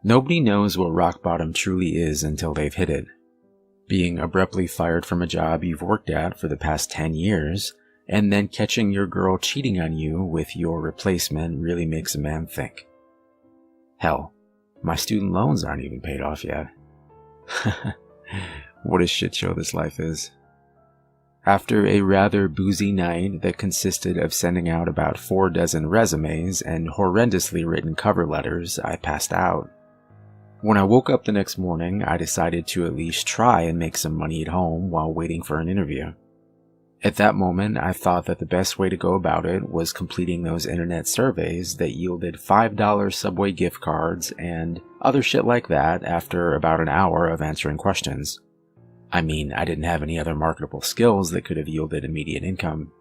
Nobody knows what rock bottom truly is until they've hit it. Being abruptly fired from a job you've worked at for the past 10 years, and then catching your girl cheating on you with your replacement really makes a man think. Hell, my student loans aren't even paid off yet. What a shit show this life is. After a rather boozy night that consisted of sending out about 4 dozen resumes and horrendously written cover letters, I passed out. When I woke up the next morning, I decided to at least try and make some money at home while waiting for an interview. At that moment, I thought that the best way to go about it was completing those internet surveys that yielded $5 Subway gift cards and other shit like that after about an hour of answering questions. I mean, I didn't have any other marketable skills that could have yielded immediate income.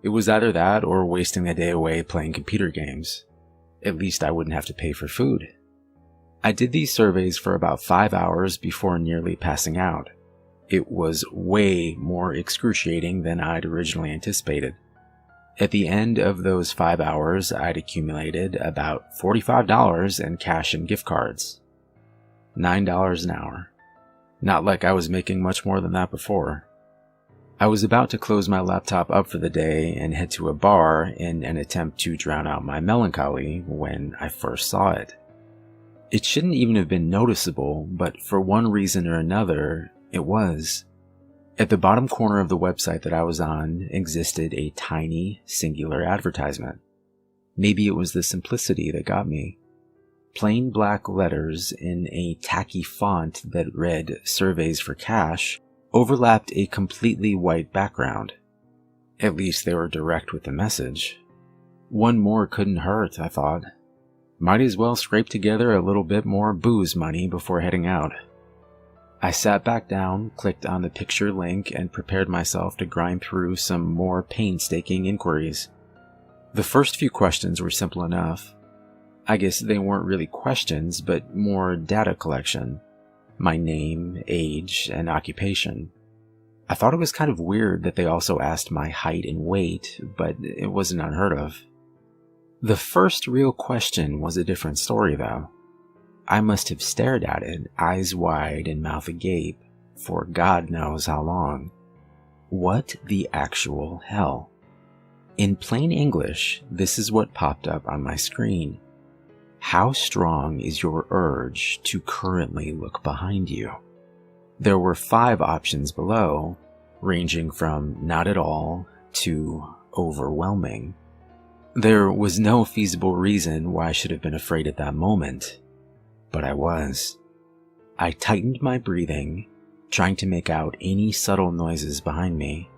It was either that or wasting the day away playing computer games. At least I wouldn't have to pay for food. I did these surveys for about 5 hours before nearly passing out. It was way more excruciating than I'd originally anticipated. At the end of those 5 hours, I'd accumulated about $45 in cash and gift cards. $9 an hour. Not like I was making much more than that before. I was about to close my laptop up for the day and head to a bar in an attempt to drown out my melancholy when I first saw it. It shouldn't even have been noticeable, but for one reason or another, it was. At the bottom corner of the website that I was on existed a tiny, singular advertisement. Maybe it was the simplicity that got me. Plain black letters in a tacky font that read "Surveys for Cash" overlapped a completely white background. At least they were direct with the message. One more couldn't hurt, I thought. Might as well scrape together a little bit more booze money before heading out. I sat back down, clicked on the picture link, and prepared myself to grind through some more painstaking inquiries. The first few questions were simple enough. I guess they weren't really questions, but more data collection. My name, age, and occupation. I thought it was kind of weird that they also asked my height and weight, but it wasn't unheard of. The first real question was a different story, though. I must have stared at it, eyes wide and mouth agape, for God knows how long. What the actual hell? In plain English, this is what popped up on my screen. How strong is your urge to currently look behind you? There were 5 options below, ranging from not at all to overwhelming. There was no feasible reason why I should have been afraid at that moment, but I was. I tightened my breathing, trying to make out any subtle noises behind me.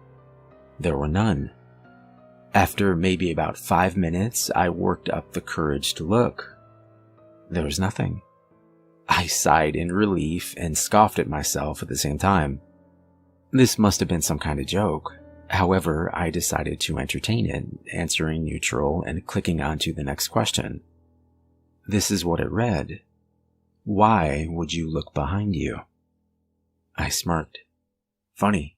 There were none. After maybe about 5 minutes, I worked up the courage to look. There was nothing. I sighed in relief and scoffed at myself at the same time. This must have been some kind of joke. However, I decided to entertain it, answering neutral and clicking on to the next question. This is what it read. Why would you look behind you? I smirked. Funny.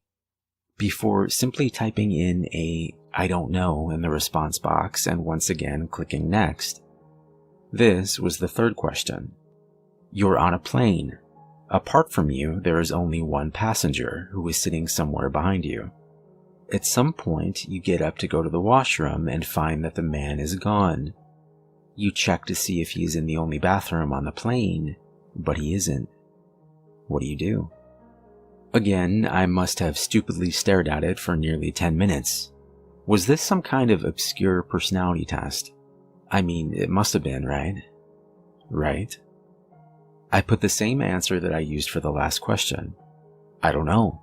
Before simply typing in a "I don't know" in the response box and once again clicking next. This was the third question. You're on a plane. Apart from you, there is only one passenger who is sitting somewhere behind you. At some point, you get up to go to the washroom and find that the man is gone. You check to see if he's in the only bathroom on the plane, but he isn't. What do? Again, I must have stupidly stared at it for nearly 10 minutes. Was this some kind of obscure personality test? I mean, it must have been, right? Right? I put the same answer that I used for the last question. I don't know.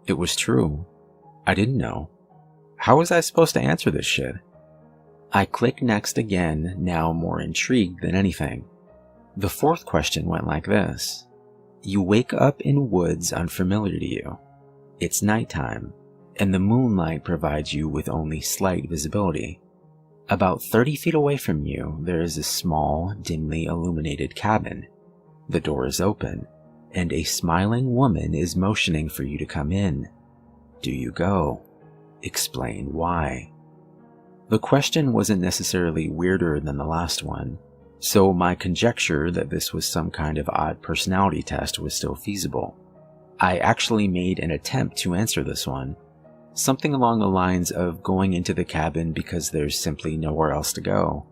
It was true. I didn't know. How was I supposed to answer this shit? I clicked next again, now more intrigued than anything. The fourth question went like this. You wake up in woods unfamiliar to you. It's nighttime, and the moonlight provides you with only slight visibility. About 30 feet away from you, there is a small, dimly illuminated cabin. The door is open, and a smiling woman is motioning for you to come in. Do you go? Explain why. The question wasn't necessarily weirder than the last one. So my conjecture that this was some kind of odd personality test was still feasible. I actually made an attempt to answer this one, something along the lines of going into the cabin because there's simply nowhere else to go.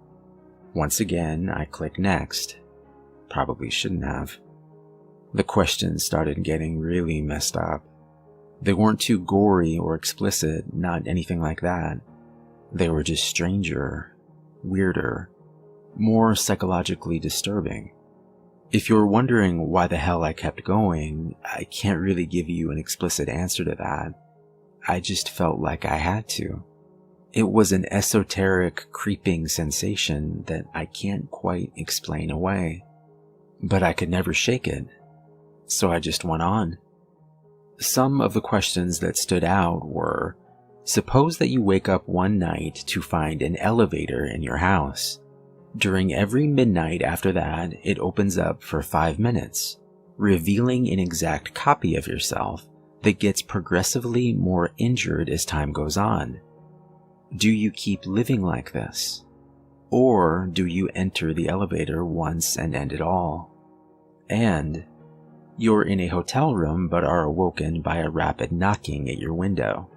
Once again, I click next. Probably shouldn't have. The questions started getting really messed up. They weren't too gory or explicit, not anything like that. They were just stranger, weirder, more psychologically disturbing. If you're wondering why the hell I kept going, I can't really give you an explicit answer to that. I just felt like I had to. It was an esoteric, creeping sensation that I can't quite explain away. But I could never shake it, so I just went on. Some of the questions that stood out were, suppose that you wake up one night to find an elevator in your house. During every midnight after that, it opens up for 5 minutes, revealing an exact copy of yourself that gets progressively more injured as time goes on. Do you keep living like this? Or do you enter the elevator once and end it all? And you're in a hotel room but are awoken by a rapid knocking at your window.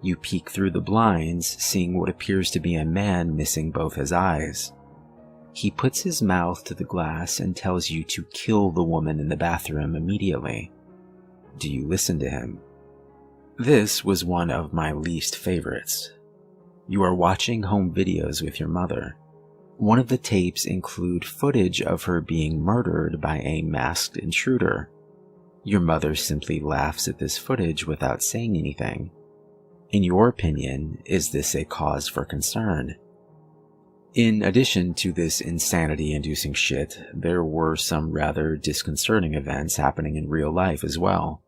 You peek through the blinds, seeing what appears to be a man missing both his eyes. He puts his mouth to the glass and tells you to kill the woman in the bathroom immediately. Do you listen to him? This was one of my least favorites. You are watching home videos with your mother. One of the tapes include footage of her being murdered by a masked intruder. Your mother simply laughs at this footage without saying anything. In your opinion, is this a cause for concern? In addition to this insanity-inducing shit, there were some rather disconcerting events happening in real life as well.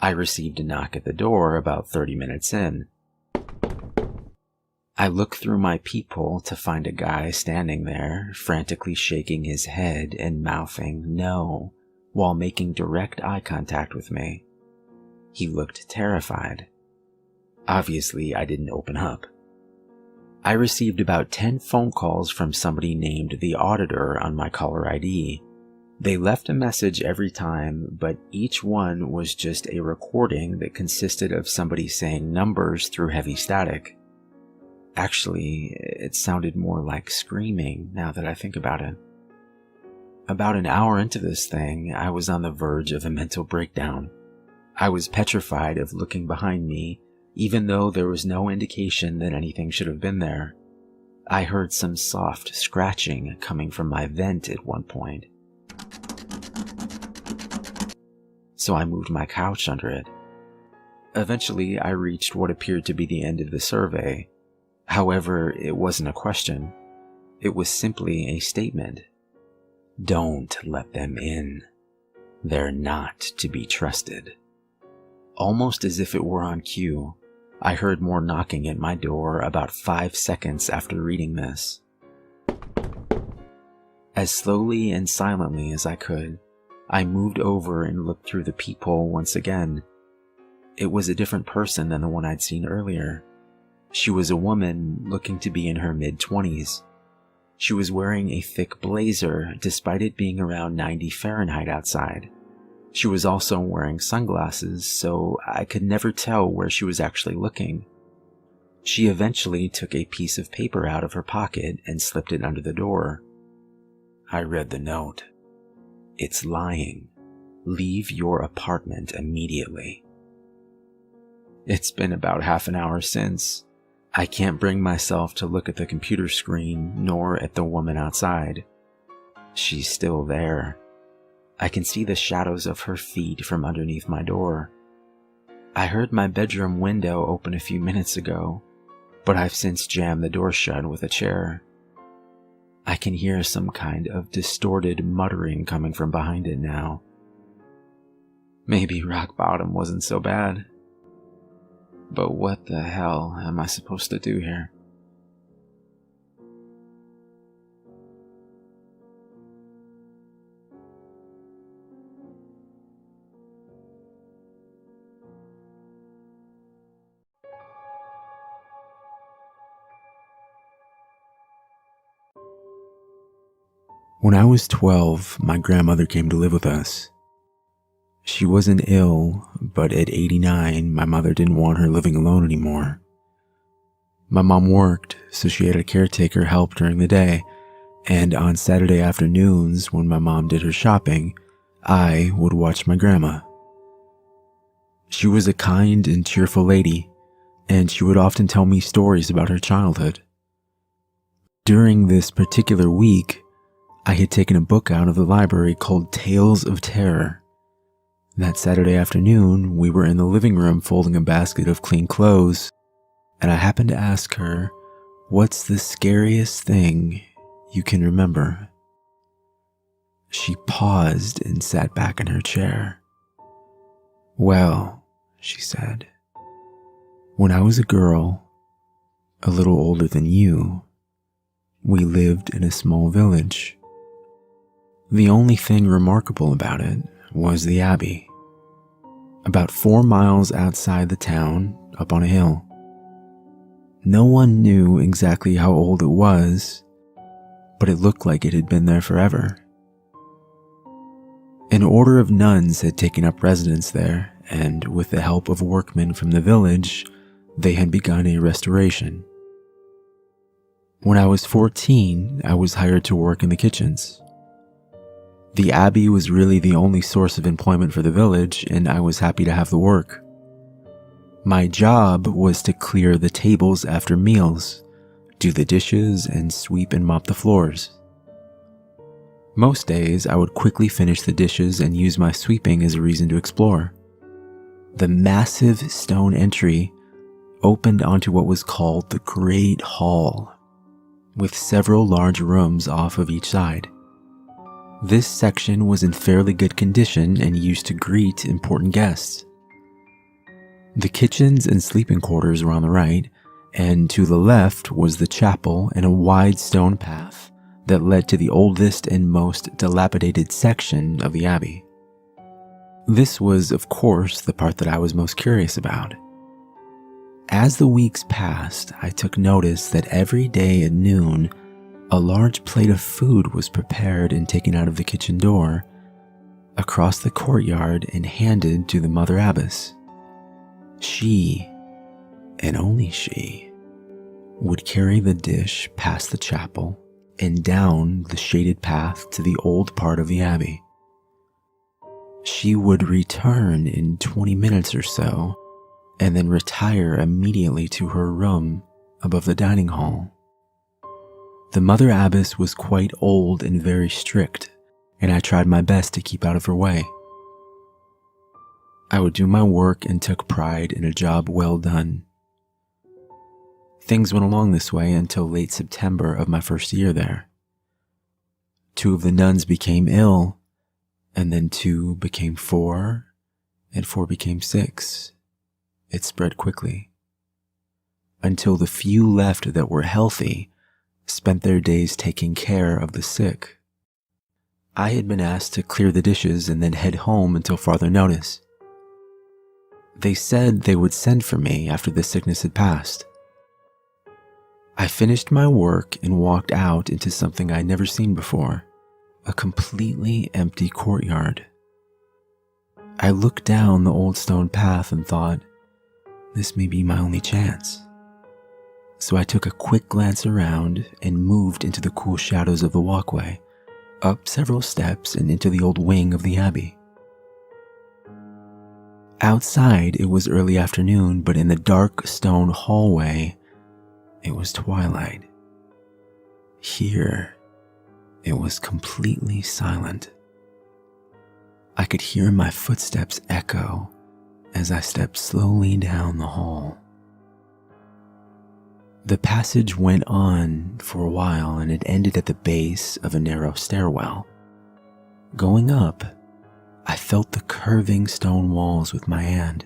I received a knock at the door about 30 minutes in. I look through my peephole to find a guy standing there, frantically shaking his head and mouthing "no" while making direct eye contact with me. He looked terrified. Obviously, I didn't open up. I received about 10 phone calls from somebody named the Auditor on my caller ID. They left a message every time, but each one was just a recording that consisted of somebody saying numbers through heavy static. Actually, it sounded more like screaming now that I think about it. About an hour into this thing, I was on the verge of a mental breakdown. I was petrified of looking behind me, even though there was no indication that anything should have been there. I heard some soft scratching coming from my vent at one point. So I moved my couch under it. Eventually, I reached what appeared to be the end of the survey. However, it wasn't a question. It was simply a statement. Don't let them in. They're not to be trusted. Almost as if it were on cue, I heard more knocking at my door about 5 seconds after reading this. As slowly and silently as I could, I moved over and looked through the peephole once again. It was a different person than the one I'd seen earlier. She was a woman looking to be in her mid-20s. She was wearing a thick blazer despite it being around 90 Fahrenheit outside. She was also wearing sunglasses, so I could never tell where she was actually looking. She eventually took a piece of paper out of her pocket and slipped it under the door. I read the note. It's lying. Leave your apartment immediately. It's been about half an hour since. I can't bring myself to look at the computer screen nor at the woman outside. She's still there. I can see the shadows of her feet from underneath my door. I heard my bedroom window open a few minutes ago, but I've since jammed the door shut with a chair. I can hear some kind of distorted muttering coming from behind it now. Maybe rock bottom wasn't so bad. But what the hell am I supposed to do here? When I was 12, my grandmother came to live with us. She wasn't ill, but at 89, my mother didn't want her living alone anymore. My mom worked, so she had a caretaker help during the day, and on Saturday afternoons, when my mom did her shopping, I would watch my grandma. She was a kind and cheerful lady, and she would often tell me stories about her childhood. During this particular week, I had taken a book out of the library called Tales of Terror. That Saturday afternoon, we were in the living room folding a basket of clean clothes, and I happened to ask her, "What's the scariest thing you can remember?" She paused and sat back in her chair. "Well," she said, "when I was a girl, a little older than you, we lived in a small village. The only thing remarkable about it was the Abbey, about 4 miles outside the town, up on a hill. No one knew exactly how old it was, but it looked like it had been there forever. An order of nuns had taken up residence there, and with the help of workmen from the village, they had begun a restoration. When I was 14, I was hired to work in the kitchens. The Abbey was really the only source of employment for the village, and I was happy to have the work. My job was to clear the tables after meals, do the dishes, and sweep and mop the floors. Most days, I would quickly finish the dishes and use my sweeping as a reason to explore. The massive stone entry opened onto what was called the Great Hall, with several large rooms off of each side. This section was in fairly good condition and used to greet important guests. The kitchens and sleeping quarters were on the right, and to the left was the chapel and a wide stone path that led to the oldest and most dilapidated section of the Abbey. This was, of course, the part that I was most curious about. As the weeks passed, I took notice that every day at noon, a large plate of food was prepared and taken out of the kitchen door, across the courtyard, and handed to the Mother Abbess. She, and only she, would carry the dish past the chapel and down the shaded path to the old part of the Abbey. She would return in 20 minutes or so, and then retire immediately to her room above the dining hall. The Mother Abbess was quite old and very strict, and I tried my best to keep out of her way. I would do my work and took pride in a job well done. Things went along this way until late September of my first year there. 2 of the nuns became ill, and then 2 became 4, and 4 became 6. It spread quickly, until the few left that were healthy spent their days taking care of the sick. I had been asked to clear the dishes and then head home until farther notice. They said they would send for me after the sickness had passed. I finished my work and walked out into something I'd never seen before, a completely empty courtyard. I looked down the old stone path and thought, this may be my only chance. So I took a quick glance around and moved into the cool shadows of the walkway, up several steps and into the old wing of the Abbey. Outside, it was early afternoon, but in the dark stone hallway, it was twilight. Here, it was completely silent. I could hear my footsteps echo as I stepped slowly down the hall. The passage went on for a while, and it ended at the base of a narrow stairwell. Going up, I felt the curving stone walls with my hand.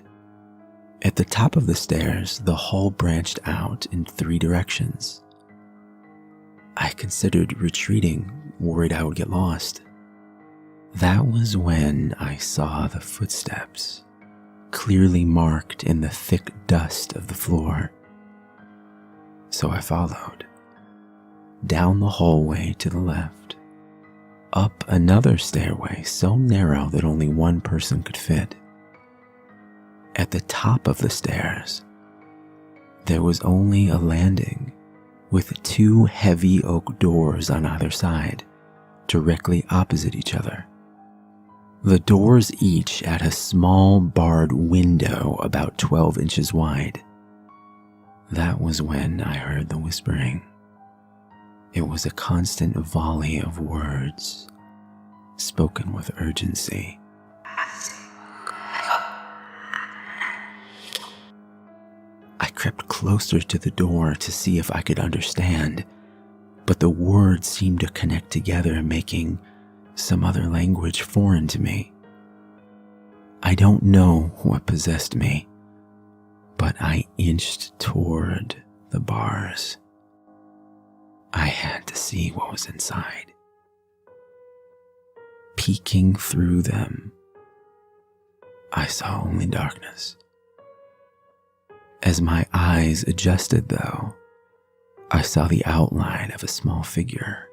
At the top of the stairs, the hall branched out in 3 directions. I considered retreating, worried I would get lost. That was when I saw the footsteps, clearly marked in the thick dust of the floor. So I followed, down the hallway to the left, up another stairway so narrow that only one person could fit. At the top of the stairs, there was only a landing with 2 heavy oak doors on either side, directly opposite each other. The doors each had a small barred window about 12 inches wide. That was when I heard the whispering. It was a constant volley of words, spoken with urgency. I crept closer to the door to see if I could understand, but the words seemed to connect together, making some other language foreign to me. I don't know what possessed me, but I inched toward the bars. I had to see what was inside. Peeking through them, I saw only darkness. As my eyes adjusted, though, I saw the outline of a small figure.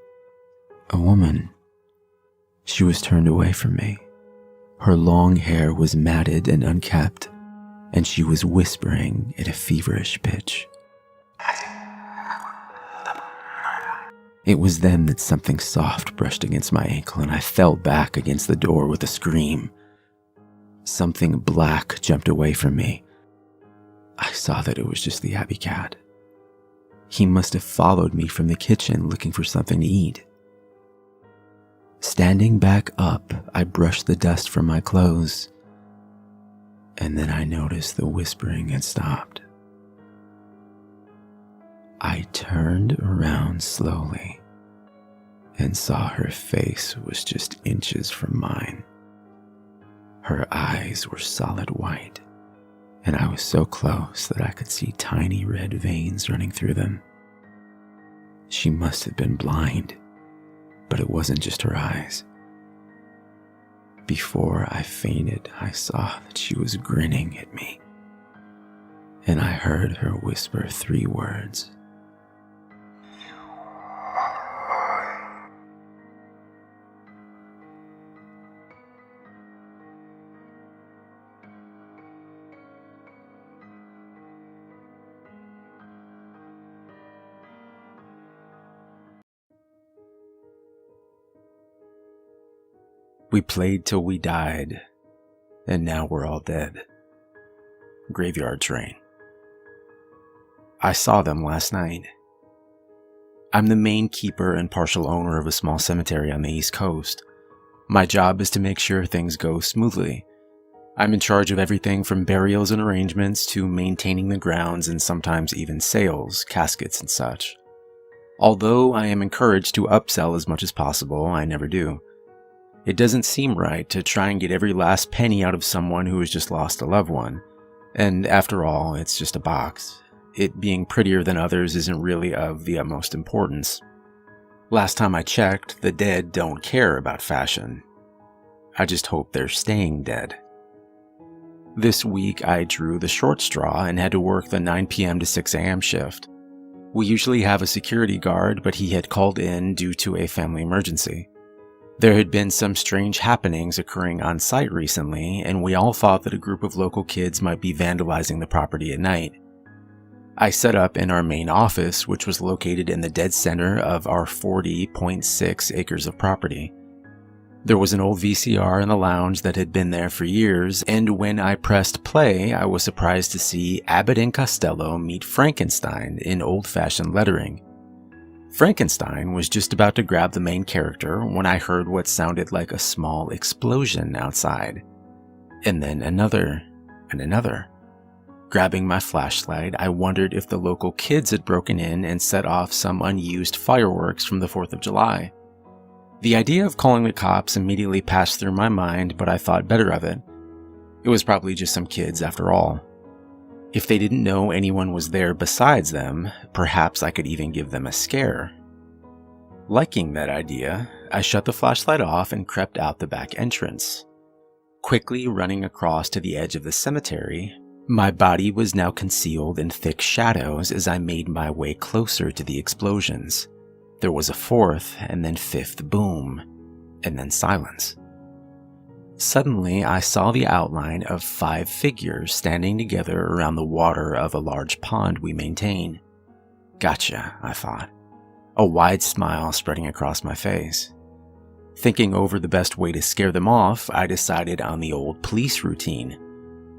A woman. She was turned away from me. Her long hair was matted and unkempt, and she was whispering at a feverish pitch. It was then that something soft brushed against my ankle, and I fell back against the door with a scream. Something black jumped away from me. I saw that it was just the Abbey cat. He must have followed me from the kitchen looking for something to eat. Standing back up, I brushed the dust from my clothes, and then I noticed the whispering had stopped. I turned around slowly and saw her face was just inches from mine. Her eyes were solid white, and I was so close that I could see tiny red veins running through them. She must have been blind, but it wasn't just her eyes. Before I fainted, I saw that she was grinning at me, and I heard her whisper 3 words. We played till we died, and now we're all dead. Graveyard Train. I saw them last night. I'm the main keeper and partial owner of a small cemetery on the East Coast. My job is to make sure things go smoothly. I'm in charge of everything from burials and arrangements to maintaining the grounds and sometimes even sales, caskets and such. Although I am encouraged to upsell as much as possible, I never do. It doesn't seem right to try and get every last penny out of someone who has just lost a loved one. And after all, it's just a box. It being prettier than others isn't really of the utmost importance. Last time I checked, the dead don't care about fashion. I just hope they're staying dead. This week I drew the short straw and had to work the 9 p.m. to 6 a.m. shift. We usually have a security guard, but he had called in due to a family emergency. There had been some strange happenings occurring on site recently, and we all thought that a group of local kids might be vandalizing the property at night. I set up in our main office, which was located in the dead center of our 40.6 acres of property. There was an old VCR in the lounge that had been there for years, and when I pressed play, I was surprised to see Abbott and Costello meet Frankenstein in old-fashioned lettering. Frankenstein was just about to grab the main character when I heard what sounded like a small explosion outside. And then another, and another. Grabbing my flashlight, I wondered if the local kids had broken in and set off some unused fireworks from the 4th of July. The idea of calling the cops immediately passed through my mind, but I thought better of it. It was probably just some kids after all. If they didn't know anyone was there besides them, perhaps I could even give them a scare. Liking that idea, I shut the flashlight off and crept out the back entrance. Quickly running across to the edge of the cemetery, my body was now concealed in thick shadows as I made my way closer to the explosions. There was a 4th and then 5th boom, and then silence. Suddenly, I saw the outline of 5 figures standing together around the water of a large pond we maintain. Gotcha, I thought, a wide smile spreading across my face. Thinking over the best way to scare them off, I decided on the old police routine.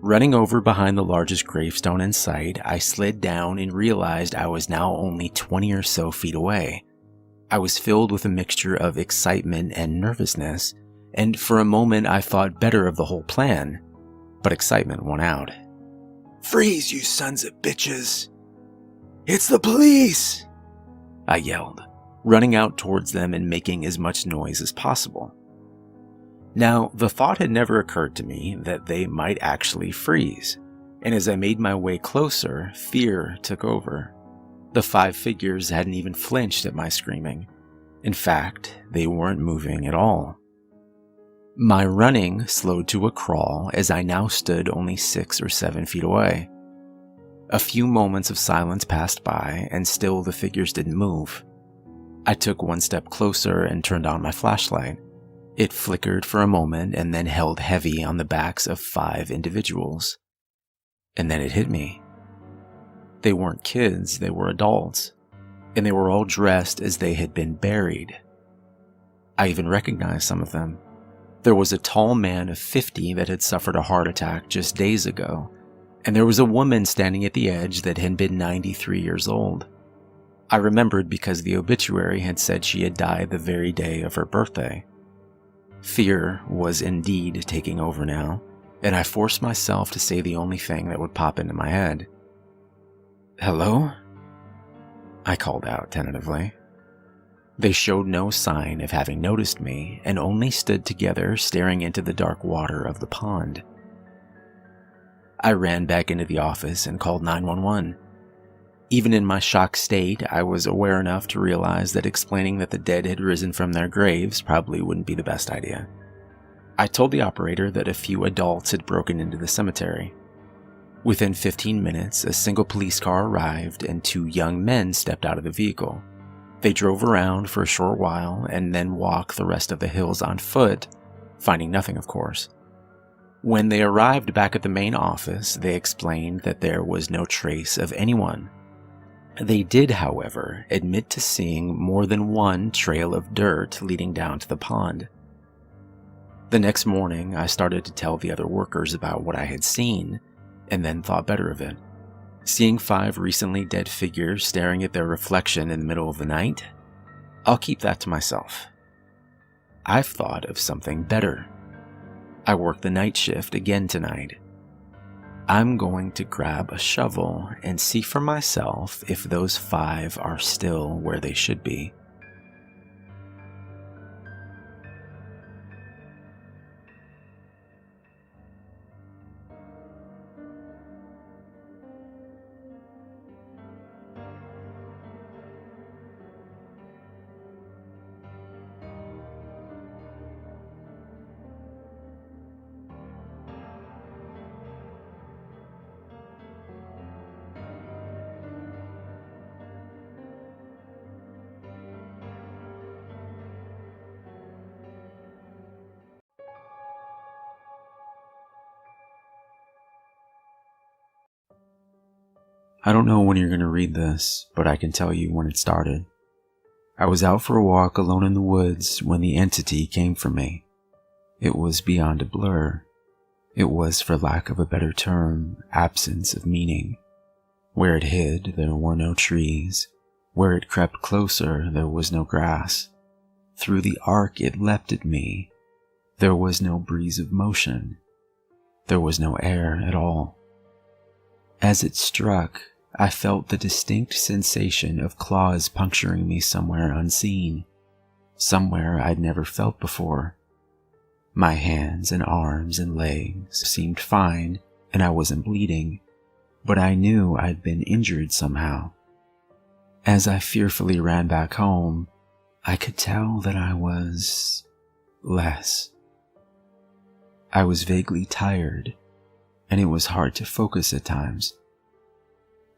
Running over behind the largest gravestone in sight, I slid down and realized I was now only 20 or so feet away. I was filled with a mixture of excitement and nervousness, and for a moment I thought better of the whole plan, but excitement won out. "Freeze, you sons of bitches! It's the police!" I yelled, running out towards them and making as much noise as possible. Now, the thought had never occurred to me that they might actually freeze, and as I made my way closer, fear took over. The 5 figures hadn't even flinched at my screaming. In fact, they weren't moving at all. My running slowed to a crawl as I now stood only 6 or 7 feet away. A few moments of silence passed by, and still the figures didn't move. I took 1 step closer and turned on my flashlight. It flickered for a moment and then held heavy on the backs of 5 individuals. And then it hit me. They weren't kids, they were adults, and they were all dressed as they had been buried. I even recognized some of them. There was a tall man of 50 that had suffered a heart attack just days ago, and there was a woman standing at the edge that had been 93 years old. I remembered because the obituary had said she had died the very day of her birthday. Fear was indeed taking over now, and I forced myself to say the only thing that would pop into my head. "Hello?" I called out tentatively. They showed no sign of having noticed me and only stood together staring into the dark water of the pond. I ran back into the office and called 911. Even in my shocked state, I was aware enough to realize that explaining that the dead had risen from their graves probably wouldn't be the best idea. I told the operator that a few adults had broken into the cemetery. Within 15 minutes, a single police car arrived and 2 young men stepped out of the vehicle. They drove around for a short while and then walked the rest of the hills on foot, finding nothing, of course. When they arrived back at the main office, they explained that there was no trace of anyone. They did, however, admit to seeing more than 1 trail of dirt leading down to the pond. The next morning, I started to tell the other workers about what I had seen, and then thought better of it. Seeing 5 recently dead figures staring at their reflection in the middle of the night? I'll keep that to myself. I've thought of something better. I work the night shift again tonight. I'm going to grab a shovel and see for myself if those 5 are still where they should be. I don't know when you're going to read this, but I can tell you when it started. I was out for a walk alone in the woods when the entity came for me. It was beyond a blur. It was, for lack of a better term, absence of meaning. Where it hid, there were no trees. Where it crept closer, there was no grass. Through the arc it leapt at me. There was no breeze of motion. There was no air at all. As it struck, I felt the distinct sensation of claws puncturing me somewhere unseen, somewhere I'd never felt before. My hands and arms and legs seemed fine, and I wasn't bleeding, but I knew I'd been injured somehow. As I fearfully ran back home, I could tell that I was less. I was vaguely tired, and it was hard to focus at times.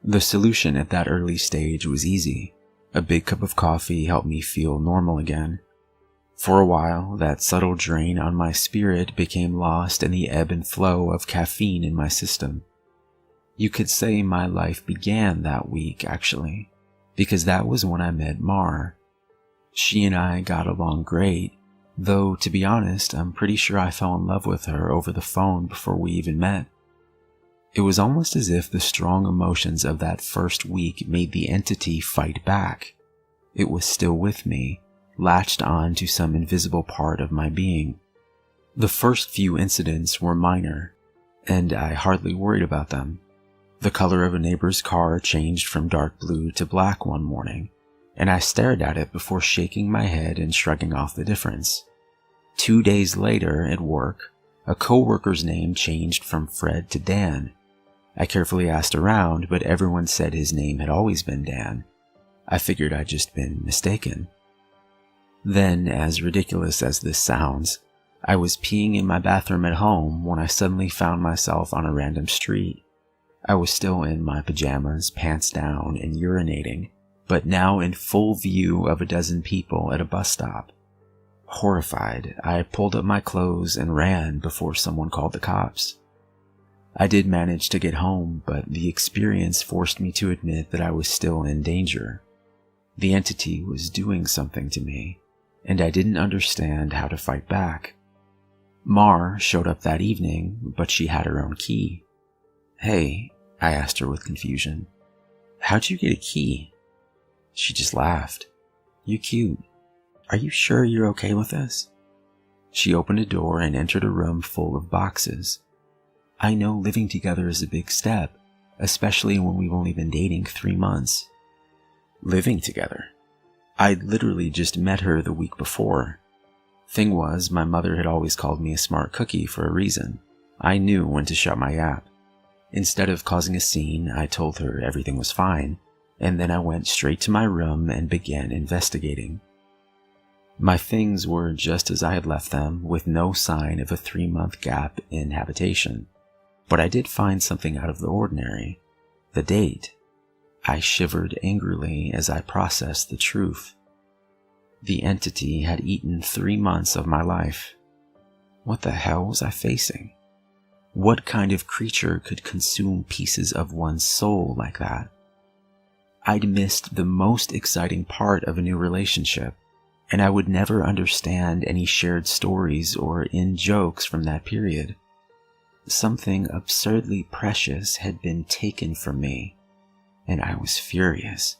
The solution at that early stage was easy. A big cup of coffee helped me feel normal again. For a while, that subtle drain on my spirit became lost in the ebb and flow of caffeine in my system. You could say my life began that week, actually, because that was when I met Mar. She and I got along great, though to be honest, I'm pretty sure I fell in love with her over the phone before we even met. It was almost as if the strong emotions of that first week made the entity fight back. It was still with me, latched on to some invisible part of my being. The first few incidents were minor, and I hardly worried about them. The color of a neighbor's car changed from dark blue to black one morning, and I stared at it before shaking my head and shrugging off the difference. 2 days later, at work, a coworker's name changed from Fred to Dan. I carefully asked around, but everyone said his name had always been Dan. I figured I'd just been mistaken. Then, as ridiculous as this sounds, I was peeing in my bathroom at home when I suddenly found myself on a random street. I was still in my pajamas, pants down, and urinating, but now in full view of a dozen people at a bus stop. Horrified, I pulled up my clothes and ran before someone called the cops. I did manage to get home, but the experience forced me to admit that I was still in danger. The entity was doing something to me, and I didn't understand how to fight back. Mar showed up that evening, but she had her own key. "Hey," I asked her with confusion, "how'd you get a key?" She just laughed. "You cute. Are you sure you're okay with this?" She opened a door and entered a room full of boxes. I know living together is a big step, especially when we've only been dating 3 months. Living together? I'd literally just met her the week before. Thing was, my mother had always called me a smart cookie for a reason. I knew when to shut my yap. Instead of causing a scene, I told her everything was fine, and then I went straight to my room and began investigating. My things were just as I had left them, with no sign of a 3-month gap in habitation. But I did find something out of the ordinary. The date. I shivered angrily as I processed the truth. The entity had eaten 3 months of my life. What the hell was I facing? What kind of creature could consume pieces of one's soul like that? I'd missed the most exciting part of a new relationship, and I would never understand any shared stories or in-jokes from that period. Something absurdly precious had been taken from me, and I was furious.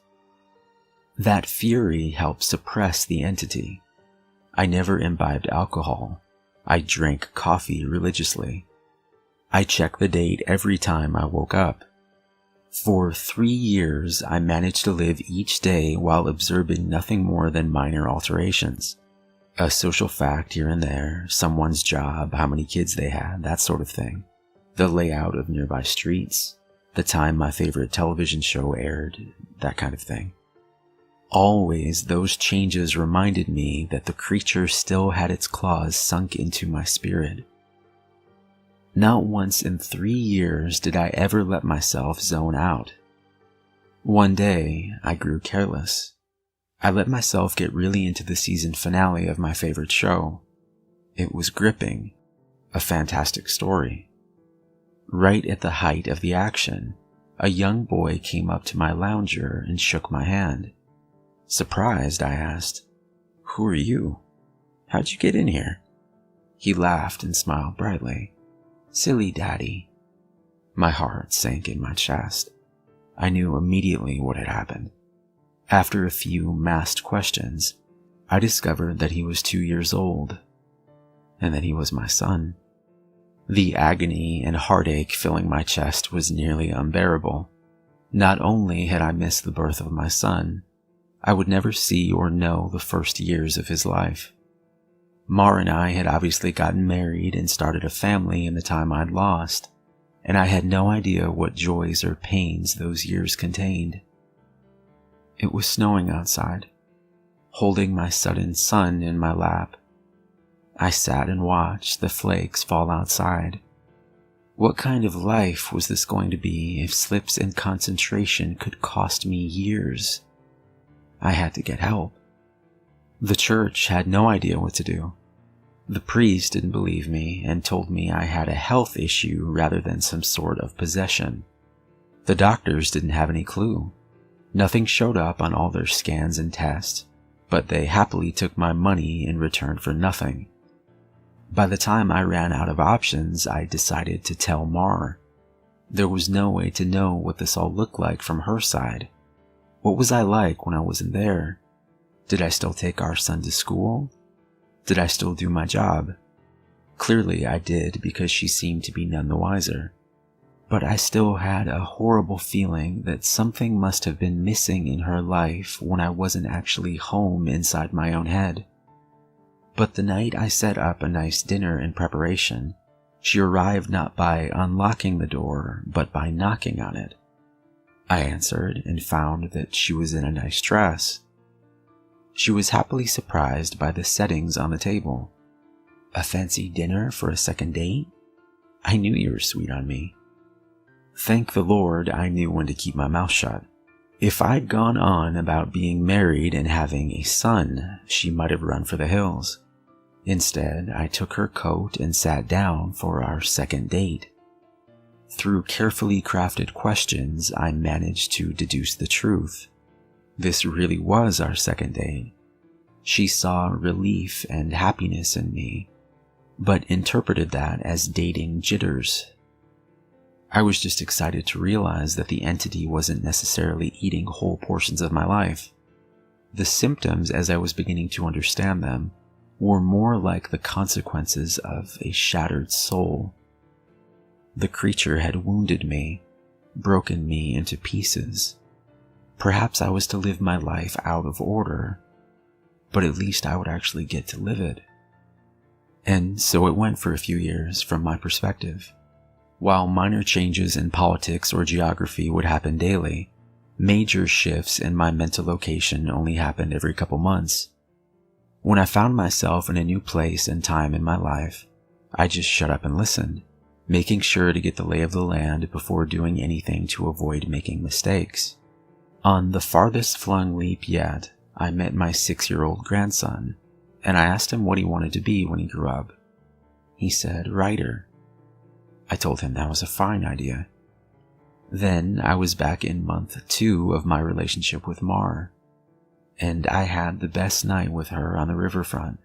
That fury helped suppress the entity. I never imbibed alcohol. I drank coffee religiously. I checked the date every time I woke up. For 3 years, I managed to live each day while observing nothing more than minor alterations. A social fact here and there, someone's job, how many kids they had, that sort of thing. The layout of nearby streets, the time my favorite television show aired, that kind of thing. Always, those changes reminded me that the creature still had its claws sunk into my spirit. Not once in 3 years did I ever let myself zone out. One day, I grew careless. I let myself get really into the season finale of my favorite show. It was gripping, a fantastic story. Right at the height of the action, a young boy came up to my lounger and shook my hand. Surprised, I asked, "Who are you? How'd you get in here?" He laughed and smiled brightly. "Silly daddy." My heart sank in my chest. I knew immediately what had happened. After a few masked questions, I discovered that he was 2 years old, and that he was my son. The agony and heartache filling my chest was nearly unbearable. Not only had I missed the birth of my son, I would never see or know the first years of his life. Mar and I had obviously gotten married and started a family in the time I'd lost, and I had no idea what joys or pains those years contained. It was snowing outside. Holding my sudden son in my lap, I sat and watched the flakes fall outside. What kind of life was this going to be if slips in concentration could cost me years? I had to get help. The church had no idea what to do. The priest didn't believe me and told me I had a health issue rather than some sort of possession. The doctors didn't have any clue. Nothing showed up on all their scans and tests, but they happily took my money in return for nothing. By the time I ran out of options, I decided to tell Mar. There was no way to know what this all looked like from her side. What was I like when I wasn't there? Did I still take our son to school? Did I still do my job? Clearly I did, because she seemed to be none the wiser. But I still had a horrible feeling that something must have been missing in her life when I wasn't actually home inside my own head. But the night I set up a nice dinner in preparation, she arrived not by unlocking the door, but by knocking on it. I answered and found that she was in a nice dress. She was happily surprised by the settings on the table. A fancy dinner for a second date? I knew you were sweet on me. Thank the Lord I knew when to keep my mouth shut. If I'd gone on about being married and having a son, she might have run for the hills. Instead, I took her coat and sat down for our second date. Through carefully crafted questions, I managed to deduce the truth. This really was our second date. She saw relief and happiness in me, but interpreted that as dating jitters. I was just excited to realize that the entity wasn't necessarily eating whole portions of my life. The symptoms, as I was beginning to understand them, were more like the consequences of a shattered soul. The creature had wounded me, broken me into pieces. Perhaps I was to live my life out of order, but at least I would actually get to live it. And so it went for a few years from my perspective. While minor changes in politics or geography would happen daily, major shifts in my mental location only happened every couple months. When I found myself in a new place and time in my life, I just shut up and listened, making sure to get the lay of the land before doing anything to avoid making mistakes. On the farthest flung leap yet, I met my 6-year-old grandson, and I asked him what he wanted to be when he grew up. He said, writer. I told him that was a fine idea. Then I was back in month 2 of my relationship with Mar, and I had the best night with her on the riverfront.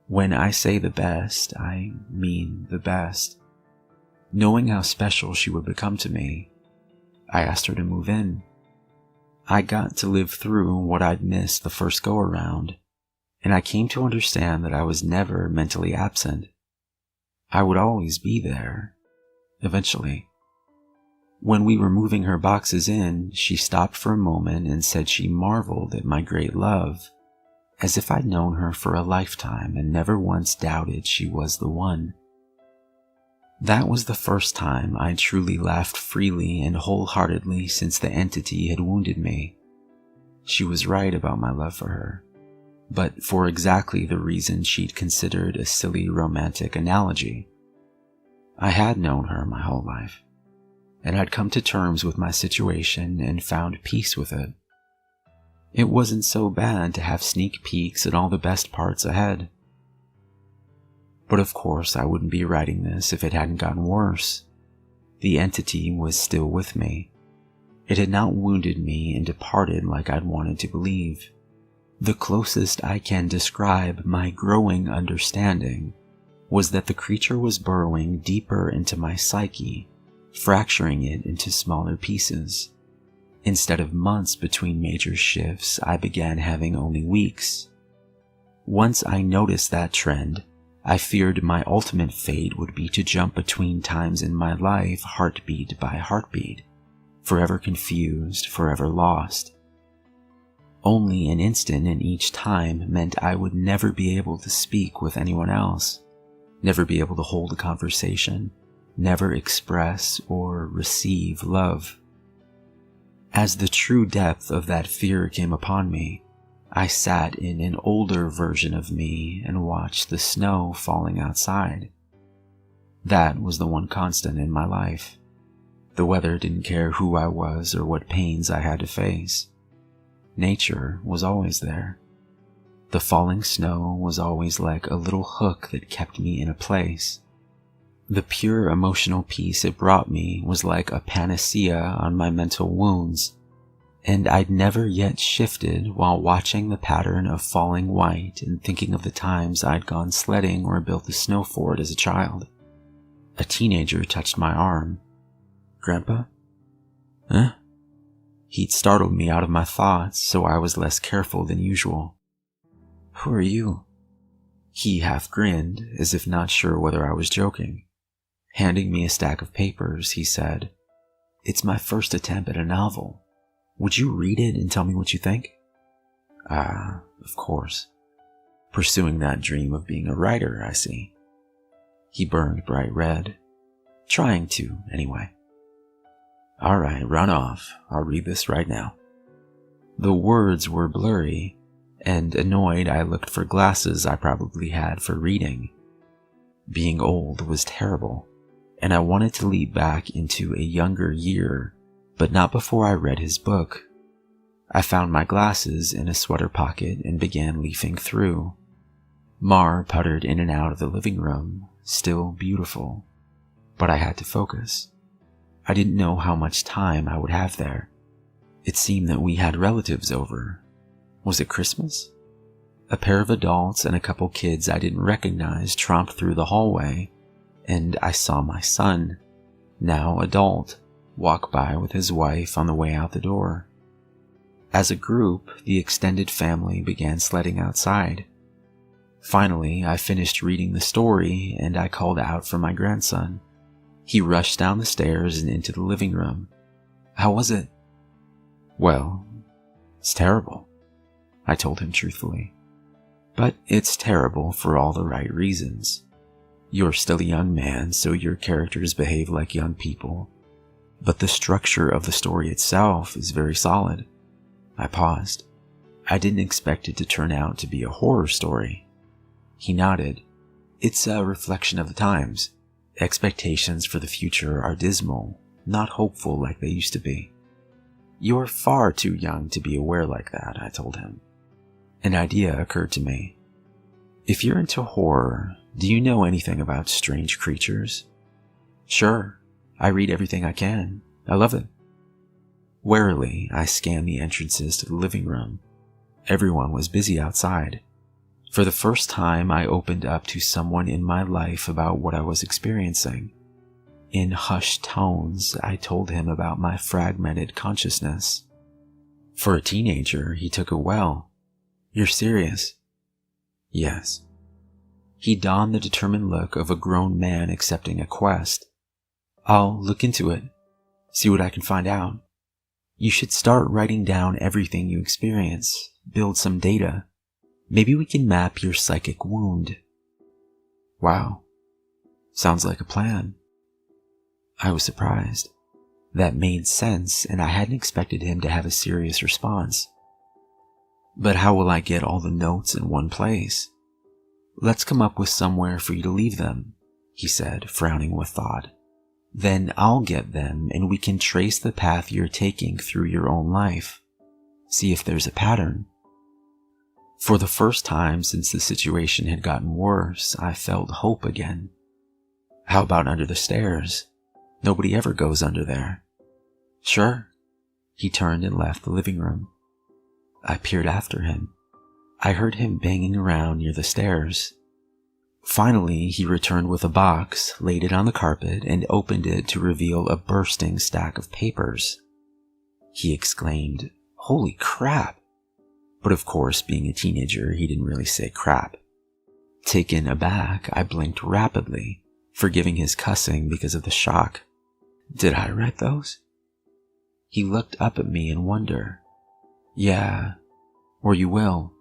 When I say the best, I mean the best. Knowing how special she would become to me, I asked her to move in. I got to live through what I'd missed the first go-around, and I came to understand that I was never mentally absent. I would always be there, eventually. When we were moving her boxes in, she stopped for a moment and said she marveled at my great love, as if I'd known her for a lifetime and never once doubted she was the one. That was the first time I truly laughed freely and wholeheartedly since the entity had wounded me. She was right about my love for her, but for exactly the reason she'd considered a silly romantic analogy. I had known her my whole life, and I'd come to terms with my situation and found peace with it. It wasn't so bad to have sneak peeks at all the best parts ahead. But of course I wouldn't be writing this if it hadn't gotten worse. The entity was still with me. It had not wounded me and departed like I'd wanted to believe. The closest I can describe my growing understanding was that the creature was burrowing deeper into my psyche, fracturing it into smaller pieces. Instead of months between major shifts, I began having only weeks. Once I noticed that trend, I feared my ultimate fate would be to jump between times in my life heartbeat by heartbeat, forever confused, forever lost. Only an instant in each time meant I would never be able to speak with anyone else, never be able to hold a conversation, never express or receive love. As the true depth of that fear came upon me, I sat in an older version of me and watched the snow falling outside. That was the one constant in my life. The weather didn't care who I was or what pains I had to face. Nature was always there. The falling snow was always like a little hook that kept me in a place. The pure emotional peace it brought me was like a panacea on my mental wounds, and I'd never yet shifted while watching the pattern of falling white and thinking of the times I'd gone sledding or built a snow fort as a child. A teenager touched my arm. "Grandpa?" "Huh?" He'd startled me out of my thoughts, so I was less careful than usual. "Who are you?" He half grinned, as if not sure whether I was joking. Handing me a stack of papers, he said, "It's my first attempt at a novel. Would you read it and tell me what you think?" Of course. Pursuing that dream of being a writer, I see. He burned bright red. Trying to, anyway. "All right, run off. I'll read this right now." The words were blurry, and annoyed I looked for glasses I probably had for reading. Being old was terrible, and I wanted to leap back into a younger year, but not before I read his book. I found my glasses in a sweater pocket and began leafing through. Mar puttered in and out of the living room, still beautiful, but I had to focus. I didn't know how much time I would have there. It seemed that we had relatives over. Was it Christmas? A pair of adults and a couple kids I didn't recognize tromped through the hallway, and I saw my son, now adult, walk by with his wife on the way out the door. As a group, the extended family began sledding outside. Finally, I finished reading the story and I called out for my grandson. He rushed down the stairs and into the living room. "How was it?" "Well, it's terrible," I told him truthfully. "But it's terrible for all the right reasons. You're still a young man, so your characters behave like young people. But the structure of the story itself is very solid." I paused. I didn't expect it to turn out to be a horror story. He nodded. "It's a reflection of the times. Expectations for the future are dismal, not hopeful like they used to be." "You're far too young to be aware like that," I told him. An idea occurred to me. "If you're into horror, do you know anything about strange creatures?" "Sure. I read everything I can. I love it." Warily, I scanned the entrances to the living room. Everyone was busy outside. For the first time, I opened up to someone in my life about what I was experiencing. In hushed tones, I told him about my fragmented consciousness. For a teenager, he took it well. "You're serious?" "Yes." He donned the determined look of a grown man accepting a quest. "I'll look into it, see what I can find out. You should start writing down everything you experience, build some data. Maybe we can map your psychic wound." "Wow. Sounds like a plan." I was surprised. That made sense, and I hadn't expected him to have a serious response. "But how will I get all the notes in one place?" "Let's come up with somewhere for you to leave them," he said, frowning with thought. "Then I'll get them, and we can trace the path you're taking through your own life. See if there's a pattern." For the first time since the situation had gotten worse, I felt hope again. "How about under the stairs? Nobody ever goes under there." "Sure." He turned and left the living room. I peered after him. I heard him banging around near the stairs. Finally, he returned with a box, laid it on the carpet, and opened it to reveal a bursting stack of papers. He exclaimed, "Holy crap!" But of course, being a teenager, he didn't really say crap. Taken aback, I blinked rapidly, forgiving his cussing because of the shock. "Did I write those?" He looked up at me in wonder. "Yeah, or you will.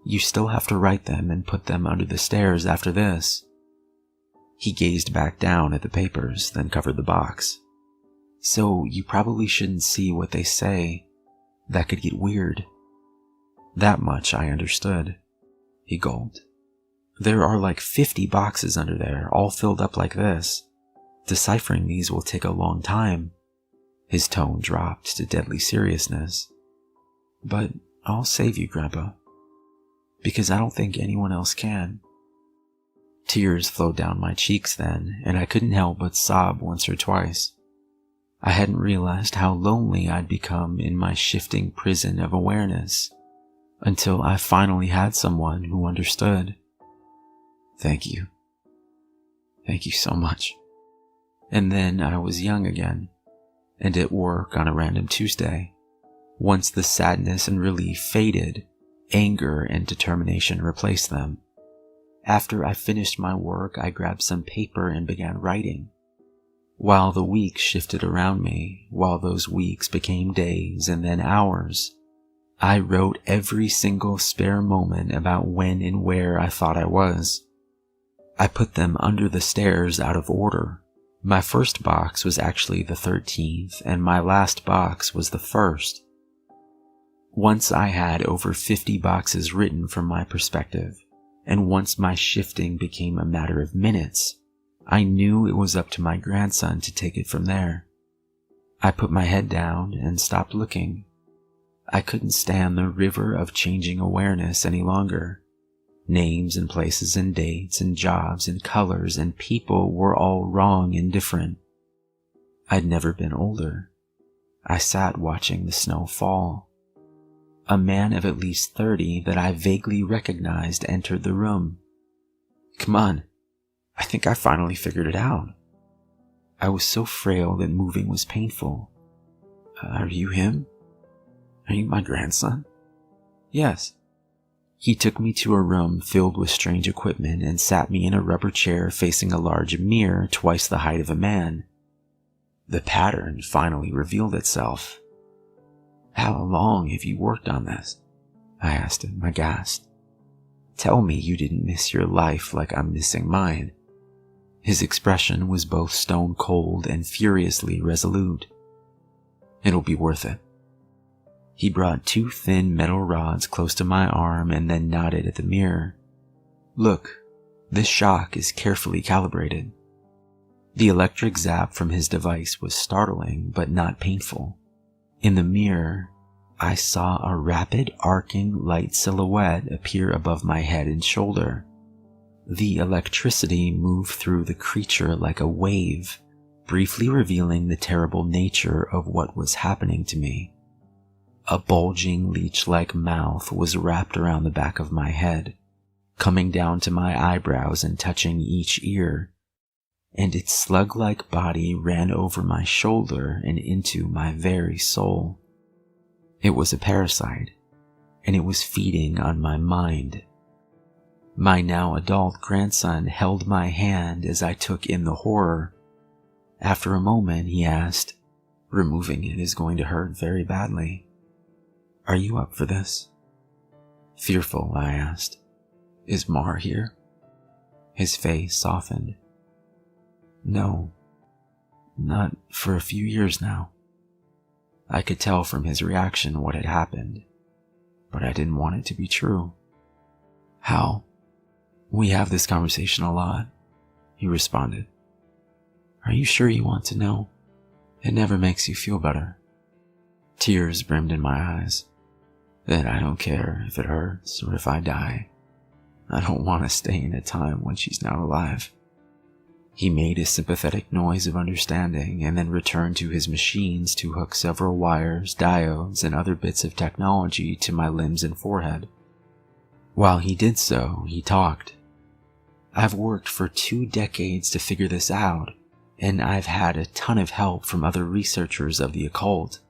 You still have to write them and put them under the stairs after this." He gazed back down at the papers, then covered the box. "So you probably shouldn't see what they say. That could get weird." That much I understood. He gulped. "There are like 50 boxes under there, all filled up like this. Deciphering these will take a long time." His tone dropped to deadly seriousness. "But I'll save you, Grandpa." because I don't think anyone else can. Tears flowed down my cheeks then, and I couldn't help but sob once or twice. I hadn't realized how lonely I'd become in my shifting prison of awareness, until I finally had someone who understood. Thank you. Thank you so much. And then I was young again, and at work on a random Tuesday. Once the sadness and relief faded, anger and determination replaced them. After I finished my work, I grabbed some paper and began writing. While the weeks shifted around me, while those weeks became days and then hours, I wrote every single spare moment about when and where I thought I was. I put them under the stairs out of order. My first box was actually the 13th, and my last box was the 1st. Once I had over 50 boxes written from my perspective, and once my shifting became a matter of minutes, I knew it was up to my grandson to take it from there. I put my head down and stopped looking. I couldn't stand the river of changing awareness any longer. Names and places and dates and jobs and colors and people were all wrong and different. I'd never been older. I sat watching the snow fall. A man of at least 30 that I vaguely recognized entered the room. Come on, I think I finally figured it out. I was so frail that moving was painful. Are you him? Are you my grandson? Yes. He took me to a room filled with strange equipment and sat me in a rubber chair facing a large mirror twice the height of a man. The pattern finally revealed itself. How long have you worked on this? I asked him, aghast. Tell me you didn't miss your life like I'm missing mine. His expression was both stone cold and furiously resolute. It'll be worth it. He brought 2 thin metal rods close to my arm and then nodded at the mirror. Look, this shock is carefully calibrated. The electric zap from his device was startling but not painful. In the mirror, I saw a rapid arcing light silhouette appear above my head and shoulder. The electricity moved through the creature like a wave, briefly revealing the terrible nature of what was happening to me. A bulging leech-like mouth was wrapped around the back of my head, coming down to my eyebrows and touching each ear, and its slug-like body ran over my shoulder and into my very soul. It was a parasite, and it was feeding on my mind. My now adult grandson held my hand as I took in the horror. After a moment, he asked, "Removing it is going to hurt very badly. Are you up for this?" Fearful, I asked, "Is Mar here?" His face softened. No, not for a few years now. I could tell from his reaction what had happened, but I didn't want it to be true. How? We have this conversation a lot, he responded. Are you sure you want to know? It never makes you feel better. Tears brimmed in my eyes. Then I don't care if it hurts or if I die. I don't want to stay in a time when she's not alive. He made a sympathetic noise of understanding and then returned to his machines to hook several wires, diodes, and other bits of technology to my limbs and forehead. While he did so, he talked. I've worked for 2 decades to figure this out, and I've had a ton of help from other researchers of the occult.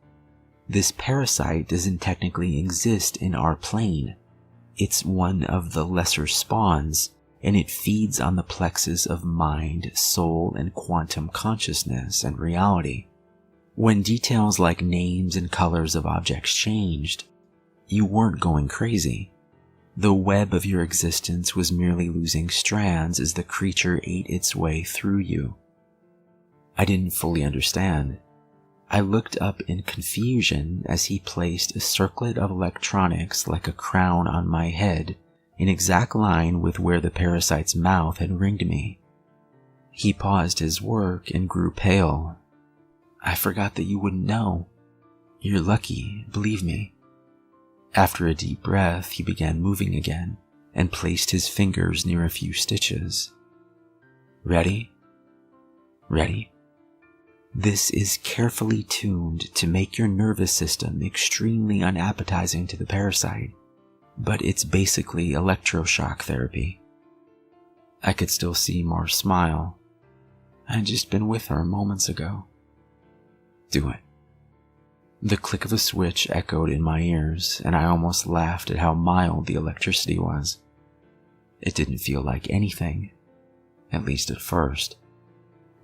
This parasite doesn't technically exist in our plane. It's one of the lesser spawns, and it feeds on the plexus of mind, soul, and quantum consciousness and reality. When details like names and colors of objects changed, you weren't going crazy. The web of your existence was merely losing strands as the creature ate its way through you. I didn't fully understand. I looked up in confusion as he placed a circlet of electronics like a crown on my head, in exact line with where the parasite's mouth had ringed me. He paused his work and grew pale. I forgot that you wouldn't know. You're lucky, believe me. After a deep breath, he began moving again and placed his fingers near a few stitches. Ready? Ready? This is carefully tuned to make your nervous system extremely unappetizing to the parasite, but it's basically electroshock therapy. I could still see Mars smile. I'd just been with her moments ago. Do it. The click of a switch echoed in my ears, and I almost laughed at how mild the electricity was. It didn't feel like anything, at least at first.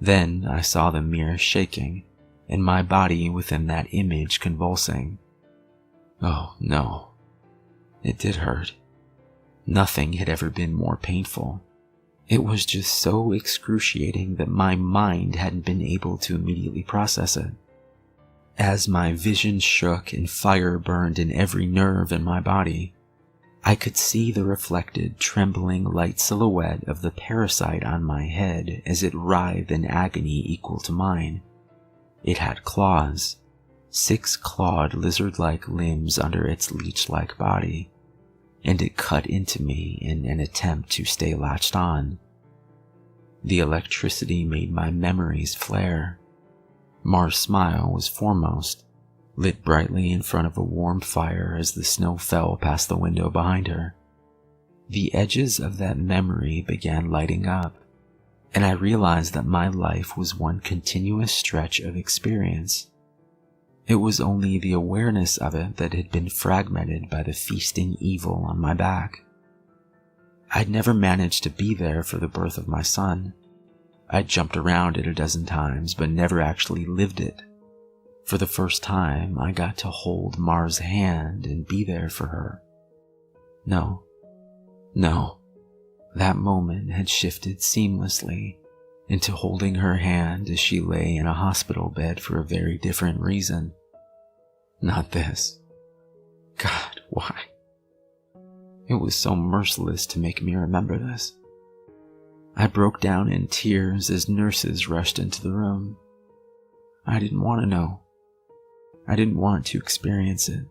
Then I saw the mirror shaking, and my body within that image convulsing. Oh no, it did hurt. Nothing had ever been more painful. It was just so excruciating that my mind hadn't been able to immediately process it. As my vision shook and fire burned in every nerve in my body, I could see the reflected, trembling light silhouette of the parasite on my head as it writhed in agony equal to mine. It had claws, 6 clawed lizard-like limbs under its leech-like body, and it cut into me in an attempt to stay latched on. The electricity made my memories flare. Mars' smile was foremost, lit brightly in front of a warm fire as the snow fell past the window behind her. The edges of that memory began lighting up, and I realized that my life was one continuous stretch of experience. It was only the awareness of it that had been fragmented by the feasting evil on my back. I'd never managed to be there for the birth of my son. I'd jumped around it a dozen times, but never actually lived it. For the first time, I got to hold Mars' hand and be there for her. No. That moment had shifted seamlessly into holding her hand as she lay in a hospital bed for a very different reason. Not this. God, why? It was so merciless to make me remember this. I broke down in tears as nurses rushed into the room. I didn't want to know. I didn't want to experience it.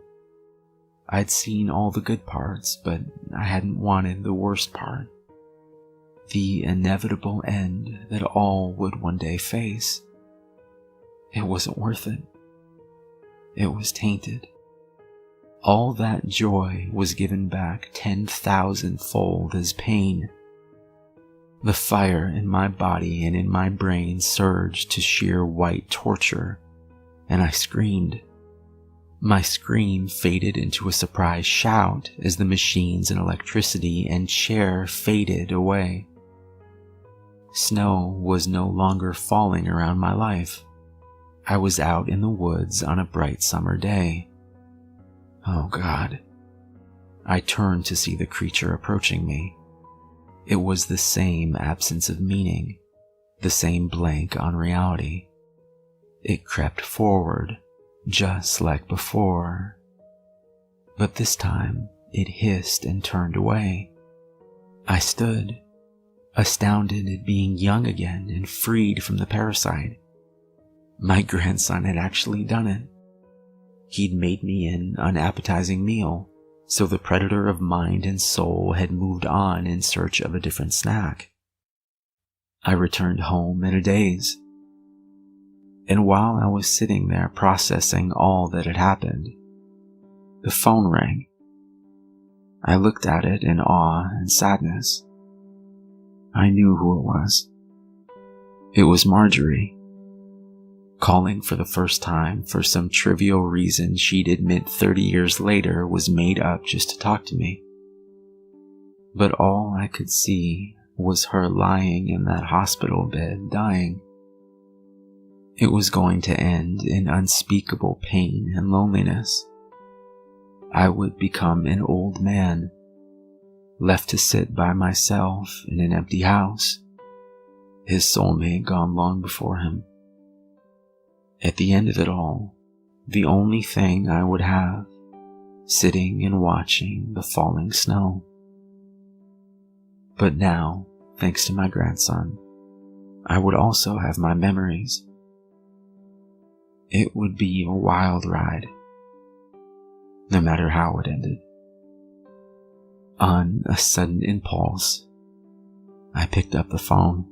I'd seen all the good parts, but I hadn't wanted the worst part. The inevitable end that all would one day face. It wasn't worth it. It was tainted. All that joy was given back 10,000-fold as pain. The fire in my body and in my brain surged to sheer white torture, and I screamed. My scream faded into a surprised shout as the machines and electricity and chair faded away. Snow was no longer falling around my life. I was out in the woods on a bright summer day. Oh God. I turned to see the creature approaching me. It was the same absence of meaning, the same blank on reality. It crept forward, just like before. But this time, it hissed and turned away. I stood, astounded at being young again and freed from the parasite. My grandson had actually done it. He'd made me an unappetizing meal, so the predator of mind and soul had moved on in search of a different snack. I returned home in a daze. And while I was sitting there processing all that had happened, the phone rang. I looked at it in awe and sadness. I knew who it was. It was Marjorie, calling for the first time for some trivial reason she'd admit 30 years later was made up just to talk to me. But all I could see was her lying in that hospital bed dying. It was going to end in unspeakable pain and loneliness. I would become an old man, left to sit by myself in an empty house, his soulmate gone long before him. At the end of it all, the only thing I would have, sitting and watching the falling snow. But now, thanks to my grandson, I would also have my memories. It would be a wild ride. no matter how it ended. On a sudden impulse, I picked up the phone.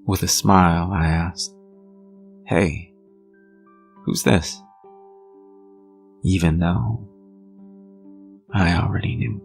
With a smile, I asked, "Hey, who's this?" Even though I already knew.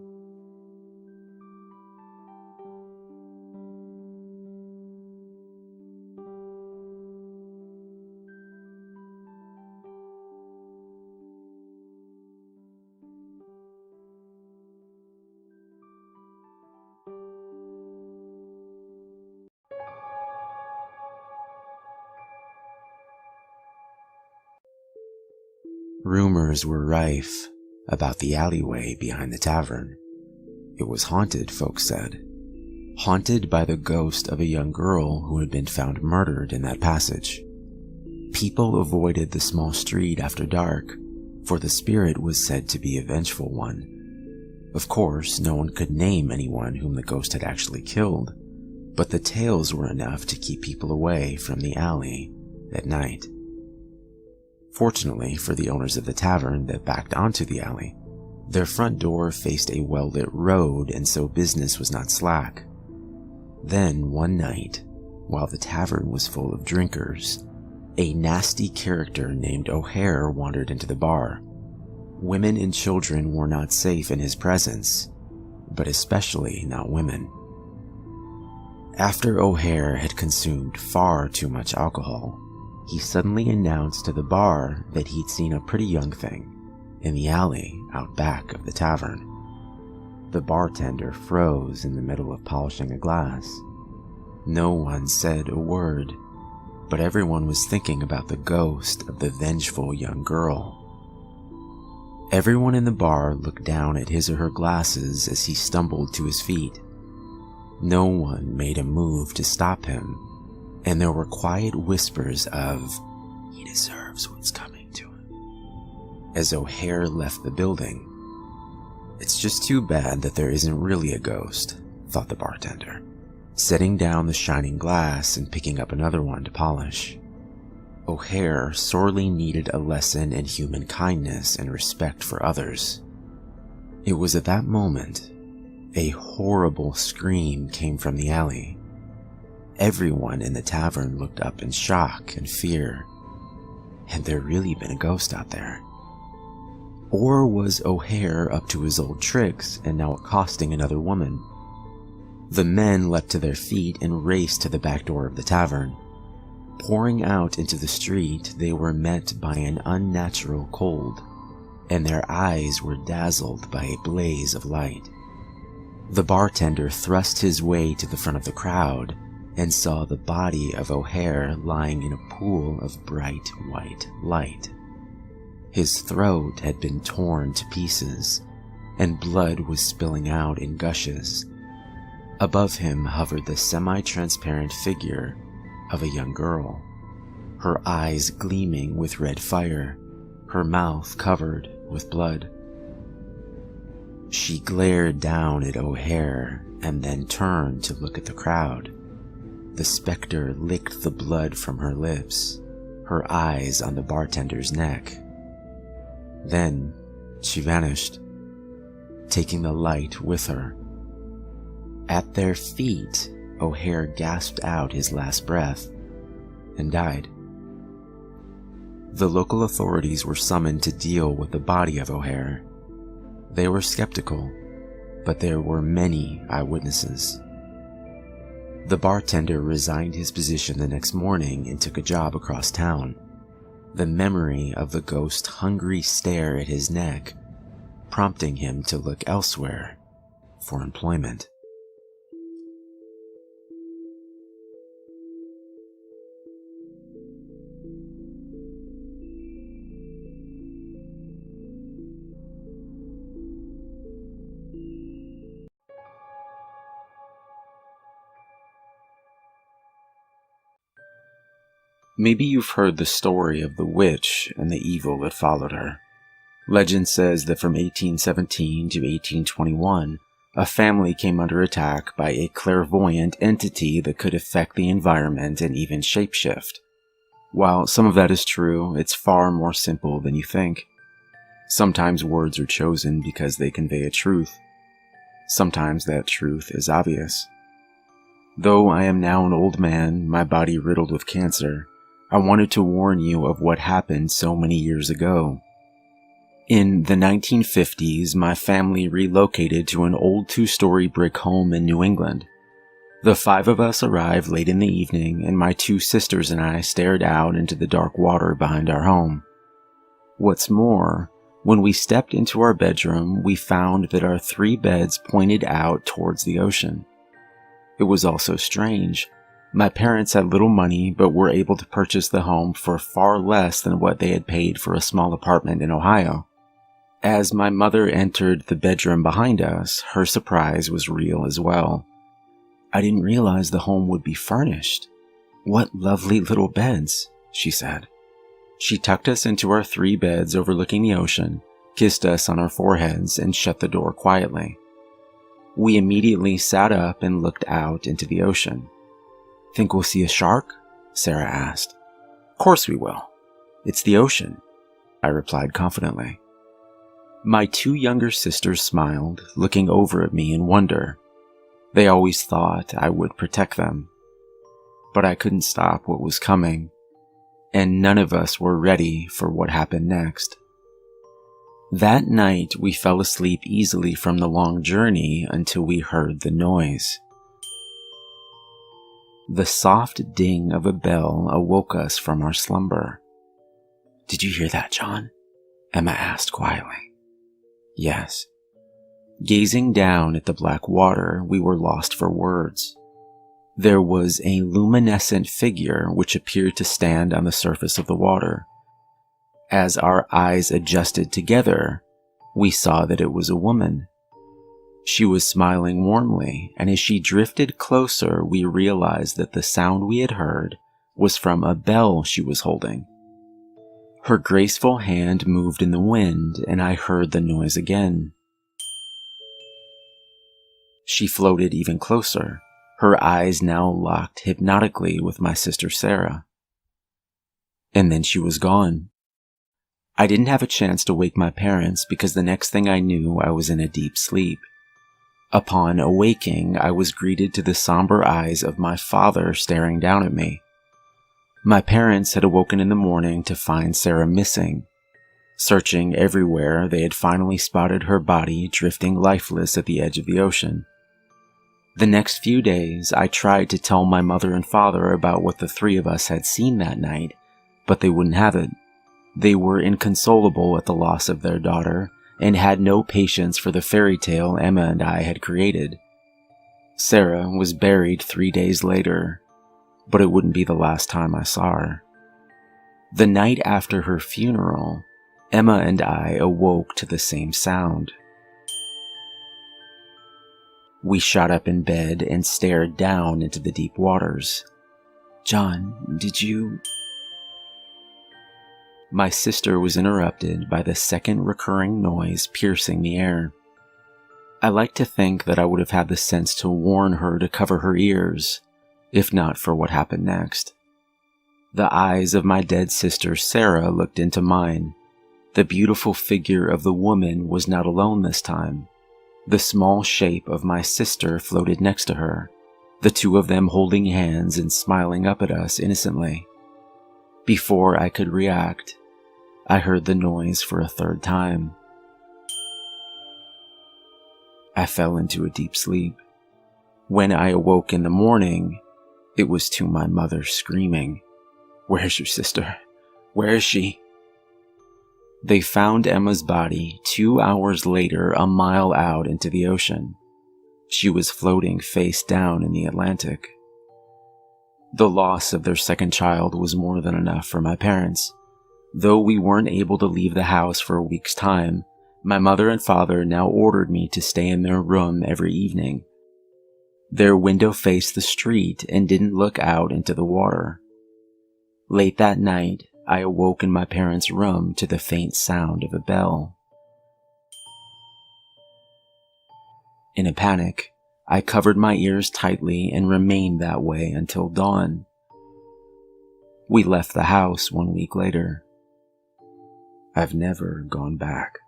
Rumors were rife about the alleyway behind the tavern. It was haunted, folks said. Haunted by the ghost of a young girl who had been found murdered in that passage. People avoided the small street after dark, for the spirit was said to be a vengeful one. Of course, no one could name anyone whom the ghost had actually killed, but the tales were enough to keep people away from the alley at night. Fortunately for the owners of the tavern that backed onto the alley, their front door faced a well-lit road, and so business was not slack. Then one night, while the tavern was full of drinkers, a nasty character named O'Hare wandered into the bar. Women and children were not safe in his presence, but especially not women. After O'Hare had consumed far too much alcohol, he suddenly announced to the bar that he'd seen a pretty young thing in the alley out back of the tavern. The bartender froze in the middle of polishing a glass. No one said a word, but everyone was thinking about the ghost of the vengeful young girl. Everyone in the bar looked down at his or her glasses as he stumbled to his feet. No one made a move to stop him, and there were quiet whispers of, "He deserves what's coming to him," as O'Hare left the building. It's just too bad that there isn't really a ghost, thought the bartender, setting down the shining glass and picking up another one to polish. O'Hare sorely needed a lesson in human kindness and respect for others. It was at that moment a horrible scream came from the alley. Everyone in the tavern looked up in shock and fear. Had there really been a ghost out there? Or was O'Hare up to his old tricks and now accosting another woman? The men leapt to their feet and raced to the back door of the tavern. Pouring out into the street, they were met by an unnatural cold, and their eyes were dazzled by a blaze of light. The bartender thrust his way to the front of the crowd and saw the body of O'Hare lying in a pool of bright white light. His throat had been torn to pieces, and blood was spilling out in gushes. Above him hovered the semi-transparent figure of a young girl, her eyes gleaming with red fire, her mouth covered with blood. She glared down at O'Hare and then turned to look at the crowd. The specter licked the blood from her lips, her eyes on the bartender's neck. Then she vanished, taking the light with her. At their feet, O'Hare gasped out his last breath and died. The local authorities were summoned to deal with the body of O'Hare. They were skeptical, but there were many eyewitnesses. The bartender resigned his position the next morning and took a job across town. The memory of the ghost's hungry stare at his neck, prompting him to look elsewhere for employment. Maybe you've heard the story of the witch and the evil that followed her. Legend says that from 1817 to 1821, a family came under attack by a clairvoyant entity that could affect the environment and even shapeshift. While some of that is true, it's far more simple than you think. Sometimes words are chosen because they convey a truth. Sometimes that truth is obvious. Though I am now an old man, my body riddled with cancer, I wanted to warn you of what happened so many years ago. In the 1950s, my family relocated to an old 2-story brick home in New England. The 5 of us arrived late in the evening, and my 2 sisters and I stared out into the dark water behind our home. What's more, when we stepped into our bedroom, we found that our 3 beds pointed out towards the ocean. It was also strange. My parents had little money, but were able to purchase the home for far less than what they had paid for a small apartment in Ohio. As my mother entered the bedroom behind us, her surprise was real as well. "I didn't realize the home would be furnished. What lovely little beds," she said. She tucked us into our 3 beds overlooking the ocean, kissed us on our foreheads, and shut the door quietly. We immediately sat up and looked out into the ocean. "Think we'll see a shark?" Sarah asked. "Course we will. It's the ocean," I replied confidently. My 2 younger sisters smiled, looking over at me in wonder. They always thought I would protect them. But I couldn't stop what was coming, and none of us were ready for what happened next. That night, we fell asleep easily from the long journey until we heard the noise. The soft ding of a bell awoke us from our slumber. "Did you hear that, John?" Emma asked quietly. "Yes." Gazing down at the black water, we were lost for words. There was a luminescent figure which appeared to stand on the surface of the water. As our eyes adjusted together, we saw that it was a woman. She was smiling warmly, and as she drifted closer, we realized that the sound we had heard was from a bell she was holding. Her graceful hand moved in the wind, and I heard the noise again. She floated even closer, her eyes now locked hypnotically with my sister Sarah. And then she was gone. I didn't have a chance to wake my parents because the next thing I knew, I was in a deep sleep. Upon awaking, I was greeted to the somber eyes of my father staring down at me. My parents had awoken in the morning to find Sarah missing. Searching everywhere, they had finally spotted her body drifting lifeless at the edge of the ocean. The next few days, I tried to tell my mother and father about what the 3 of us had seen that night, but they wouldn't have it. They were inconsolable at the loss of their daughter and had no patience for the fairy tale Emma and I had created. Sarah was buried 3 days later, but it wouldn't be the last time I saw her. The night after her funeral, Emma and I awoke to the same sound. We shot up in bed and stared down into the deep waters. "John, did you—" My sister was interrupted by the second recurring noise piercing the air. I like to think that I would have had the sense to warn her to cover her ears, if not for what happened next. The eyes of my dead sister Sarah looked into mine. The beautiful figure of the woman was not alone this time. The small shape of my sister floated next to her, the 2 of them holding hands and smiling up at us innocently. Before I could react, I heard the noise for a 3rd time. I fell into a deep sleep. When I awoke in the morning, it was to my mother screaming, "Where's your sister? Where is she?" They found Emma's body 2 hours later a mile out into the ocean. She was floating face down in the Atlantic. The loss of their 2nd child was more than enough for my parents. Though we weren't able to leave the house for a week's time, my mother and father now ordered me to stay in their room every evening. Their window faced the street and didn't look out into the water. Late that night, I awoke in my parents' room to the faint sound of a bell. In a panic, I covered my ears tightly and remained that way until dawn. We left the house 1 week later. I've never gone back.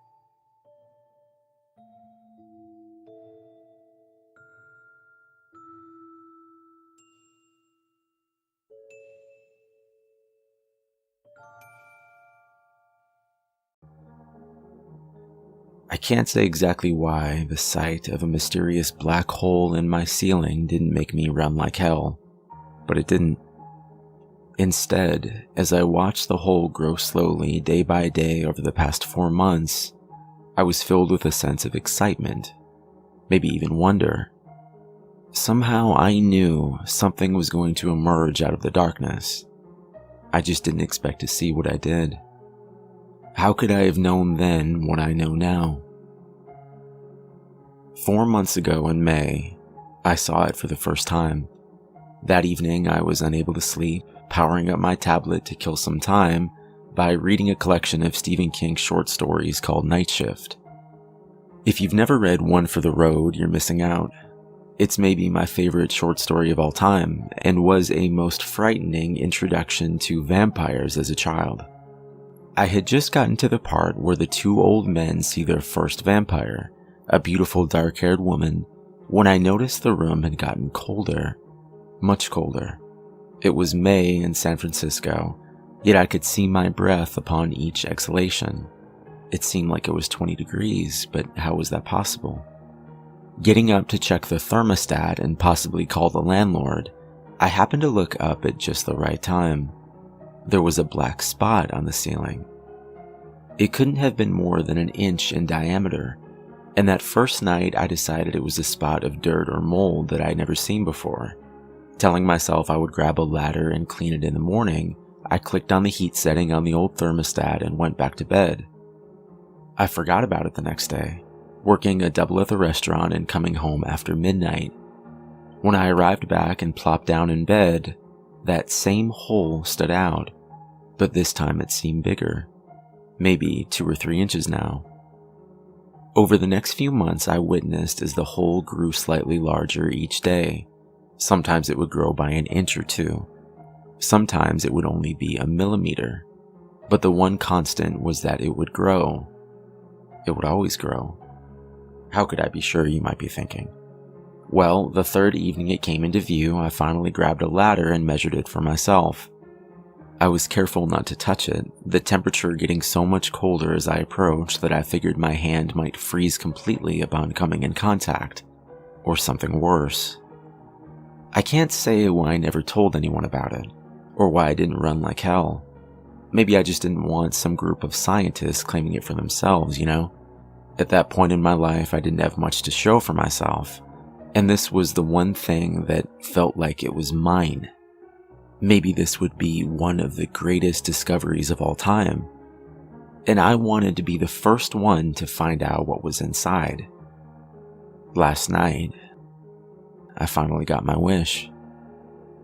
I can't say exactly why the sight of a mysterious black hole in my ceiling didn't make me run like hell, but it didn't. Instead, as I watched the hole grow slowly day by day over the past 4 months, I was filled with a sense of excitement, maybe even wonder. Somehow I knew something was going to emerge out of the darkness. I just didn't expect to see what I did. How could I have known then what I know now? 4 months ago in May, I saw it for the first time. That evening, I was unable to sleep, powering up my tablet to kill some time by reading a collection of Stephen King's short stories called Night Shift. If you've never read One for the Road, you're missing out. It's maybe my favorite short story of all time, and was a most frightening introduction to vampires as a child. I had just gotten to the part where the 2 old men see their first vampire, a beautiful dark-haired woman, when I noticed the room had gotten colder. Much colder. It was May in San Francisco, yet I could see my breath upon each exhalation. It seemed like it was 20 degrees, but how was that possible? Getting up to check the thermostat and possibly call the landlord, I happened to look up at just the right time. There was a black spot on the ceiling. It couldn't have been more than 1 inch in diameter, and that first night I decided it was a spot of dirt or mold that I'd never seen before. Telling myself I would grab a ladder and clean it in the morning, I clicked on the heat setting on the old thermostat and went back to bed. I forgot about it the next day, working a double at the restaurant and coming home after midnight. When I arrived back and plopped down in bed, that same hole stood out, but this time it seemed bigger. Maybe 2 or 3 inches now. Over the next few months, I witnessed as the hole grew slightly larger each day. Sometimes it would grow by 1 inch or 2. Sometimes it would only be 1 millimeter. But the one constant was that it would grow. It would always grow. How could I be sure, you might be thinking? Well, the 3rd evening it came into view, I finally grabbed a ladder and measured it for myself. I was careful not to touch it, the temperature getting so much colder as I approached that I figured my hand might freeze completely upon coming in contact. Or something worse. I can't say why I never told anyone about it, or why I didn't run like hell. Maybe I just didn't want some group of scientists claiming it for themselves, you know? At that point in my life, I didn't have much to show for myself, and this was the one thing that felt like it was mine. Maybe this would be one of the greatest discoveries of all time, and I wanted to be the first one to find out what was inside. Last night, I finally got my wish.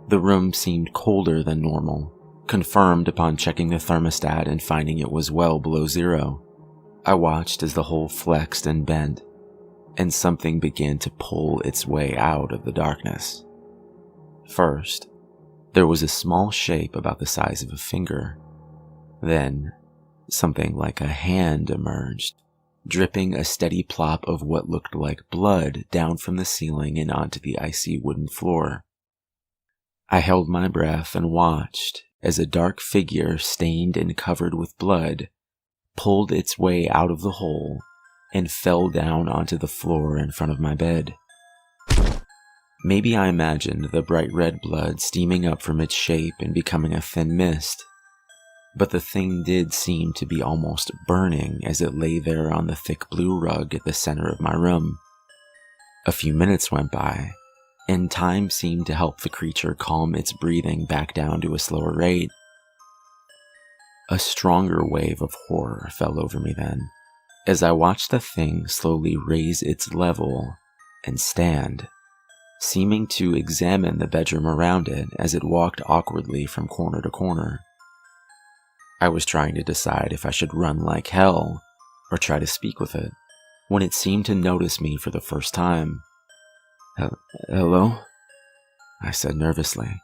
The room seemed colder than normal, confirmed upon checking the thermostat and finding it was well below 0. I watched as the hole flexed and bent, and something began to pull its way out of the darkness. First, there was a small shape about the size of a finger. Then, something like a hand emerged, dripping a steady plop of what looked like blood down from the ceiling and onto the icy wooden floor. I held my breath and watched as a dark figure stained and covered with blood pulled its way out of the hole and fell down onto the floor in front of my bed. Maybe I imagined the bright red blood steaming up from its shape and becoming a thin mist, but the thing did seem to be almost burning as it lay there on the thick blue rug at the center of my room. A few minutes went by, and time seemed to help the creature calm its breathing back down to a slower rate. A stronger wave of horror fell over me then, as I watched the thing slowly raise its level and stand, seeming to examine the bedroom around it as it walked awkwardly from corner to corner. I was trying to decide if I should run like hell or try to speak with it, when it seemed to notice me for the first time. "Hello?" I said nervously.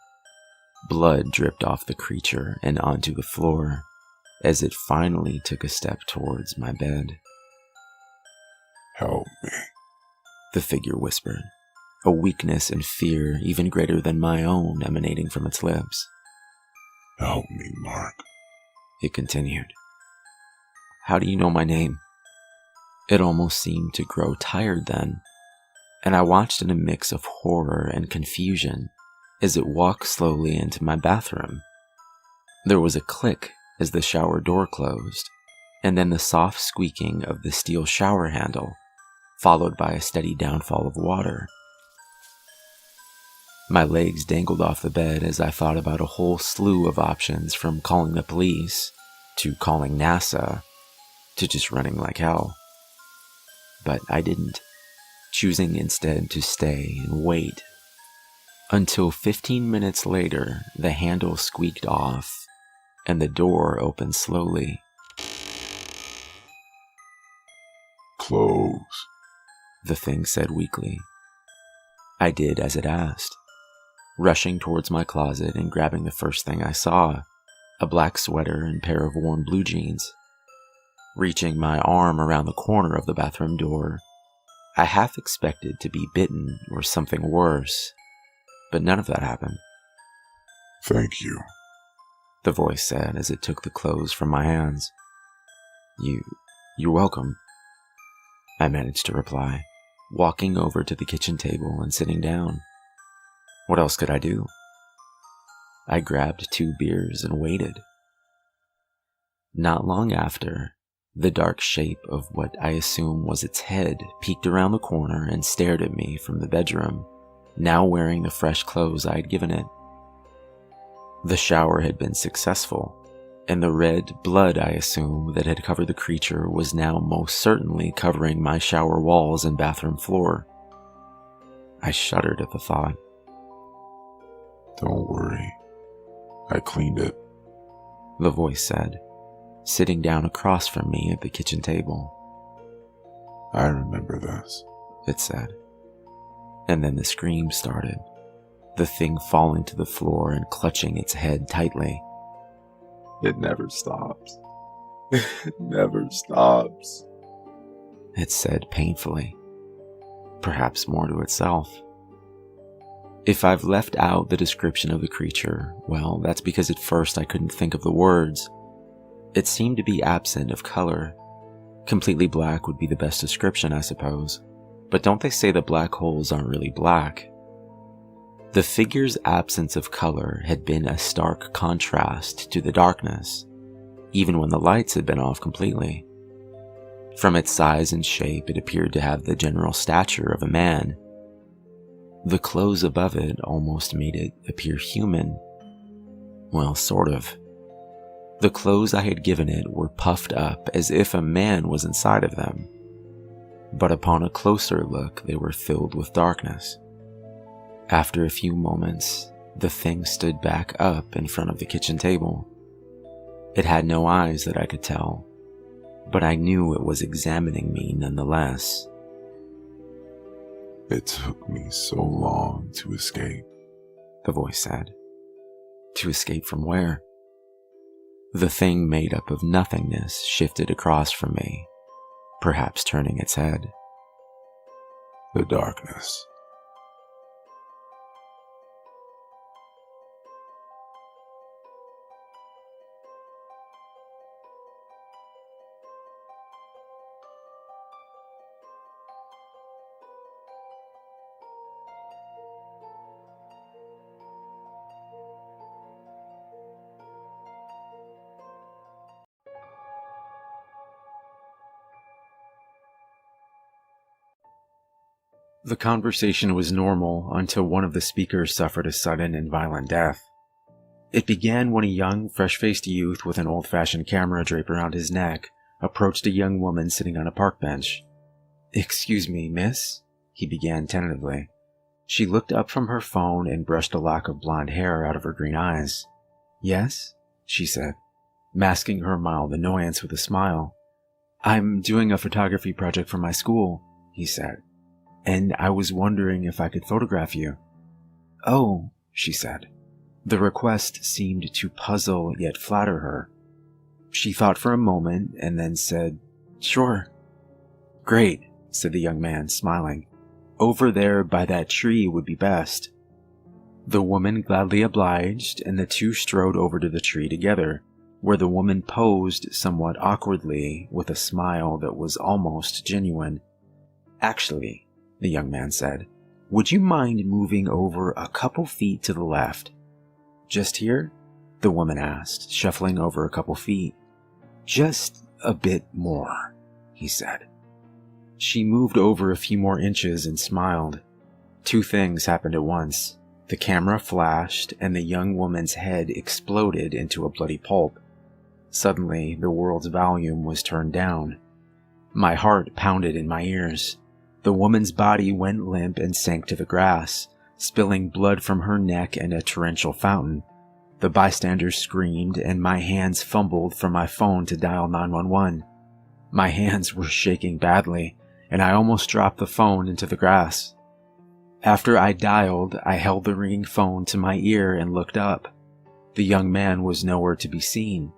Blood dripped off the creature and onto the floor. as it finally took a step towards my bed. "Help me," the figure whispered, a weakness and fear even greater than my own emanating from its lips. "Help me, Mark," it continued. "How do you know my name?" It almost seemed to grow tired then, and I watched in a mix of horror and confusion as it walked slowly into my bathroom. There was a click as the shower door closed, and then the soft squeaking of the steel shower handle, followed by a steady downfall of water. My legs dangled off the bed as I thought about a whole slew of options, from calling the police, to calling NASA, to just running like hell. But I didn't, choosing instead to stay and wait. Until 15 minutes later, the handle squeaked off, and the door opened slowly. "Close," the thing said weakly. I did as it asked, rushing towards my closet and grabbing the first thing I saw, a black sweater and pair of worn blue jeans. Reaching my arm around the corner of the bathroom door, I half expected to be bitten or something worse, but none of that happened. "Thank you," the voice said as it took the clothes from my hands. You're welcome," I managed to reply, walking over to the kitchen table and sitting down. What else could I do? I grabbed 2 beers and waited. Not long after, the dark shape of what I assume was its head peeked around the corner and stared at me from the bedroom, now wearing the fresh clothes I had given it. The shower had been successful, and the red blood I assume that had covered the creature was now most certainly covering my shower walls and bathroom floor. I shuddered at the thought. "Don't worry, I cleaned it," the voice said, sitting down across from me at the kitchen table. "I remember this," it said. And then the scream started, the thing falling to the floor and clutching its head tightly. "It never stops. It never stops," it said painfully, perhaps more to itself. If I've left out the description of the creature, well, that's because at first I couldn't think of the words. It seemed to be absent of color. Completely black would be the best description, I suppose. But don't they say that black holes aren't really black? The figure's absence of color had been a stark contrast to the darkness, even when the lights had been off completely. From its size and shape, it appeared to have the general stature of a man. The clothes above it almost made it appear human. Well, sort of. The clothes I had given it were puffed up as if a man was inside of them. But upon a closer look, they were filled with darkness. After a few moments, the thing stood back up in front of the kitchen table. It had no eyes that I could tell, but I knew it was examining me nonetheless. "It took me so long to escape," the voice said. To escape from where? The thing made up of nothingness shifted across from me, perhaps turning its head. "The darkness." The conversation was normal until one of the speakers suffered a sudden and violent death. It began when a young, fresh-faced youth with an old-fashioned camera draped around his neck approached a young woman sitting on a park bench. "Excuse me, miss?" he began tentatively. She looked up from her phone and brushed a lock of blonde hair out of her green eyes. "Yes?" she said, masking her mild annoyance with a smile. "I'm doing a photography project for my school," he said, "and I was wondering if I could photograph you." "Oh," she said. The request seemed to puzzle yet flatter her. She thought for a moment and then said, "Sure." "Great," said the young man, smiling. "Over there by that tree would be best." The woman gladly obliged, and the two strode over to the tree together, where the woman posed somewhat awkwardly with a smile that was almost genuine. "Actually," the young man said, "would you mind moving over a couple feet to the left?" "Just here?" the woman asked, shuffling over a couple feet. "Just a bit more," he said. She moved over a few more inches and smiled. Two things happened at once. The camera flashed, and the young woman's head exploded into a bloody pulp. Suddenly, the world's volume was turned down. My heart pounded in my ears. The woman's body went limp and sank to the grass, spilling blood from her neck in a torrential fountain. The bystanders screamed, and my hands fumbled for my phone to dial 911. My hands were shaking badly, and I almost dropped the phone into the grass. After I dialed, I held the ringing phone to my ear and looked up. The young man was nowhere to be seen.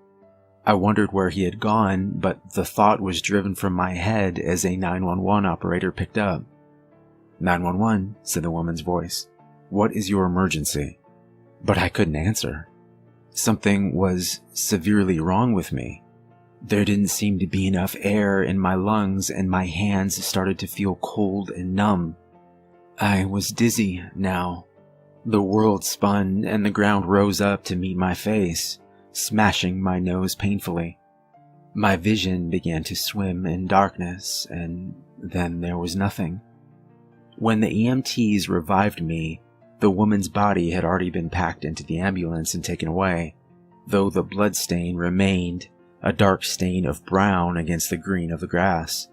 I wondered where he had gone, but the thought was driven from my head as a 911 operator picked up. "911, said the woman's voice. "What is your emergency?" But I couldn't answer. Something was severely wrong with me. There didn't seem to be enough air in my lungs, and my hands started to feel cold and numb. I was dizzy now. The world spun, and the ground rose up to meet my face, smashing my nose painfully. My vision began to swim in darkness, and then there was nothing. When the EMTs revived me, the woman's body had already been packed into the ambulance and taken away, though the blood stain remained, a dark stain of brown against the green of the grass.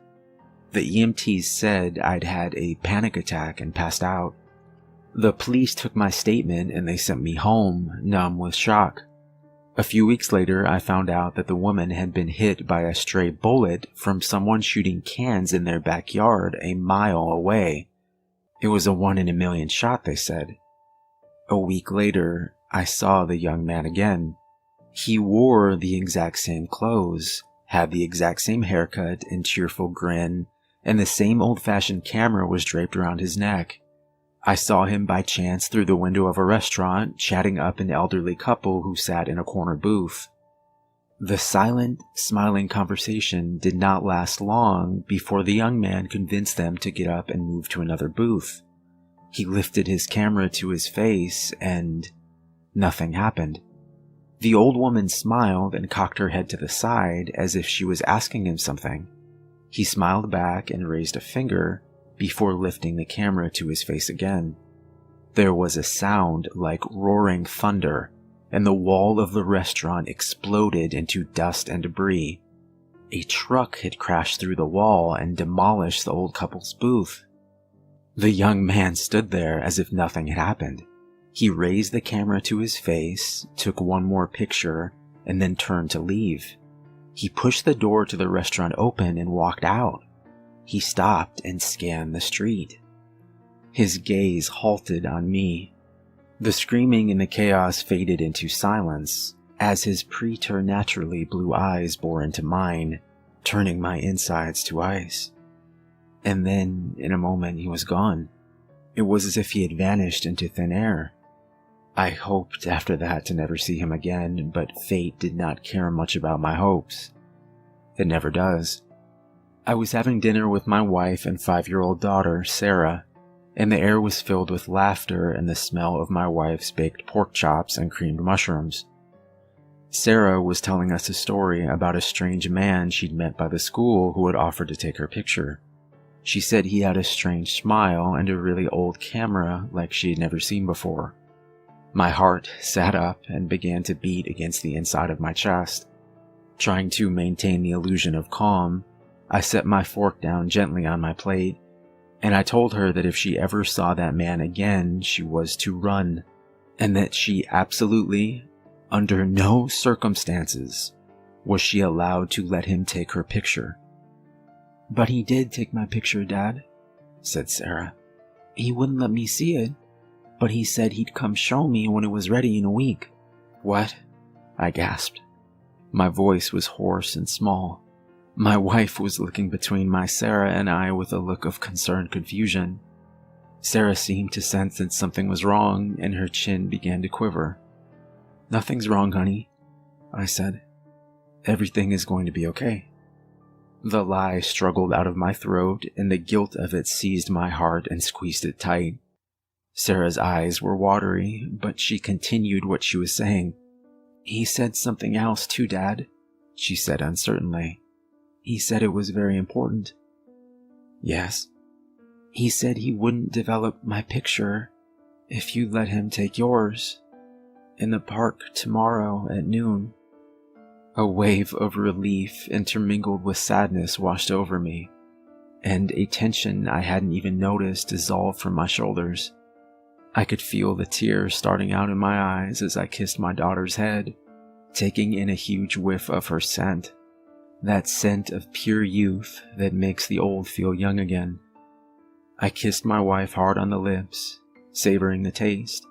The EMTs said I'd had a panic attack and passed out. The police took my statement and they sent me home, numb with shock. A few weeks later, I found out that the woman had been hit by a stray bullet from someone shooting cans in their backyard a mile away. It was a 1 in a million shot, they said. A week later, I saw the young man again. He wore the exact same clothes, had the exact same haircut and cheerful grin, and the same old-fashioned camera was draped around his neck. I saw him by chance through the window of a restaurant, chatting up an elderly couple who sat in a corner booth. The silent, smiling conversation did not last long before the young man convinced them to get up and move to another booth. He lifted his camera to his face, and nothing happened. The old woman smiled and cocked her head to the side as if she was asking him something. He smiled back and raised a finger before lifting the camera to his face again. There was a sound like roaring thunder, and the wall of the restaurant exploded into dust and debris. A truck had crashed through the wall and demolished the old couple's booth. The young man stood there as if nothing had happened. He raised the camera to his face, took one more picture, and then turned to leave. He pushed the door to the restaurant open and walked out. He stopped and scanned the street. His gaze halted on me. The screaming and the chaos faded into silence as his preternaturally blue eyes bore into mine, turning my insides to ice. And then, in a moment, he was gone. It was as if he had vanished into thin air. I hoped after that to never see him again, but fate did not care much about my hopes. It never does. I was having dinner with my wife and 5-year-old daughter, Sarah, and the air was filled with laughter and the smell of my wife's baked pork chops and creamed mushrooms. Sarah was telling us a story about a strange man she'd met by the school who had offered to take her picture. She said he had a strange smile and a really old camera like she had never seen before. My heart sat up and began to beat against the inside of my chest. Trying to maintain the illusion of calm, I set my fork down gently on my plate, and I told her that if she ever saw that man again, she was to run, and that she absolutely, under no circumstances, was she allowed to let him take her picture. "But he did take my picture, Dad," said Sarah. "He wouldn't let me see it, but he said he'd come show me when it was ready in a week." "What?" I gasped. My voice was hoarse and small. My wife was looking between my Sarah and I with a look of concerned confusion. Sarah seemed to sense that something was wrong, and her chin began to quiver. "Nothing's wrong, honey," I said. "Everything is going to be okay." The lie struggled out of my throat, and the guilt of it seized my heart and squeezed it tight. Sarah's eyes were watery, but she continued what she was saying. "He said something else too, Dad," she said uncertainly. "He said it was very important." "Yes?" "He said he wouldn't develop my picture if you let him take yours. In the park tomorrow at noon." A wave of relief intermingled with sadness washed over me, and a tension I hadn't even noticed dissolved from my shoulders. I could feel the tears starting out in my eyes as I kissed my daughter's head, taking in a huge whiff of her scent, that scent of pure youth that makes the old feel young again. I kissed my wife hard on the lips, savoring the taste,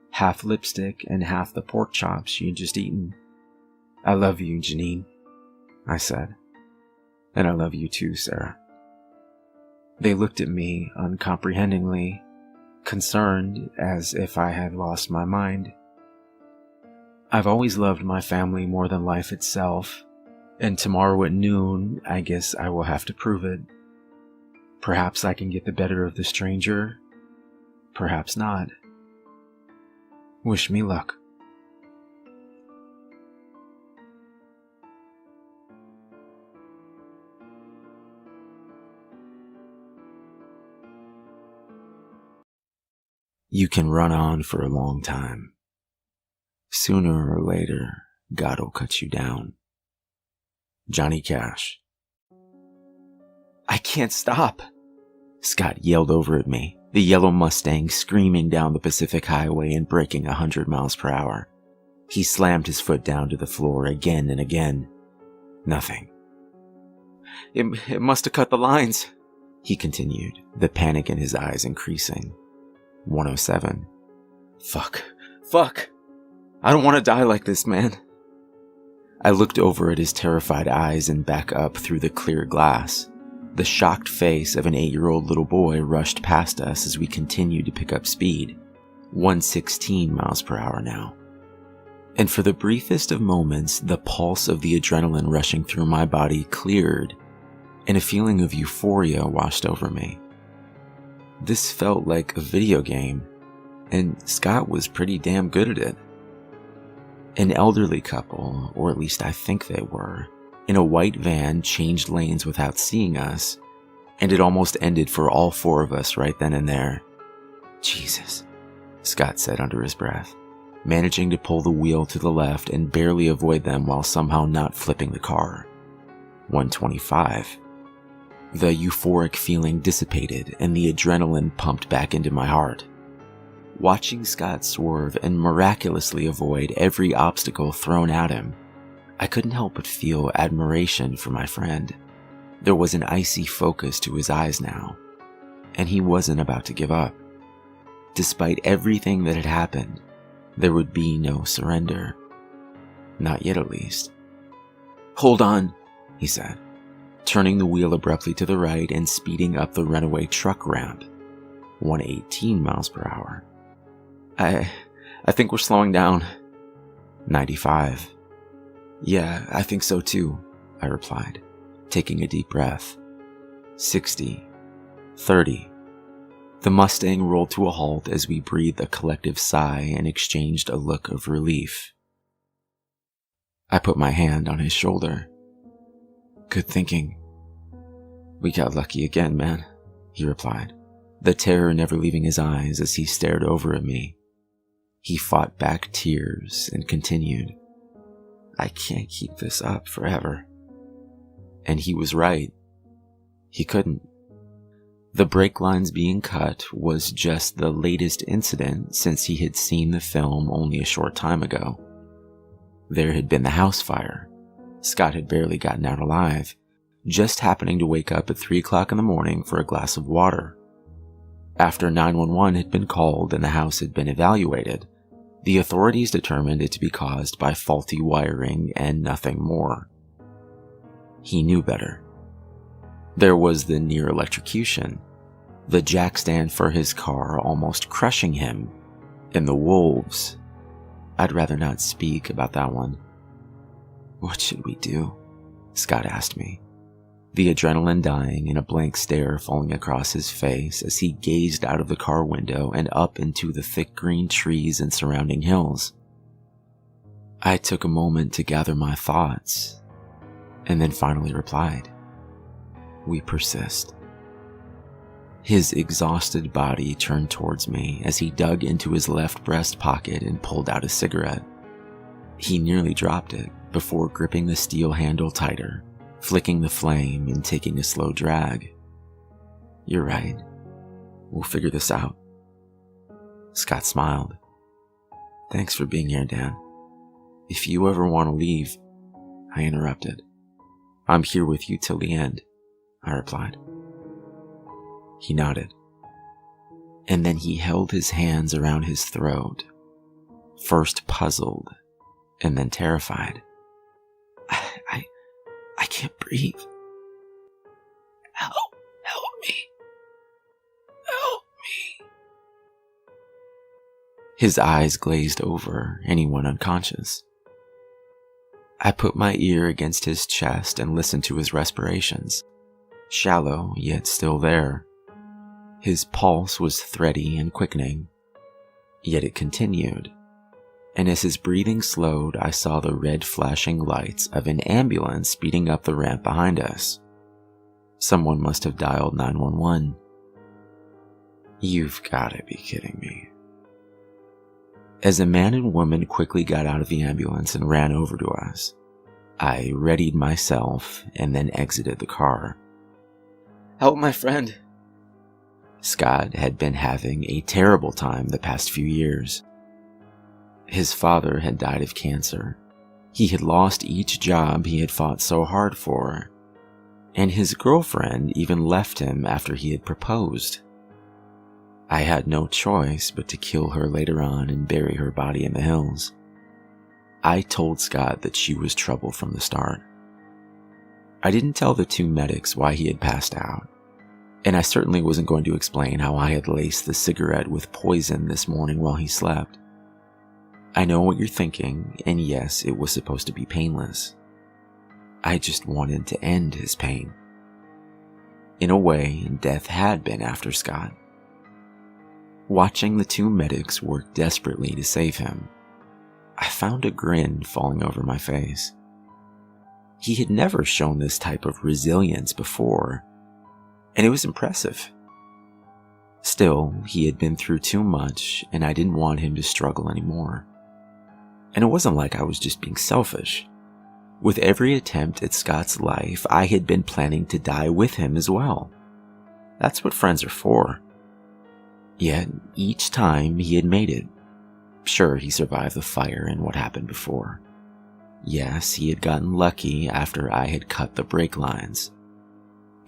half lipstick and half the pork chops she had just eaten. "I love you, Janine," I said. "And I love you too, Sarah." They looked at me uncomprehendingly, concerned as if I had lost my mind. I've always loved my family more than life itself, and tomorrow at noon, I guess I will have to prove it. Perhaps I can get the better of the stranger, perhaps not. Wish me luck. You can run on for a long time. Sooner or later, God'll cut you down. Johnny Cash. "I can't stop," Scott yelled over at me, the yellow Mustang screaming down the Pacific Highway and braking 100 miles per hour. He slammed his foot down to the floor again and again. Nothing. It must have cut the lines," he continued, the panic in his eyes increasing. 107. Fuck. I don't want to die like this, man." I looked over at his terrified eyes and back up through the clear glass. The shocked face of an 8-year-old little boy rushed past us as we continued to pick up speed. 116 miles per hour now. And for the briefest of moments, the pulse of the adrenaline rushing through my body cleared, and a feeling of euphoria washed over me. This felt like a video game, and Scott was pretty damn good at it. An elderly couple, or at least I think they were, in a white van changed lanes without seeing us, and it almost ended for all 4 of us right then and there. "Jesus," Scott said under his breath, managing to pull the wheel to the left and barely avoid them while somehow not flipping the car. 125. The euphoric feeling dissipated and the adrenaline pumped back into my heart. Watching Scott swerve and miraculously avoid every obstacle thrown at him, I couldn't help but feel admiration for my friend. There was an icy focus to his eyes now, and he wasn't about to give up. Despite everything that had happened, there would be no surrender. Not yet, at least. "Hold on," he said, turning the wheel abruptly to the right and speeding up the runaway truck ramp. 118 miles per hour. I think we're slowing down." 95. "Yeah, I think so too," I replied, taking a deep breath. 60. 30. The Mustang rolled to a halt as we breathed a collective sigh and exchanged a look of relief. I put my hand on his shoulder. "Good thinking." "We got lucky again, man," he replied, the terror never leaving his eyes as he stared over at me. He fought back tears and continued, "I can't keep this up forever." And he was right. He couldn't. The brake lines being cut was just the latest incident since he had seen the film only a short time ago. There had been the house fire. Scott had barely gotten out alive, just happening to wake up at 3 o'clock in the morning for a glass of water. After 911 had been called and the house had been evaluated, The authorities determined it to be caused by faulty wiring and nothing more. He knew better. There was the near electrocution, the jack stand for his car almost crushing him, and the wolves. I'd rather not speak about that one. What should we do? Scott asked me, the adrenaline dying and a blank stare falling across his face as he gazed out of the car window and up into the thick green trees and surrounding hills. I took a moment to gather my thoughts, and then finally replied, "We persist." His exhausted body turned towards me as he dug into his left breast pocket and pulled out a cigarette. He nearly dropped it before gripping the steel handle tighter, flicking the flame and taking a slow drag. "You're right. We'll figure this out." Scott smiled. "Thanks for being here, Dan. If you ever want to leave," I interrupted. "I'm here with you till the end," I replied. He nodded, and then he held his hands around his throat, first puzzled and then terrified. I can't breathe. Help me. Help me. His eyes glazed over and he went unconscious. I put my ear against his chest and listened to his respirations, shallow yet still there. His pulse was thready and quickening, yet it continued, and as his breathing slowed, I saw the red flashing lights of an ambulance speeding up the ramp behind us. Someone must have dialed 911. You've got to be kidding me. As a man and woman quickly got out of the ambulance and ran over to us, I readied myself and then exited the car. "Help my friend." Scott had been having a terrible time the past few years. His father had died of cancer. He had lost each job he had fought so hard for, and his girlfriend even left him after he had proposed. I had no choice but to kill her later on and bury her body in the hills. I told Scott that she was trouble from the start. I didn't tell the two medics why he had passed out, and I certainly wasn't going to explain how I had laced the cigarette with poison this morning while he slept. I know what you're thinking, and yes, it was supposed to be painless. I just wanted to end his pain. In a way, death had been after Scott. Watching the two medics work desperately to save him, I found a grin falling over my face. He had never shown this type of resilience before, and it was impressive. Still, he had been through too much, and I didn't want him to struggle anymore. And it wasn't like I was just being selfish. With every attempt at Scott's life, I had been planning to die with him as well. That's what friends are for. Yet, each time he had made it. Sure, he survived the fire and what happened before. Yes, he had gotten lucky after I had cut the brake lines.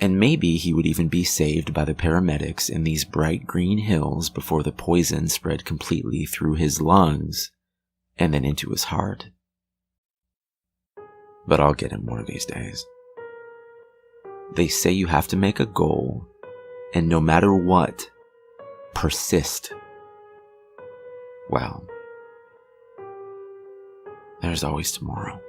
And maybe he would even be saved by the paramedics in these bright green hills before the poison spread completely through his lungs and then into his heart. But I'll get him one of these days. They say you have to make a goal, and no matter what, persist. Well, there's always tomorrow.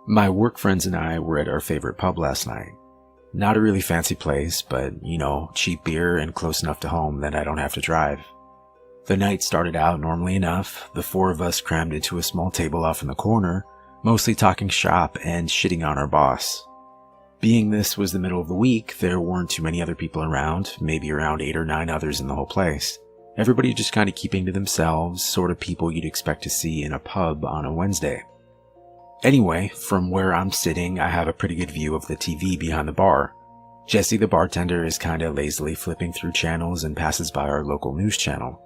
My work friends and I were at our favorite pub last night. Not a really fancy place, but, cheap beer and close enough to home that I don't have to drive. The night started out normally enough. The four of us crammed into a small table off in the corner, mostly talking shop and shitting on our boss. Being this was the middle of the week, there weren't too many other people around, maybe around 8 or 9 others in the whole place. Everybody just kind of keeping to themselves, sort of people you'd expect to see in a pub on a Wednesday. Anyway, from where I'm sitting, I have a pretty good view of the TV behind the bar. Jesse the bartender is kind of lazily flipping through channels and passes by our local news channel.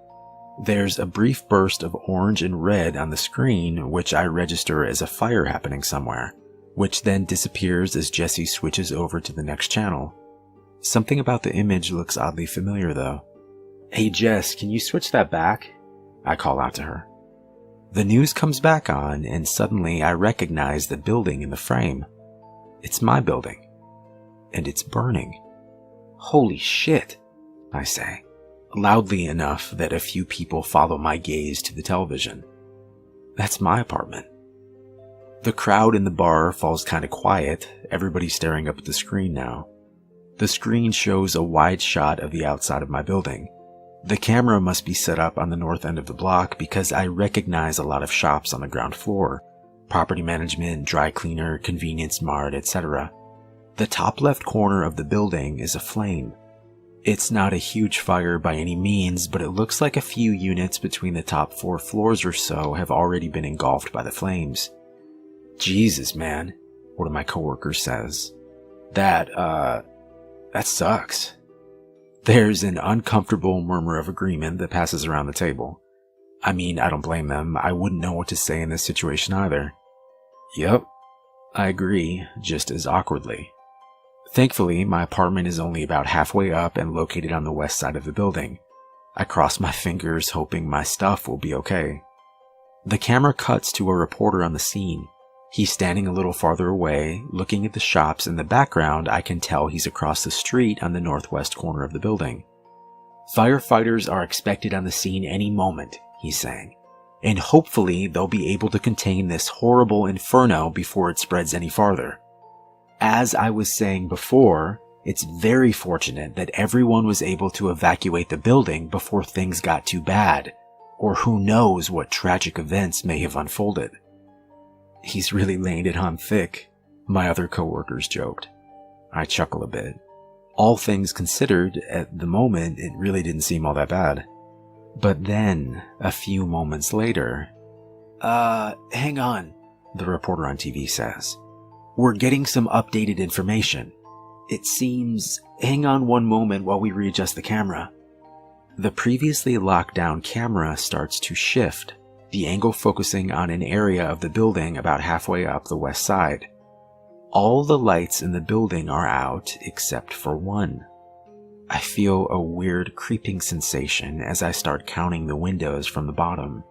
There's a brief burst of orange and red on the screen, which I register as a fire happening somewhere, which then disappears as Jesse switches over to the next channel. Something about the image looks oddly familiar though. "Hey Jess, can you switch that back?" I call out to her. The news comes back on, and suddenly I recognize the building in the frame. It's my building. And it's burning. "Holy shit," I say, loudly enough that a few people follow my gaze to the television. That's my apartment. The crowd in the bar falls kind of quiet, everybody staring up at the screen now. The screen shows a wide shot of the outside of my building. The camera must be set up on the north end of the block because I recognize a lot of shops on the ground floor. Property management, dry cleaner, convenience mart, etc. The top left corner of the building is aflame. It's not a huge fire by any means, but it looks like a few units between the top 4 floors or so have already been engulfed by the flames. "Jesus, man," one of my coworkers says. That sucks." There's an uncomfortable murmur of agreement that passes around the table. I mean, I don't blame them. I wouldn't know what to say in this situation either. "Yep," I agree, just as awkwardly. Thankfully, my apartment is only about halfway up and located on the west side of the building. I cross my fingers, hoping my stuff will be okay. The camera cuts to a reporter on the scene. He's standing a little farther away, looking at the shops in the background. I can tell he's across the street on the northwest corner of the building. "Firefighters are expected on the scene any moment," he's saying, "and hopefully they'll be able to contain this horrible inferno before it spreads any farther. As I was saying before, it's very fortunate that everyone was able to evacuate the building before things got too bad, or who knows what tragic events may have unfolded." "He's really laying it on thick," my other coworkers joked. I chuckle a bit. All things considered, at the moment, it really didn't seem all that bad. But then, a few moments later, hang on," the reporter on TV says. "We're getting some updated information. It seems, hang on one moment while we readjust the camera." The previously locked down camera starts to shift, the angle focusing on an area of the building about halfway up the west side. All the lights in the building are out except for one. I feel a weird creeping sensation as I start counting the windows from the bottom.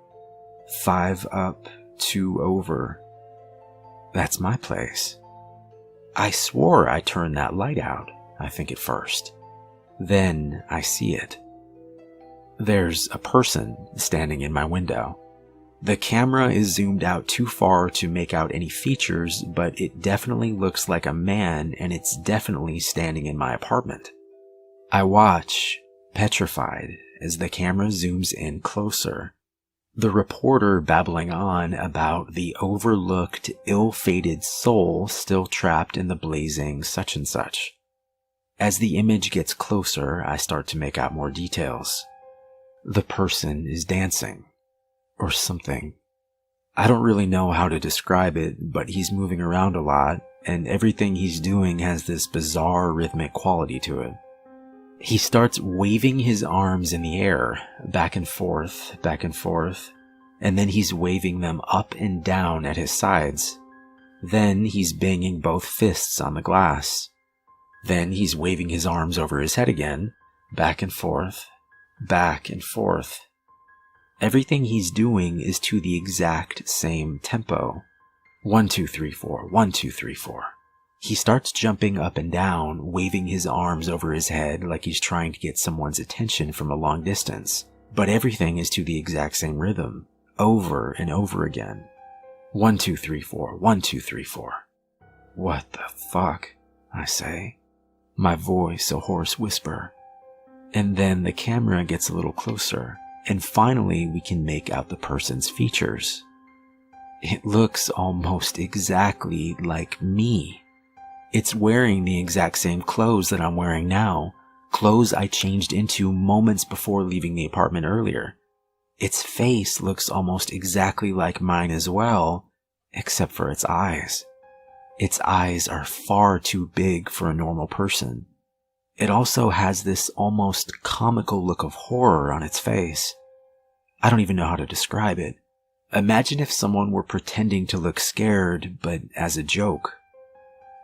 5 up, 2 over. That's my place. I swore I turned that light out, I think at first. Then I see it. There's a person standing in my window. The camera is zoomed out too far to make out any features, but it definitely looks like a man, and it's definitely standing in my apartment. I watch, petrified, as the camera zooms in closer. The reporter babbling on about the overlooked, ill-fated soul still trapped in the blazing such and such. As the image gets closer, I start to make out more details. The person is dancing. Or something. I don't really know how to describe it, but he's moving around a lot, and everything he's doing has this bizarre rhythmic quality to it. He starts waving his arms in the air, back and forth, and then he's waving them up and down at his sides. Then he's banging both fists on the glass. Then he's waving his arms over his head again, back and forth, back and forth. Everything he's doing is to the exact same tempo. 1, 2, 3, 4, 1, 2, 3, 4. He starts jumping up and down, waving his arms over his head like he's trying to get someone's attention from a long distance. But everything is to the exact same rhythm, over and over again. 1, 2, 3, 4, 1, 2, 3, 4. "What the fuck?" I say, my voice a hoarse whisper. And then the camera gets a little closer, and finally we can make out the person's features. It looks almost exactly like me. It's wearing the exact same clothes that I'm wearing now, clothes I changed into moments before leaving the apartment earlier. Its face looks almost exactly like mine as well, except for its eyes. Its eyes are far too big for a normal person. It also has this almost comical look of horror on its face. I don't even know how to describe it. Imagine if someone were pretending to look scared, but as a joke.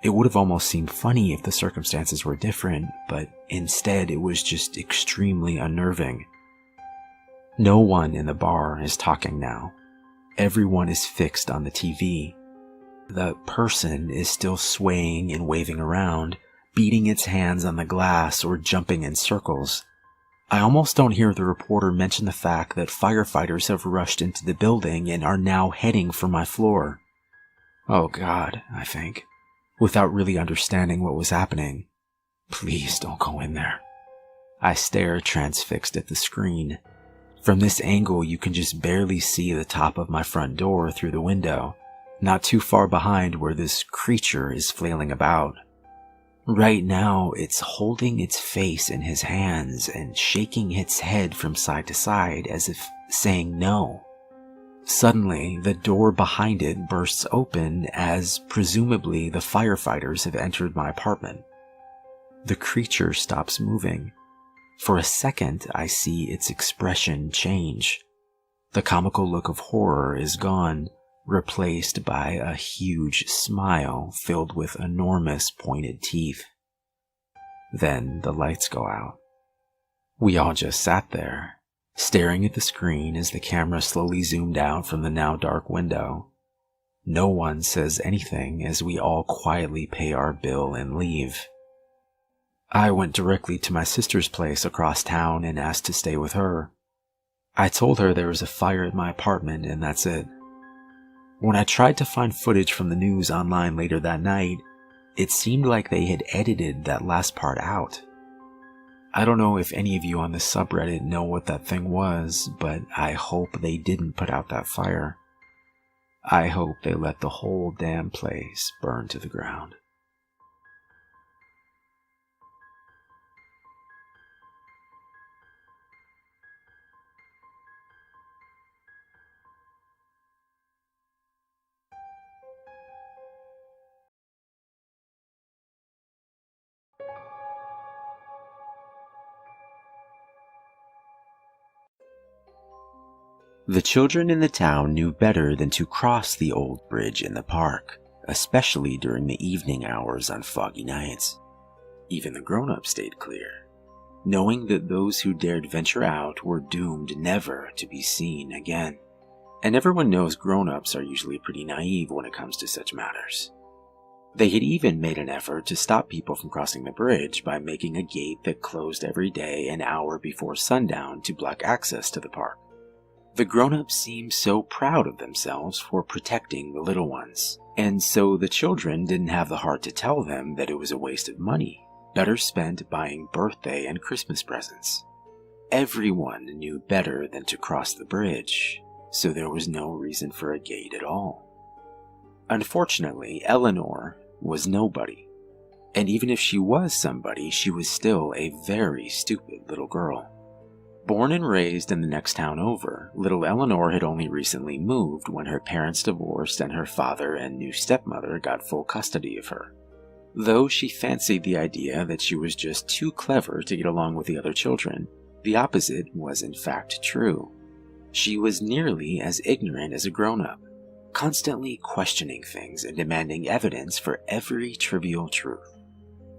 It would have almost seemed funny if the circumstances were different, but instead it was just extremely unnerving. No one in the bar is talking now. Everyone is fixed on the TV. The person is still swaying and waving around, beating its hands on the glass or jumping in circles. I almost don't hear the reporter mention the fact that firefighters have rushed into the building and are now heading for my floor. Oh God, I think, without really understanding what was happening. Please don't go in there. I stare transfixed at the screen. From this angle, you can just barely see the top of my front door through the window, not too far behind where this creature is flailing about. Right now, it's holding its face in his hands and shaking its head from side to side as if saying no. Suddenly, the door behind it bursts open as presumably the firefighters have entered my apartment. The creature stops moving. For a second, I see its expression change. The comical look of horror is gone, replaced by a huge smile filled with enormous pointed teeth. Then the lights go out. We all just sat there, staring at the screen as the camera slowly zoomed out from the now dark window. No one says anything as we all quietly pay our bill and leave. I went directly to my sister's place across town and asked to stay with her. I told her there was a fire at my apartment and that's it. When I tried to find footage from the news online later that night, it seemed like they had edited that last part out. I don't know if any of you on the subreddit know what that thing was, but I hope they didn't put out that fire. I hope they let the whole damn place burn to the ground. The children in the town knew better than to cross the old bridge in the park, especially during the evening hours on foggy nights. Even the grown-ups stayed clear, knowing that those who dared venture out were doomed never to be seen again. And everyone knows grown-ups are usually pretty naive when it comes to such matters. They had even made an effort to stop people from crossing the bridge by making a gate that closed every day an hour before sundown to block access to the park. The grown-ups seemed so proud of themselves for protecting the little ones, and so the children didn't have the heart to tell them that it was a waste of money, better spent buying birthday and Christmas presents. Everyone knew better than to cross the bridge, so there was no reason for a gate at all. Unfortunately, Eleanor was nobody, and even if she was somebody, she was still a very stupid little girl. Born and raised in the next town over, little Eleanor had only recently moved when her parents divorced and her father and new stepmother got full custody of her. Though she fancied the idea that she was just too clever to get along with the other children, the opposite was in fact true. She was nearly as ignorant as a grown-up, constantly questioning things and demanding evidence for every trivial truth.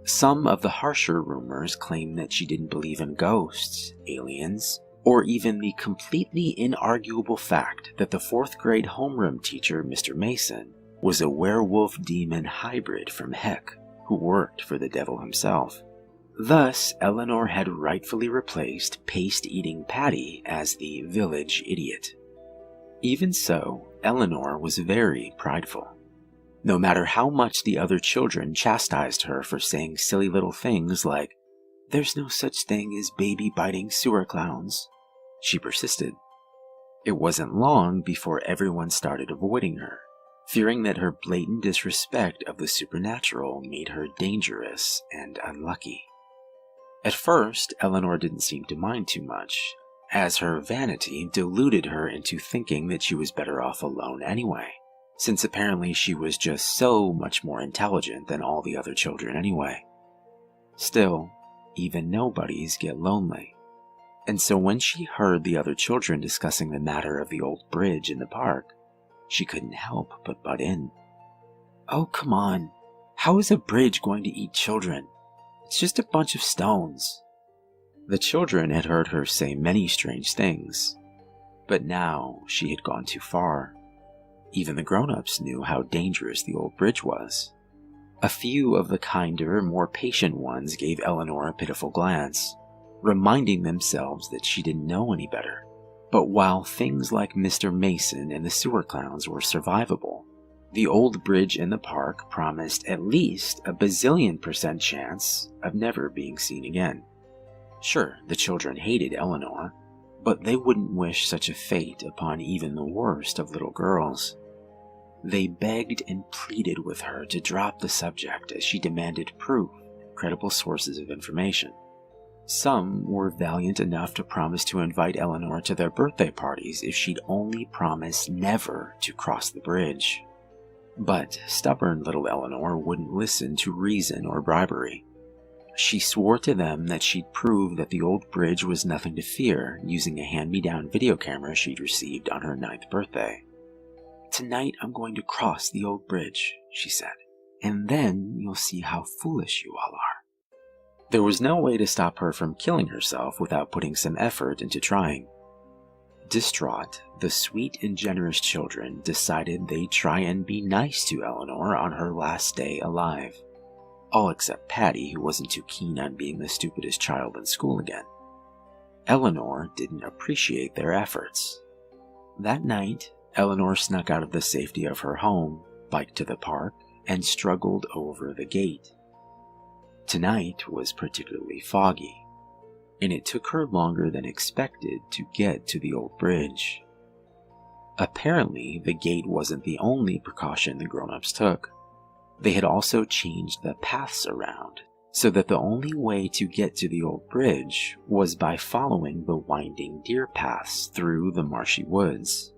Some of the harsher rumors claimed that she didn't believe in ghosts, aliens, or even the completely inarguable fact that the 4th grade homeroom teacher, Mr. Mason, was a werewolf-demon hybrid from Heck who worked for the devil himself. Thus, Eleanor had rightfully replaced paste-eating Patty as the village idiot. Even so, Eleanor was very prideful. No matter how much the other children chastised her for saying silly little things like, "There's no such thing as baby-biting sewer clowns," she persisted. It wasn't long before everyone started avoiding her, fearing that her blatant disrespect of the supernatural made her dangerous and unlucky. At first, Eleanor didn't seem to mind too much, as her vanity deluded her into thinking that she was better off alone anyway, since apparently she was just so much more intelligent than all the other children anyway. Still, even nobodies get lonely, and so when she heard the other children discussing the matter of the old bridge in the park, she couldn't help but butt in. "Oh, come on. How is a bridge going to eat children? It's just a bunch of stones." The children had heard her say many strange things, but now she had gone too far. Even the grown-ups knew how dangerous the old bridge was. A few of the kinder, more patient ones gave Eleanor a pitiful glance, reminding themselves that she didn't know any better. But while things like Mr. Mason and the sewer clowns were survivable, the old bridge in the park promised at least a bazillion% chance of never being seen again. Sure, the children hated Eleanor, but they wouldn't wish such a fate upon even the worst of little girls. They begged and pleaded with her to drop the subject as she demanded proof and credible sources of information. Some were valiant enough to promise to invite Eleanor to their birthday parties if she'd only promise never to cross the bridge. But stubborn little Eleanor wouldn't listen to reason or bribery. She swore to them that she'd prove that the old bridge was nothing to fear using a hand-me-down video camera she'd received on her 9th birthday. "Tonight I'm going to cross the old bridge," she said, "and then you'll see how foolish you all are." There was no way to stop her from killing herself without putting some effort into trying. Distraught, the sweet and generous children decided they'd try and be nice to Eleanor on her last day alive. All except Patty, who wasn't too keen on being the stupidest child in school again. Eleanor didn't appreciate their efforts. That night, Eleanor snuck out of the safety of her home, biked to the park, and struggled over the gate. Tonight was particularly foggy, and it took her longer than expected to get to the old bridge. Apparently, the gate wasn't the only precaution the grown-ups took. They had also changed the paths around, so that the only way to get to the old bridge was by following the winding deer paths through the marshy woods.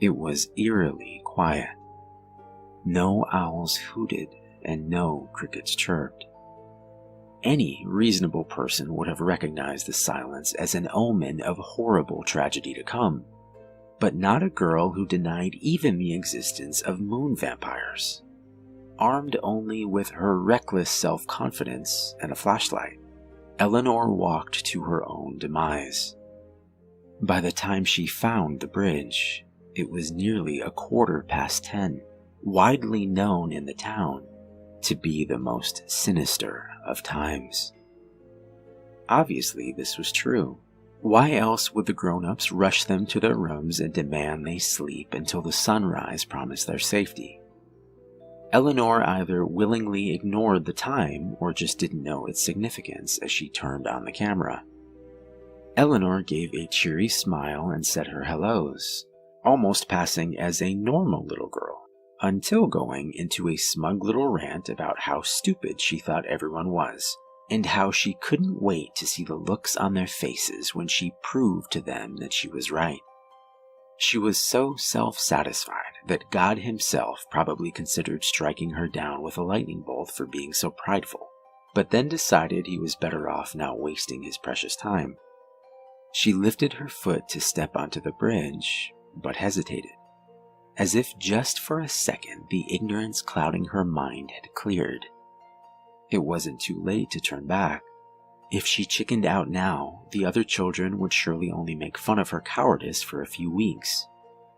It was eerily quiet. No owls hooted and no crickets chirped. Any reasonable person would have recognized the silence as an omen of horrible tragedy to come, but not a girl who denied even the existence of moon vampires. Armed only with her reckless self-confidence and a flashlight, Eleanor walked to her own demise. By the time she found the bridge, it was nearly 10:15, widely known in the town to be the most sinister of times. Obviously, this was true. Why else would the grown-ups rush them to their rooms and demand they sleep until the sunrise promised their safety? Eleanor either willingly ignored the time or just didn't know its significance as she turned on the camera. Eleanor gave a cheery smile and said her hellos, almost passing as a normal little girl, until going into a smug little rant about how stupid she thought everyone was, and how she couldn't wait to see the looks on their faces when she proved to them that she was right. She was so self-satisfied that God himself probably considered striking her down with a lightning bolt for being so prideful, but then decided he was better off not wasting his precious time. She lifted her foot to step onto the bridge, but hesitated, as if just for a second the ignorance clouding her mind had cleared. It wasn't too late to turn back. If she chickened out now, the other children would surely only make fun of her cowardice for a few weeks,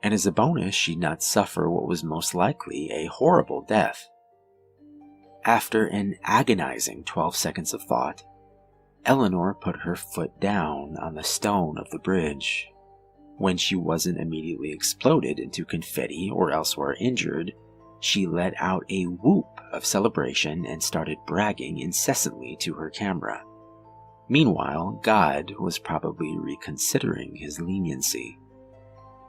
and as a bonus she'd not suffer what was most likely a horrible death. After an agonizing 12 seconds of thought, Eleanor put her foot down on the stone of the bridge. When she wasn't immediately exploded into confetti or elsewhere injured, she let out a whoop of celebration and started bragging incessantly to her camera. Meanwhile, God was probably reconsidering his leniency.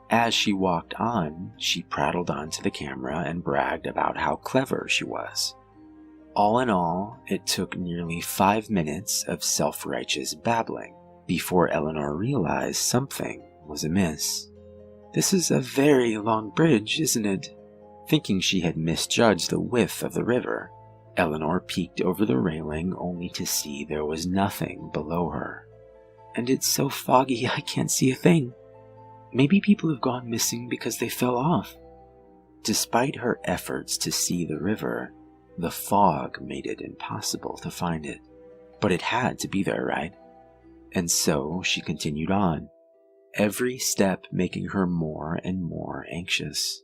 As she walked on, she prattled onto the camera and bragged about how clever she was. All in all, it took nearly 5 minutes of self-righteous babbling before Eleanor realized something was amiss. "This is a very long bridge, isn't it?" Thinking she had misjudged the width of the river, Eleanor peeked over the railing only to see there was nothing below her. "And it's so foggy I can't see a thing. Maybe people have gone missing because they fell off." Despite her efforts to see the river, the fog made it impossible to find it. But it had to be there, right? And so she continued on, every step making her more and more anxious.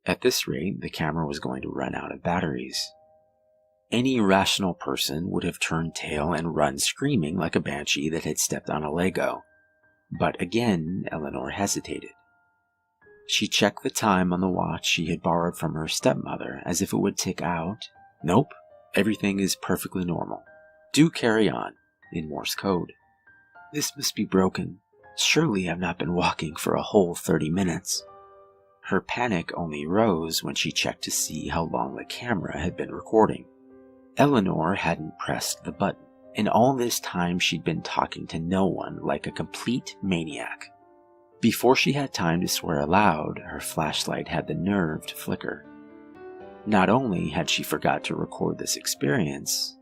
At this rate, the camera was going to run out of batteries. Any rational person would have turned tail and run screaming like a banshee that had stepped on a Lego. But again, Eleanor hesitated. She checked the time on the watch she had borrowed from her stepmother as if it would tick out. "Nope, everything is perfectly normal. Do carry on," in Morse code. "This must be broken. Surely I've not been walking for a whole 30 minutes. Her panic only rose when she checked to see how long the camera had been recording. Eleanor hadn't pressed the button, and all this time she'd been talking to no one like a complete maniac. Before she had time to swear aloud, her flashlight had the nerve to flicker. Not only had she forgot to record this experience,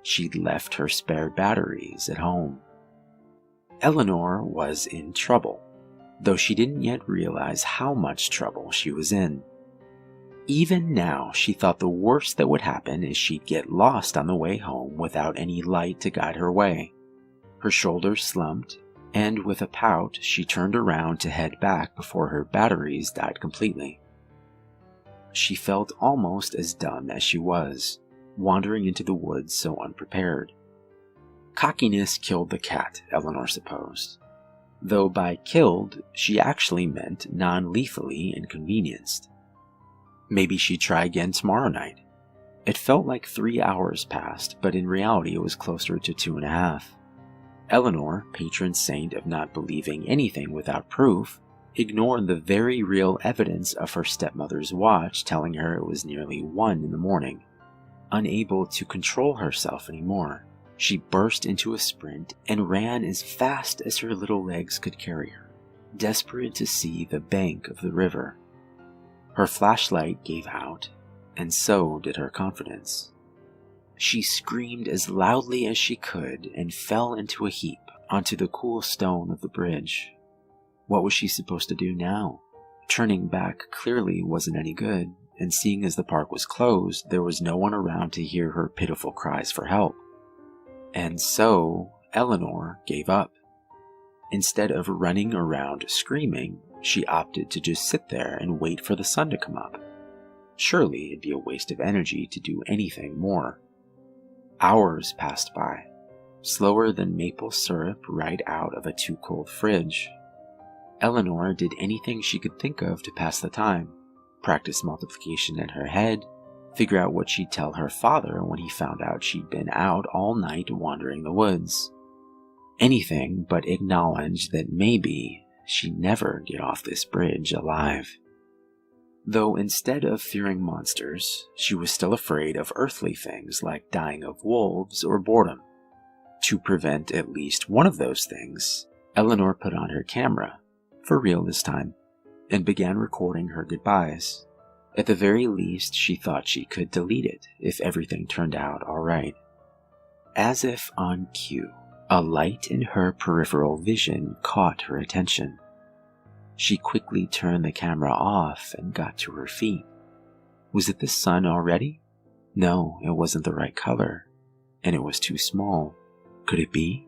she'd left her spare batteries at home. Eleanor was in trouble, though she didn't yet realize how much trouble she was in. Even now, she thought the worst that would happen is she'd get lost on the way home without any light to guide her way. Her shoulders slumped, and with a pout, she turned around to head back before her batteries died completely. She felt almost as dumb as she was, wandering into the woods so unprepared. Cockiness killed the cat, Eleanor supposed. Though by killed, she actually meant non-lethally inconvenienced. Maybe she'd try again tomorrow night. It felt like 3 hours passed, but in reality it was closer to 2.5. Eleanor, patron saint of not believing anything without proof, ignored the very real evidence of her stepmother's watch telling her it was nearly 1 in the morning. Unable to control herself anymore, she burst into a sprint and ran as fast as her little legs could carry her, desperate to see the bank of the river. Her flashlight gave out, and so did her confidence. She screamed as loudly as she could and fell into a heap onto the cool stone of the bridge. What was she supposed to do now? Turning back clearly wasn't any good, and seeing as the park was closed, there was no one around to hear her pitiful cries for help. And so, Eleanor gave up. Instead of running around screaming, she opted to just sit there and wait for the sun to come up. Surely it'd be a waste of energy to do anything more. Hours passed by, slower than maple syrup right out of a too-cold fridge. Eleanor did anything she could think of to pass the time, practice multiplication in her head, figure out what she'd tell her father when he found out she'd been out all night wandering the woods. Anything but acknowledge that maybe she'd never get off this bridge alive. Though instead of fearing monsters, she was still afraid of earthly things like dying of wolves or boredom. To prevent at least one of those things, Eleanor put on her camera, for real this time, and began recording her goodbyes. At the very least, she thought she could delete it if everything turned out all right. As if on cue, a light in her peripheral vision caught her attention. She quickly turned the camera off and got to her feet. Was it the sun already? No, it wasn't the right color, and it was too small. Could it be?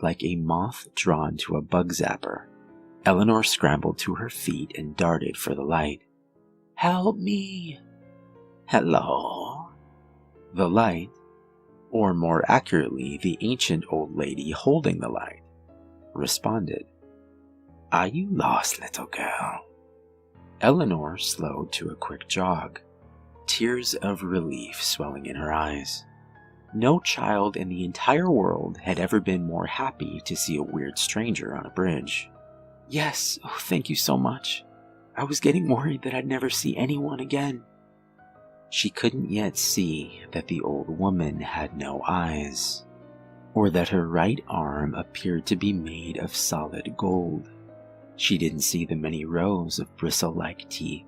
Like a moth drawn to a bug zapper, Eleanor scrambled to her feet and darted for the light. "Help me!" "Hello?" The light, or more accurately, the ancient old lady holding the light, responded. "Are you lost, little girl?" Eleanor slowed to a quick jog, tears of relief swelling in her eyes. No child in the entire world had ever been more happy to see a weird stranger on a bridge. Yes, oh, thank you so much. I was getting worried that I'd never see anyone again. She couldn't yet see that the old woman had no eyes, or that her right arm appeared to be made of solid gold. She didn't see the many rows of bristle-like teeth,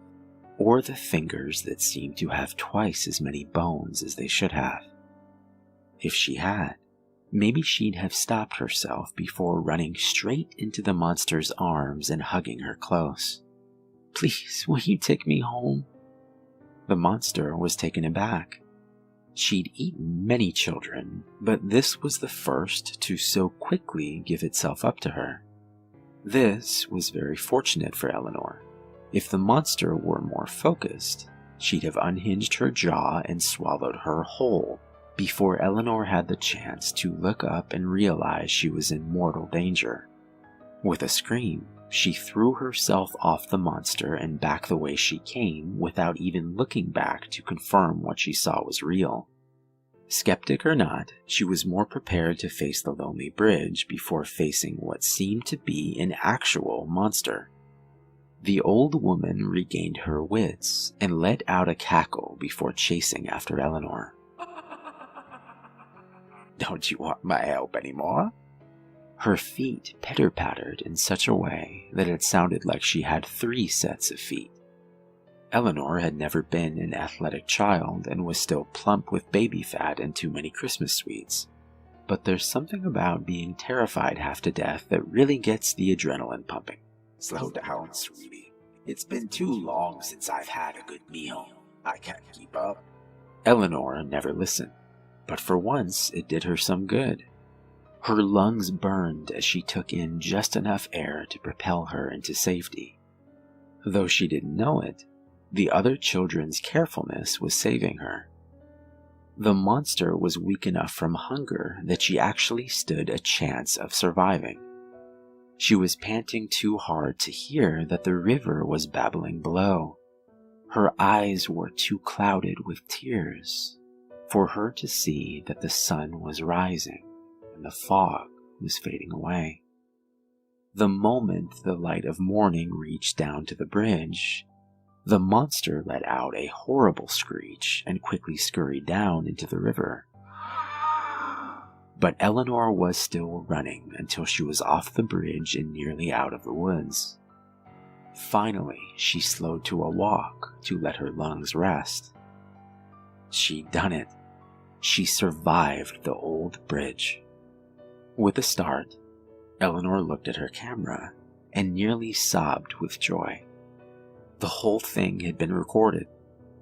or the fingers that seemed to have twice as many bones as they should have. If she had, maybe she'd have stopped herself before running straight into the monster's arms and hugging her close. Please, will you take me home? The monster was taken aback. She'd eaten many children, but this was the first to so quickly give itself up to her. This was very fortunate for Eleanor. If the monster were more focused, she'd have unhinged her jaw and swallowed her whole before Eleanor had the chance to look up and realize she was in mortal danger. With a scream, she threw herself off the monster and back the way she came without even looking back to confirm what she saw was real. Skeptic or not, she was more prepared to face the lonely bridge before facing what seemed to be an actual monster. The old woman regained her wits and let out a cackle before chasing after Eleanor. Don't you want my help anymore? Her feet pitter-pattered in such a way that it sounded like she had 3 sets of feet. Eleanor had never been an athletic child and was still plump with baby fat and too many Christmas sweets. But there's something about being terrified half to death that really gets the adrenaline pumping. Slow down, sweetie. It's been too long since I've had a good meal. I can't keep up. Eleanor never listened, but for once it did her some good. Her lungs burned as she took in just enough air to propel her into safety. Though she didn't know it, the other children's carefulness was saving her. The monster was weak enough from hunger that she actually stood a chance of surviving. She was panting too hard to hear that the river was babbling below. Her eyes were too clouded with tears for her to see that the sun was rising and the fog was fading away. The moment the light of morning reached down to the bridge, the monster let out a horrible screech and quickly scurried down into the river. But Eleanor was still running until she was off the bridge and nearly out of the woods. Finally, she slowed to a walk to let her lungs rest. She'd done it. She survived the old bridge. With a start, Eleanor looked at her camera and nearly sobbed with joy. The whole thing had been recorded.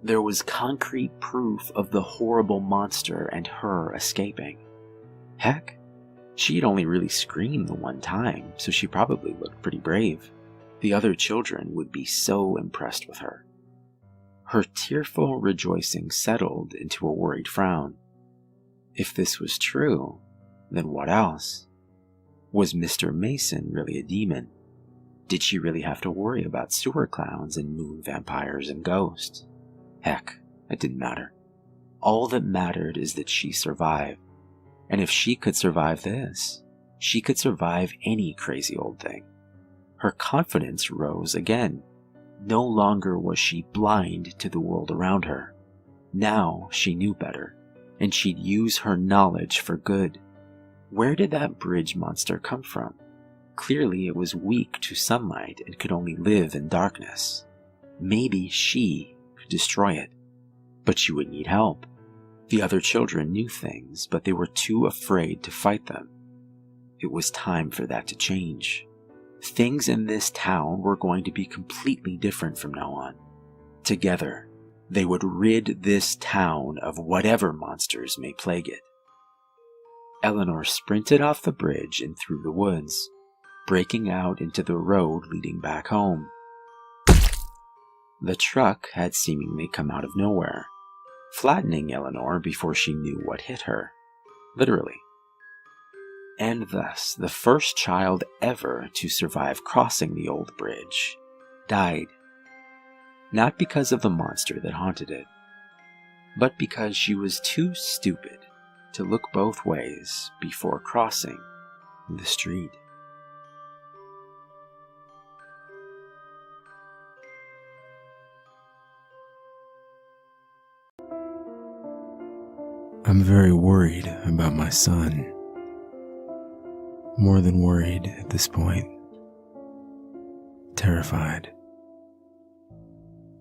There was concrete proof of the horrible monster and her escaping. Heck, she had only really screamed the one time, so she probably looked pretty brave. The other children would be so impressed with her. Her tearful rejoicing settled into a worried frown. If this was true, then what else? Was Mr. Mason really a demon? Did she really have to worry about sewer clowns and moon vampires and ghosts? Heck, it didn't matter. All that mattered is that she survived. And if she could survive this, she could survive any crazy old thing. Her confidence rose again. No longer was she blind to the world around her. Now she knew better, and she'd use her knowledge for good. Where did that bridge monster come from? Clearly it was weak to sunlight and could only live in darkness. Maybe she could destroy it, but she would need help. The other children knew things, but they were too afraid to fight them. It was time for that to change. Things in this town were going to be completely different from now on. Together, they would rid this town of whatever monsters may plague it. Eleanor sprinted off the bridge and through the woods, breaking out into the road leading back home. The truck had seemingly come out of nowhere, flattening Eleanor before she knew what hit her. Literally. And thus, the first child ever to survive crossing the old bridge died. Not because of the monster that haunted it, but because she was too stupid to look both ways before crossing the street. I'm very worried about my son. More than worried at this point. Terrified.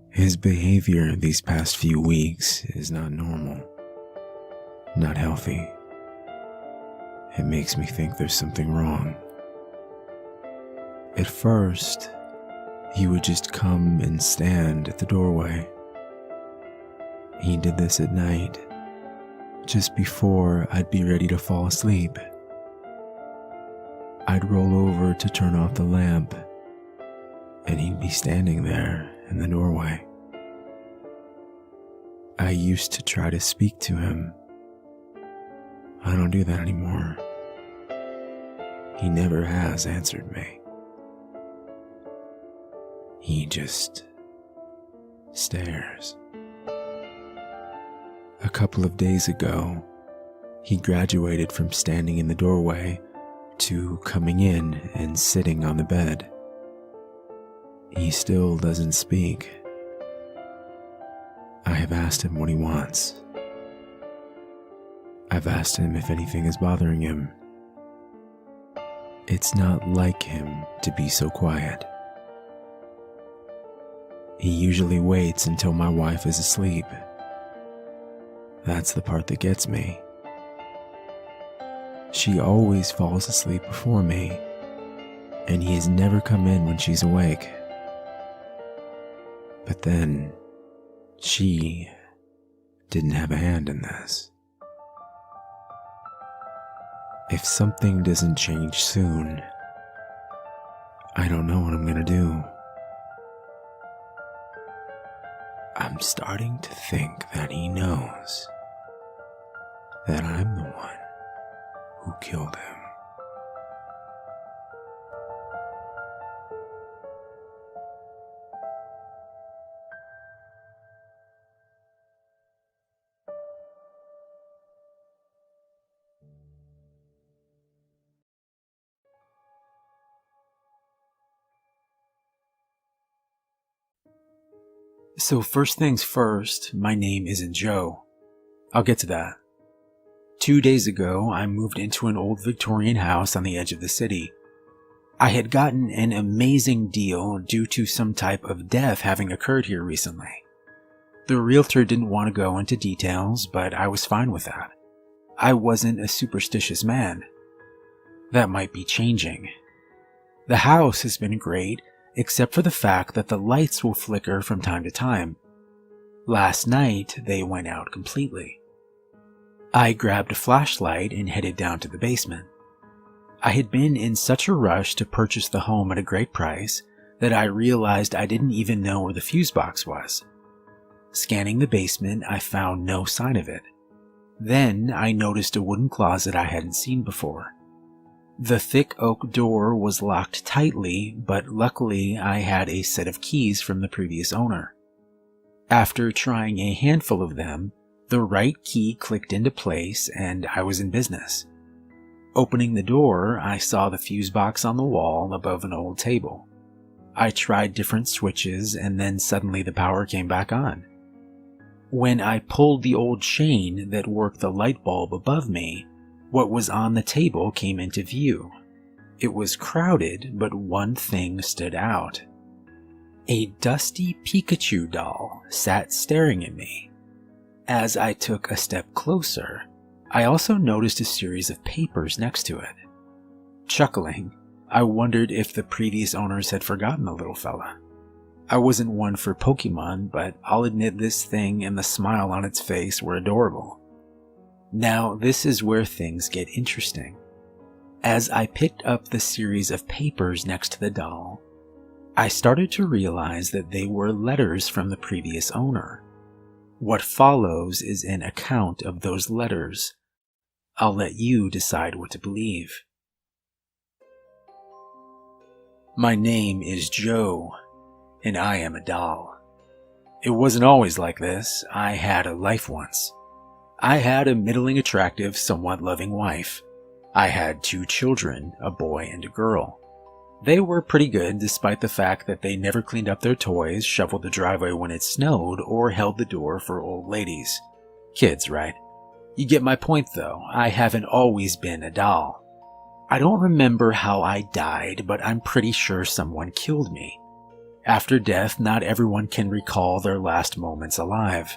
His behavior these past few weeks is not normal. Not healthy. It makes me think there's something wrong. At first, he would just come and stand at the doorway. He did this at night, just before I'd be ready to fall asleep. I'd roll over to turn off the lamp, and he'd be standing there in the doorway. I used to try to speak to him. I don't do that anymore. He never has answered me. He just stares. A couple of days ago, he graduated from standing in the doorway to coming in and sitting on the bed. He still doesn't speak. I have asked him what he wants. I've asked him if anything is bothering him. It's not like him to be so quiet. He usually waits until my wife is asleep. That's the part that gets me. She always falls asleep before me, and he has never come in when she's awake. But then, she didn't have a hand in this. If something doesn't change soon, I don't know what I'm gonna do. I'm starting to think that he knows that I'm the one who killed him. So first things first, my name isn't Joe. I'll get to that. 2 days ago, I moved into an old Victorian house on the edge of the city. I had gotten an amazing deal due to some type of death having occurred here recently. The realtor didn't want to go into details, but I was fine with that. I wasn't a superstitious man. That might be changing. The house has been great, except for the fact that the lights will flicker from time to time. Last night, they went out completely. I grabbed a flashlight and headed down to the basement. I had been in such a rush to purchase the home at a great price that I realized I didn't even know where the fuse box was. Scanning the basement, I found no sign of it. Then I noticed a wooden closet I hadn't seen before. The thick oak door was locked tightly, but luckily I had a set of keys from the previous owner. After trying a handful of them, the right key clicked into place and I was in business. Opening the door, I saw the fuse box on the wall above an old table. I tried different switches and then suddenly the power came back on. When I pulled the old chain that worked the light bulb above me, what was on the table came into view. It was crowded, but one thing stood out. A dusty Pikachu doll sat staring at me. As I took a step closer, I also noticed a series of papers next to it. Chuckling, I wondered if the previous owners had forgotten the little fella. I wasn't one for Pokemon, but I'll admit this thing and the smile on its face were adorable. Now, this is where things get interesting. As I picked up the series of papers next to the doll, I started to realize that they were letters from the previous owner. What follows is an account of those letters. I'll let you decide what to believe. My name is Joe, and I am a doll. It wasn't always like this. I had a life once. I had a middling attractive, somewhat loving wife. I had 2 children, a boy and a girl. They were pretty good despite the fact that they never cleaned up their toys, shoveled the driveway when it snowed, or held the door for old ladies. Kids, right? You get my point though, I haven't always been a doll. I don't remember how I died, but I'm pretty sure someone killed me. After death, not everyone can recall their last moments alive.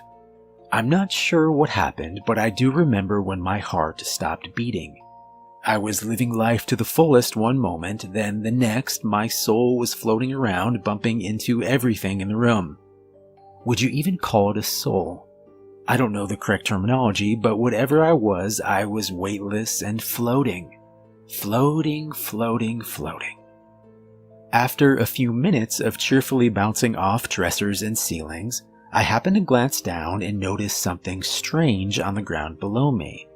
I'm not sure what happened, but I do remember when my heart stopped beating. I was living life to the fullest one moment, then the next, my soul was floating around, bumping into everything in the room. Would you even call it a soul? I don't know the correct terminology, but whatever I was weightless and floating. Floating. After a few minutes of cheerfully bouncing off dressers and ceilings, I happened to glance down and notice something strange on the ground below me.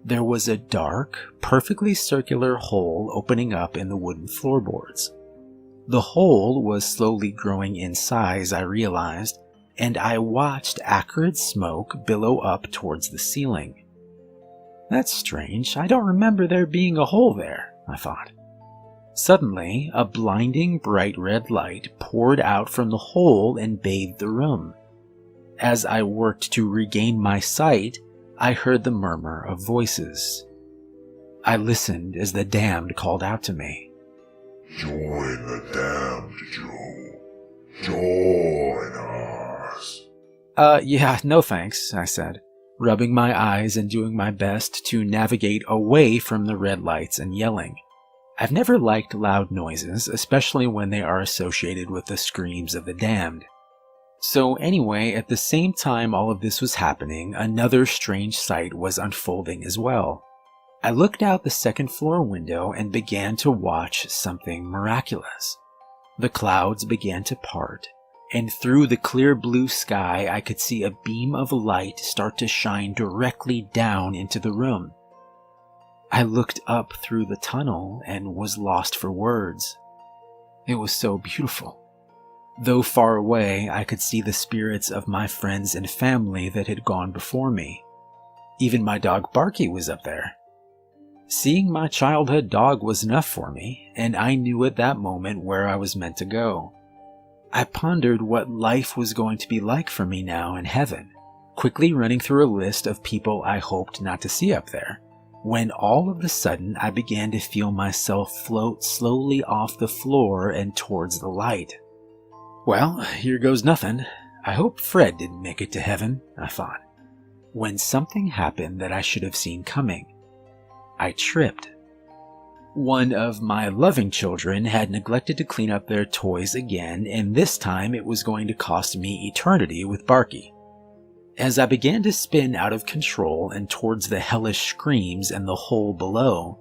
There was a dark, perfectly circular hole opening up in the wooden floorboards. The hole was slowly growing in size, I realized, and I watched acrid smoke billow up towards the ceiling. That's strange, I don't remember there being a hole there, I thought. Suddenly, a blinding bright red light poured out from the hole and bathed the room. As I worked to regain my sight, I heard the murmur of voices. I listened as the damned called out to me. Join the damned, Joe. Join us. Yeah, no thanks, I said, rubbing my eyes and doing my best to navigate away from the red lights and yelling. I've never liked loud noises, especially when they are associated with the screams of the damned. So anyway, at the same time all of this was happening, another strange sight was unfolding as well. I looked out the second floor window and began to watch something miraculous. The clouds began to part, and through the clear blue sky I could see a beam of light start to shine directly down into the room. I looked up through the tunnel and was lost for words. It was so beautiful. Though far away, I could see the spirits of my friends and family that had gone before me. Even my dog Barky was up there. Seeing my childhood dog was enough for me, and I knew at that moment where I was meant to go. I pondered what life was going to be like for me now in heaven, quickly running through a list of people I hoped not to see up there, when all of a sudden I began to feel myself float slowly off the floor and towards the light. Well, here goes nothing. I hope Fred didn't make it to heaven, I thought, when something happened that I should have seen coming. I tripped. One of my loving children had neglected to clean up their toys again, and this time it was going to cost me eternity with Barky. As I began to spin out of control and towards the hellish screams and the hole below,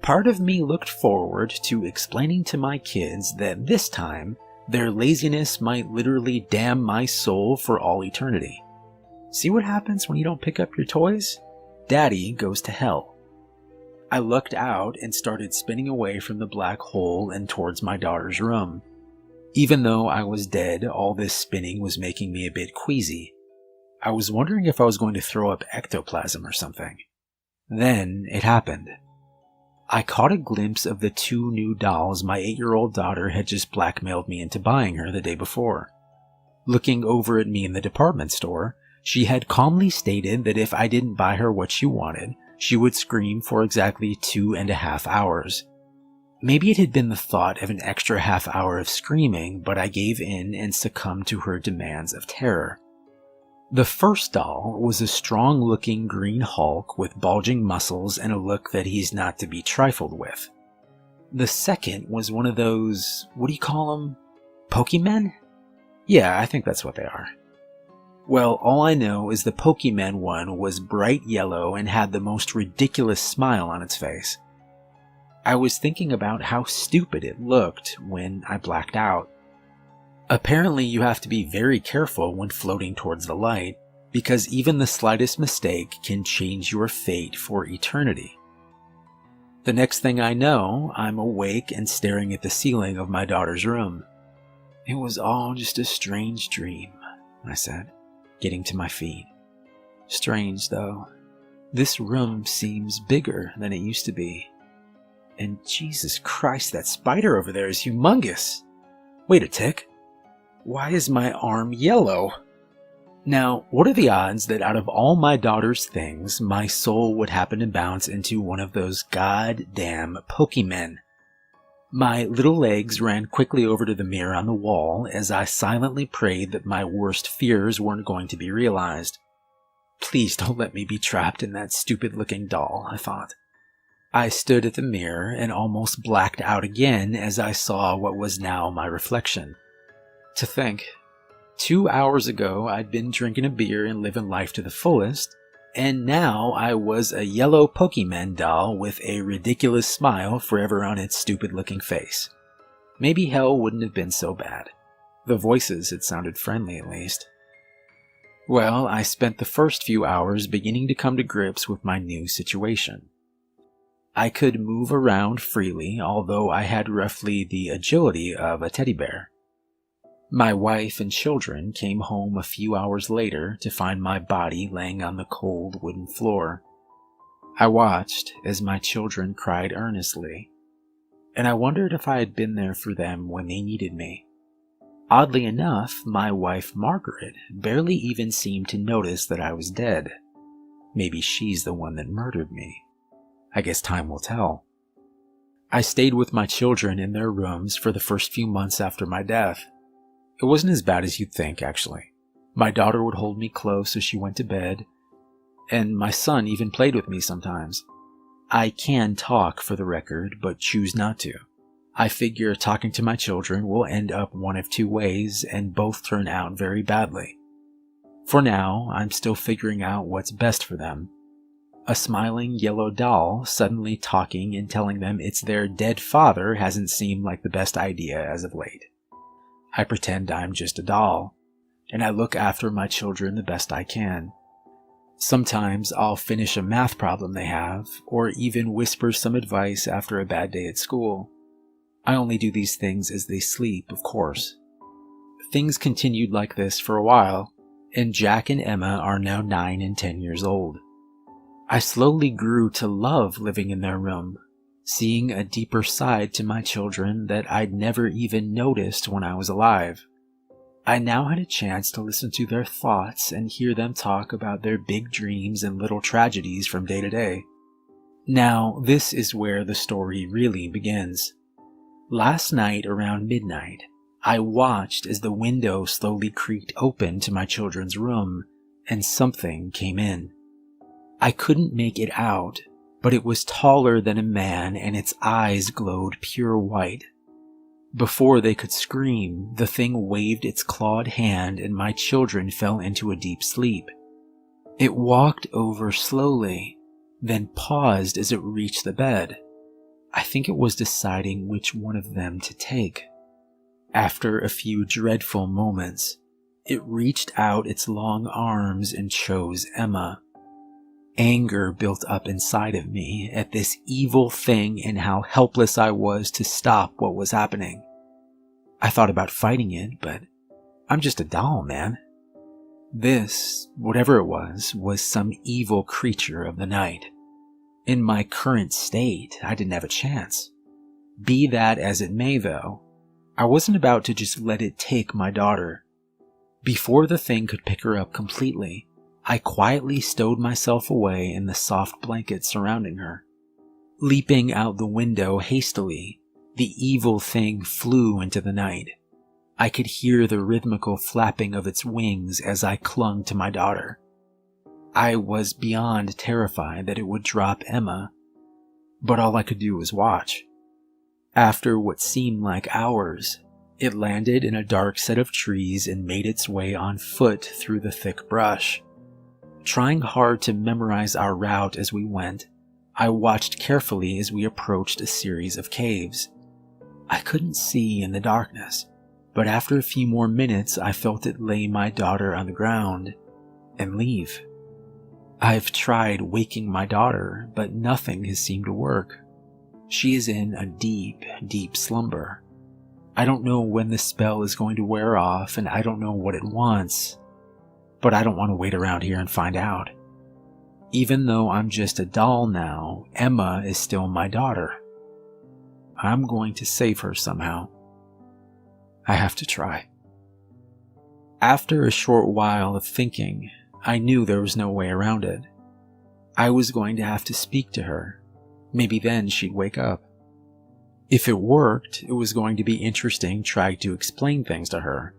part of me looked forward to explaining to my kids that this time their laziness might literally damn my soul for all eternity. See what happens when you don't pick up your toys? Daddy goes to hell. I looked out and started spinning away from the black hole and towards my daughter's room. Even though I was dead, all this spinning was making me a bit queasy. I was wondering if I was going to throw up ectoplasm or something. Then it happened. I caught a glimpse of the 2 new dolls my 8-year-old daughter had just blackmailed me into buying her the day before. Looking over at me in the department store, she had calmly stated that if I didn't buy her what she wanted, she would scream for exactly 2.5 hours. Maybe it had been the thought of an extra half hour of screaming, but I gave in and succumbed to her demands of terror. The first doll was a strong-looking green Hulk with bulging muscles and a look that he's not to be trifled with. The second was one of those, what do you call them? Pokemen? Yeah, I think that's what they are. Well, all I know is the Pokemen one was bright yellow and had the most ridiculous smile on its face. I was thinking about how stupid it looked when I blacked out. Apparently you have to be very careful when floating towards the light, because even the slightest mistake can change your fate for eternity. The next thing I know, I'm awake and staring at the ceiling of my daughter's room. It was all just a strange dream, I said, getting to my feet. Strange, though. This room seems bigger than it used to be. And Jesus Christ, that spider over there is humongous. Wait a tick. Why is my arm yellow? Now, what are the odds that out of all my daughter's things, my soul would happen to bounce into one of those goddamn Pokémen? My little legs ran quickly over to the mirror on the wall as I silently prayed that my worst fears weren't going to be realized. Please don't let me be trapped in that stupid-looking doll, I thought. I stood at the mirror and almost blacked out again as I saw what was now my reflection. To think, 2 hours ago I'd been drinking a beer and living life to the fullest, and now I was a yellow Pokemon doll with a ridiculous smile forever on its stupid-looking face. Maybe hell wouldn't have been so bad. The voices had sounded friendly at least. Well, I spent the first few hours beginning to come to grips with my new situation. I could move around freely, although I had roughly the agility of a teddy bear. My wife and children came home a few hours later to find my body laying on the cold wooden floor. I watched as my children cried earnestly, and I wondered if I had been there for them when they needed me. Oddly enough, my wife Margaret barely even seemed to notice that I was dead. Maybe she's the one that murdered me. I guess time will tell. I stayed with my children in their rooms for the first few months after my death. It wasn't as bad as you'd think, actually. My daughter would hold me close as she went to bed, and my son even played with me sometimes. I can talk, for the record, but choose not to. I figure talking to my children will end up one of two ways, and both turn out very badly. For now, I'm still figuring out what's best for them. A smiling yellow doll suddenly talking and telling them it's their dead father hasn't seemed like the best idea as of late. I pretend I'm just a doll, and I look after my children the best I can. Sometimes I'll finish a math problem they have, or even whisper some advice after a bad day at school. I only do these things as they sleep, of course. Things continued like this for a while, and Jack and Emma are now 9 and 10 years old. I slowly grew to love living in their room, seeing a deeper side to my children that I'd never even noticed when I was alive. I now had a chance to listen to their thoughts and hear them talk about their big dreams and little tragedies from day to day. Now, this is where the story really begins. Last night around midnight, I watched as the window slowly creaked open to my children's room, and something came in. I couldn't make it out, but it was taller than a man and its eyes glowed pure white. Before they could scream, the thing waved its clawed hand and my children fell into a deep sleep. It walked over slowly, then paused as it reached the bed. I think it was deciding which one of them to take. After a few dreadful moments, it reached out its long arms and chose Emma. Anger built up inside of me at this evil thing and how helpless I was to stop what was happening. I thought about fighting it, but I'm just a doll, man. This, whatever it was some evil creature of the night. In my current state, I didn't have a chance. Be that as it may, though, I wasn't about to just let it take my daughter. Before the thing could pick her up completely, I quietly stowed myself away in the soft blanket surrounding her. Leaping out the window hastily, the evil thing flew into the night. I could hear the rhythmical flapping of its wings as I clung to my daughter. I was beyond terrified that it would drop Emma, but all I could do was watch. After what seemed like hours, it landed in a dark set of trees and made its way on foot through the thick brush. Trying hard to memorize our route as we went, I watched carefully as we approached a series of caves. I couldn't see in the darkness, but after a few more minutes I felt it lay my daughter on the ground and leave. I've tried waking my daughter, but nothing has seemed to work. She is in a deep, deep slumber. I don't know when the spell is going to wear off, and I don't know what it wants, but I don't want to wait around here and find out. Even though I'm just a doll now, Emma is still my daughter. I'm going to save her somehow. I have to try. After a short while of thinking, I knew there was no way around it. I was going to have to speak to her. Maybe then she'd wake up. If it worked, it was going to be interesting trying to explain things to her.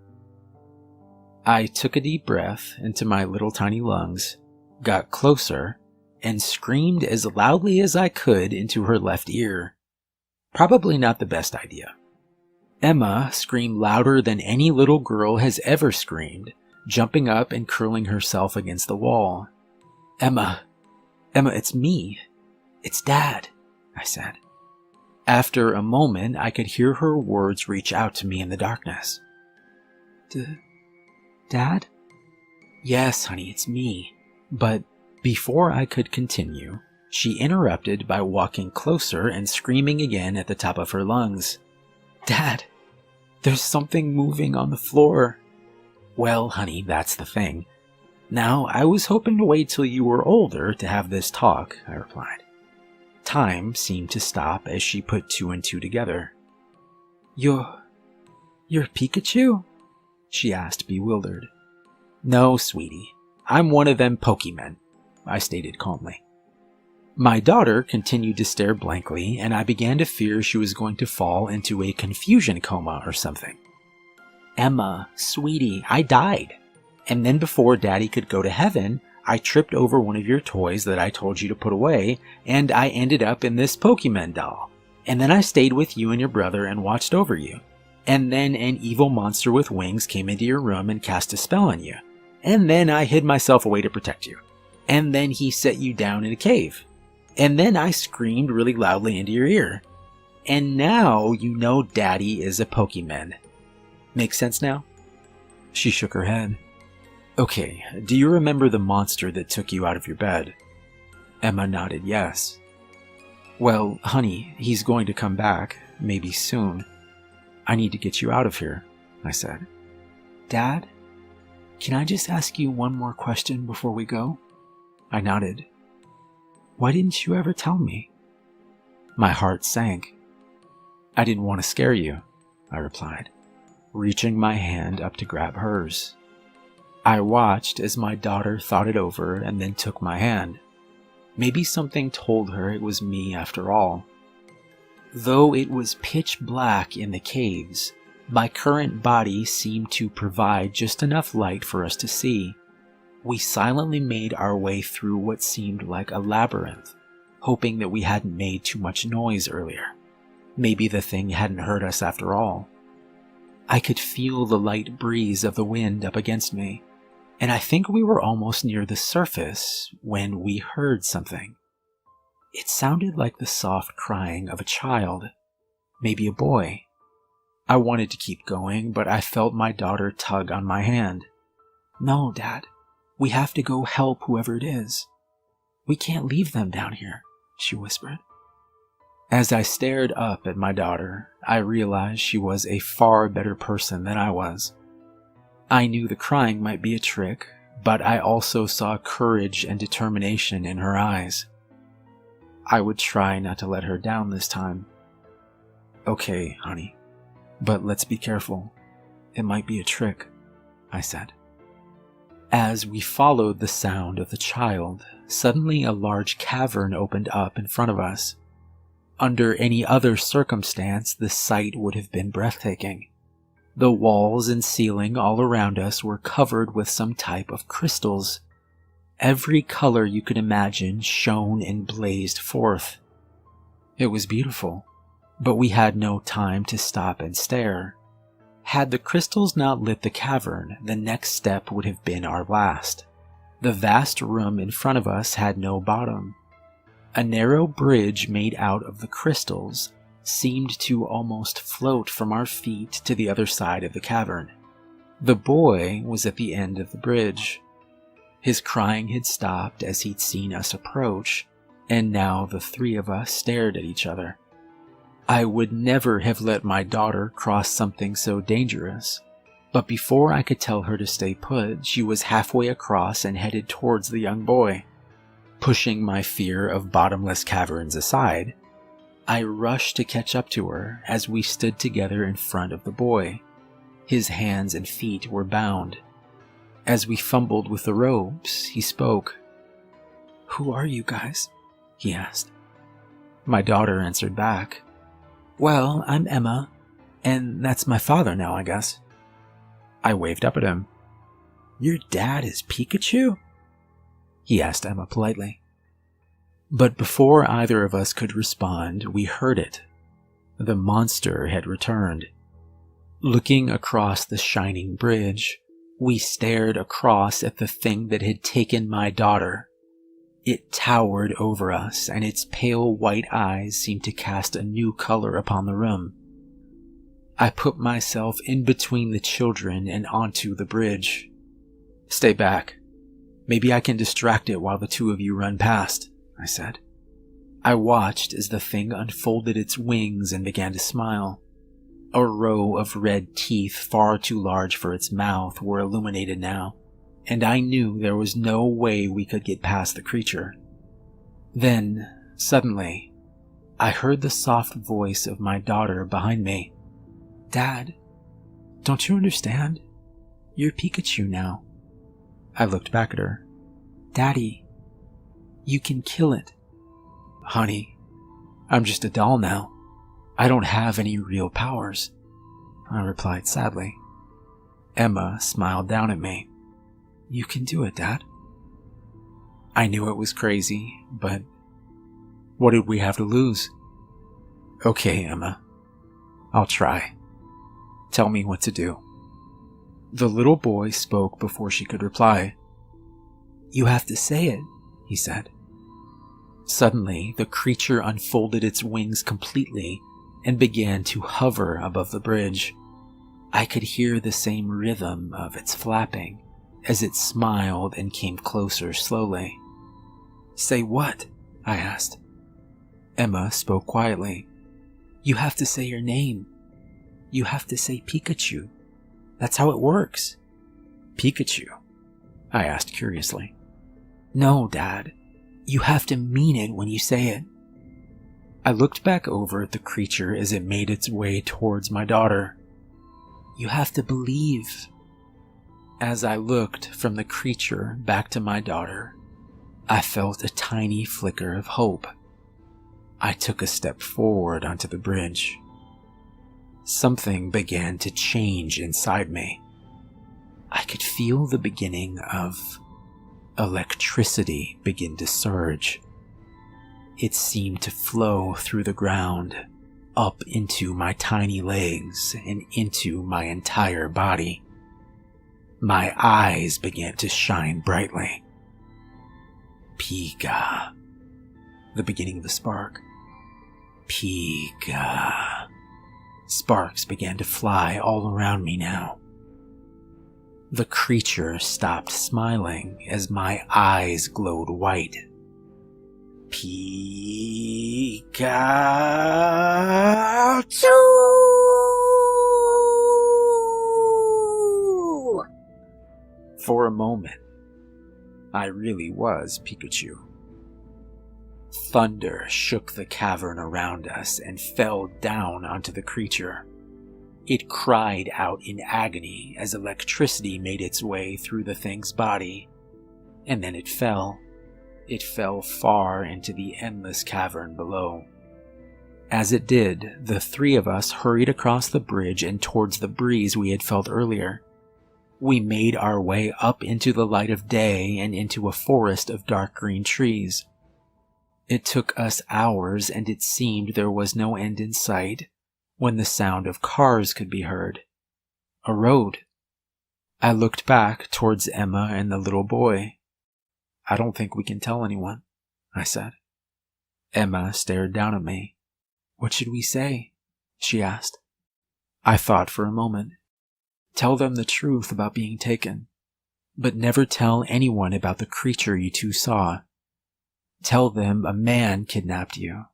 I took a deep breath into my little tiny lungs, got closer, and screamed as loudly as I could into her left ear. Probably not the best idea. Emma screamed louder than any little girl has ever screamed, jumping up and curling herself against the wall. Emma, it's me. It's Dad," I said. After a moment, I could hear her words reach out to me in the darkness. Dad? Yes, honey, it's me. But before I could continue, she interrupted by walking closer and screaming again at the top of her lungs. "Dad, there's something moving on the floor." "Well, honey, that's the thing. Now, I was hoping to wait till you were older to have this talk," I replied. Time seemed to stop as she put two and two together. You're Pikachu?" she asked, bewildered. "No, sweetie. I'm one of them Pokémen," I stated calmly. My daughter continued to stare blankly, and I began to fear she was going to fall into a confusion coma or something. "Emma, sweetie, I died. And then before Daddy could go to heaven, I tripped over one of your toys that I told you to put away, and I ended up in this Pokémon doll. And then I stayed with you and your brother and watched over you. And then an evil monster with wings came into your room and cast a spell on you. And then I hid myself away to protect you. And then he set you down in a cave. And then I screamed really loudly into your ear. And now you know Daddy is a Pokémon. Make sense now?" She shook her head. "Okay, do you remember the monster that took you out of your bed?" Emma nodded yes. "Well, honey, he's going to come back, maybe soon. I need to get you out of here," I said. "Dad, can I just ask you one more question before we go?" I nodded. "Why didn't you ever tell me?" My heart sank. "I didn't want to scare you," I replied, reaching my hand up to grab hers. I watched as my daughter thought it over and then took my hand. Maybe something told her it was me after all. Though it was pitch black in the caves, my current body seemed to provide just enough light for us to see. We silently made our way through what seemed like a labyrinth, hoping that we hadn't made too much noise earlier. Maybe the thing hadn't hurt us after all. I could feel the light breeze of the wind up against me, and I think we were almost near the surface when we heard something. It sounded like the soft crying of a child, maybe a boy. I wanted to keep going, but I felt my daughter tug on my hand. "No, Dad, we have to go help whoever it is. We can't leave them down here," she whispered. As I stared up at my daughter, I realized she was a far better person than I was. I knew the crying might be a trick, but I also saw courage and determination in her eyes. I would try not to let her down this time. "Okay, honey, but let's be careful. It might be a trick," I said. As we followed the sound of the child, suddenly a large cavern opened up in front of us. Under any other circumstance, the sight would have been breathtaking. The walls and ceiling all around us were covered with some type of crystals. Every color you could imagine shone and blazed forth. It was beautiful, but we had no time to stop and stare. Had the crystals not lit the cavern, the next step would have been our last. The vast room in front of us had no bottom. A narrow bridge made out of the crystals seemed to almost float from our feet to the other side of the cavern. The boy was at the end of the bridge. His crying had stopped as he'd seen us approach, and now the three of us stared at each other. I would never have let my daughter cross something so dangerous, but before I could tell her to stay put, she was halfway across and headed towards the young boy. Pushing my fear of bottomless caverns aside, I rushed to catch up to her as we stood together in front of the boy. His hands and feet were bound, As we fumbled with the ropes, he spoke. "Who are you guys?" he asked. My daughter answered back. "Well, I'm Emma, and that's my father now, I guess." I waved up at him. "Your dad is Pikachu?" he asked Emma politely. But before either of us could respond, we heard it. The monster had returned. Looking across the shining bridge, we stared across at the thing that had taken my daughter. It towered over us, and its pale white eyes seemed to cast a new color upon the room. I put myself in between the children and onto the bridge. "Stay back. Maybe I can distract it while the two of you run past," I said. I watched as the thing unfolded its wings and began to smile. A row of red teeth, far too large for its mouth, were illuminated now, and I knew there was no way we could get past the creature. Then, suddenly, I heard the soft voice of my daughter behind me. "Dad, don't you understand? You're Pikachu now." I looked back at her. "Daddy, you can kill it." "Honey, I'm just a doll now. I don't have any real powers," I replied sadly. Emma smiled down at me. "You can do it, Dad." I knew it was crazy, but what did we have to lose? "Okay, Emma, I'll try. Tell me what to do." The little boy spoke before she could reply. "You have to say it," he said. Suddenly, the creature unfolded its wings completely and began to hover above the bridge. I could hear the same rhythm of its flapping as it smiled and came closer slowly. "Say what?" I asked. Emma spoke quietly. "You have to say your name. You have to say Pikachu. That's how it works." "Pikachu?" I asked curiously. "No, Dad. You have to mean it when you say it." I looked back over at the creature as it made its way towards my daughter. "You have to believe." As I looked from the creature back to my daughter, I felt a tiny flicker of hope. I took a step forward onto the bridge. Something began to change inside me. I could feel the beginning of electricity begin to surge. It seemed to flow through the ground, up into my tiny legs and into my entire body. My eyes began to shine brightly. Pika. The beginning of the spark. Pika. Sparks began to fly all around me now. The creature stopped smiling as my eyes glowed white. Pikachu! For a moment, I really was Pikachu. Thunder shook the cavern around us and fell down onto the creature. It cried out in agony as electricity made its way through the thing's body, and then it fell. It fell far into the endless cavern below. As it did, the three of us hurried across the bridge and towards the breeze we had felt earlier. We made our way up into the light of day and into a forest of dark green trees. It took us hours, and it seemed there was no end in sight, when the sound of cars could be heard. A road. I looked back towards Emma and the little boy. "I don't think we can tell anyone," I said. Emma stared down at me. "What should we say?" she asked. I thought for a moment. "Tell them the truth about being taken, but never tell anyone about the creature you two saw. Tell them a man kidnapped you,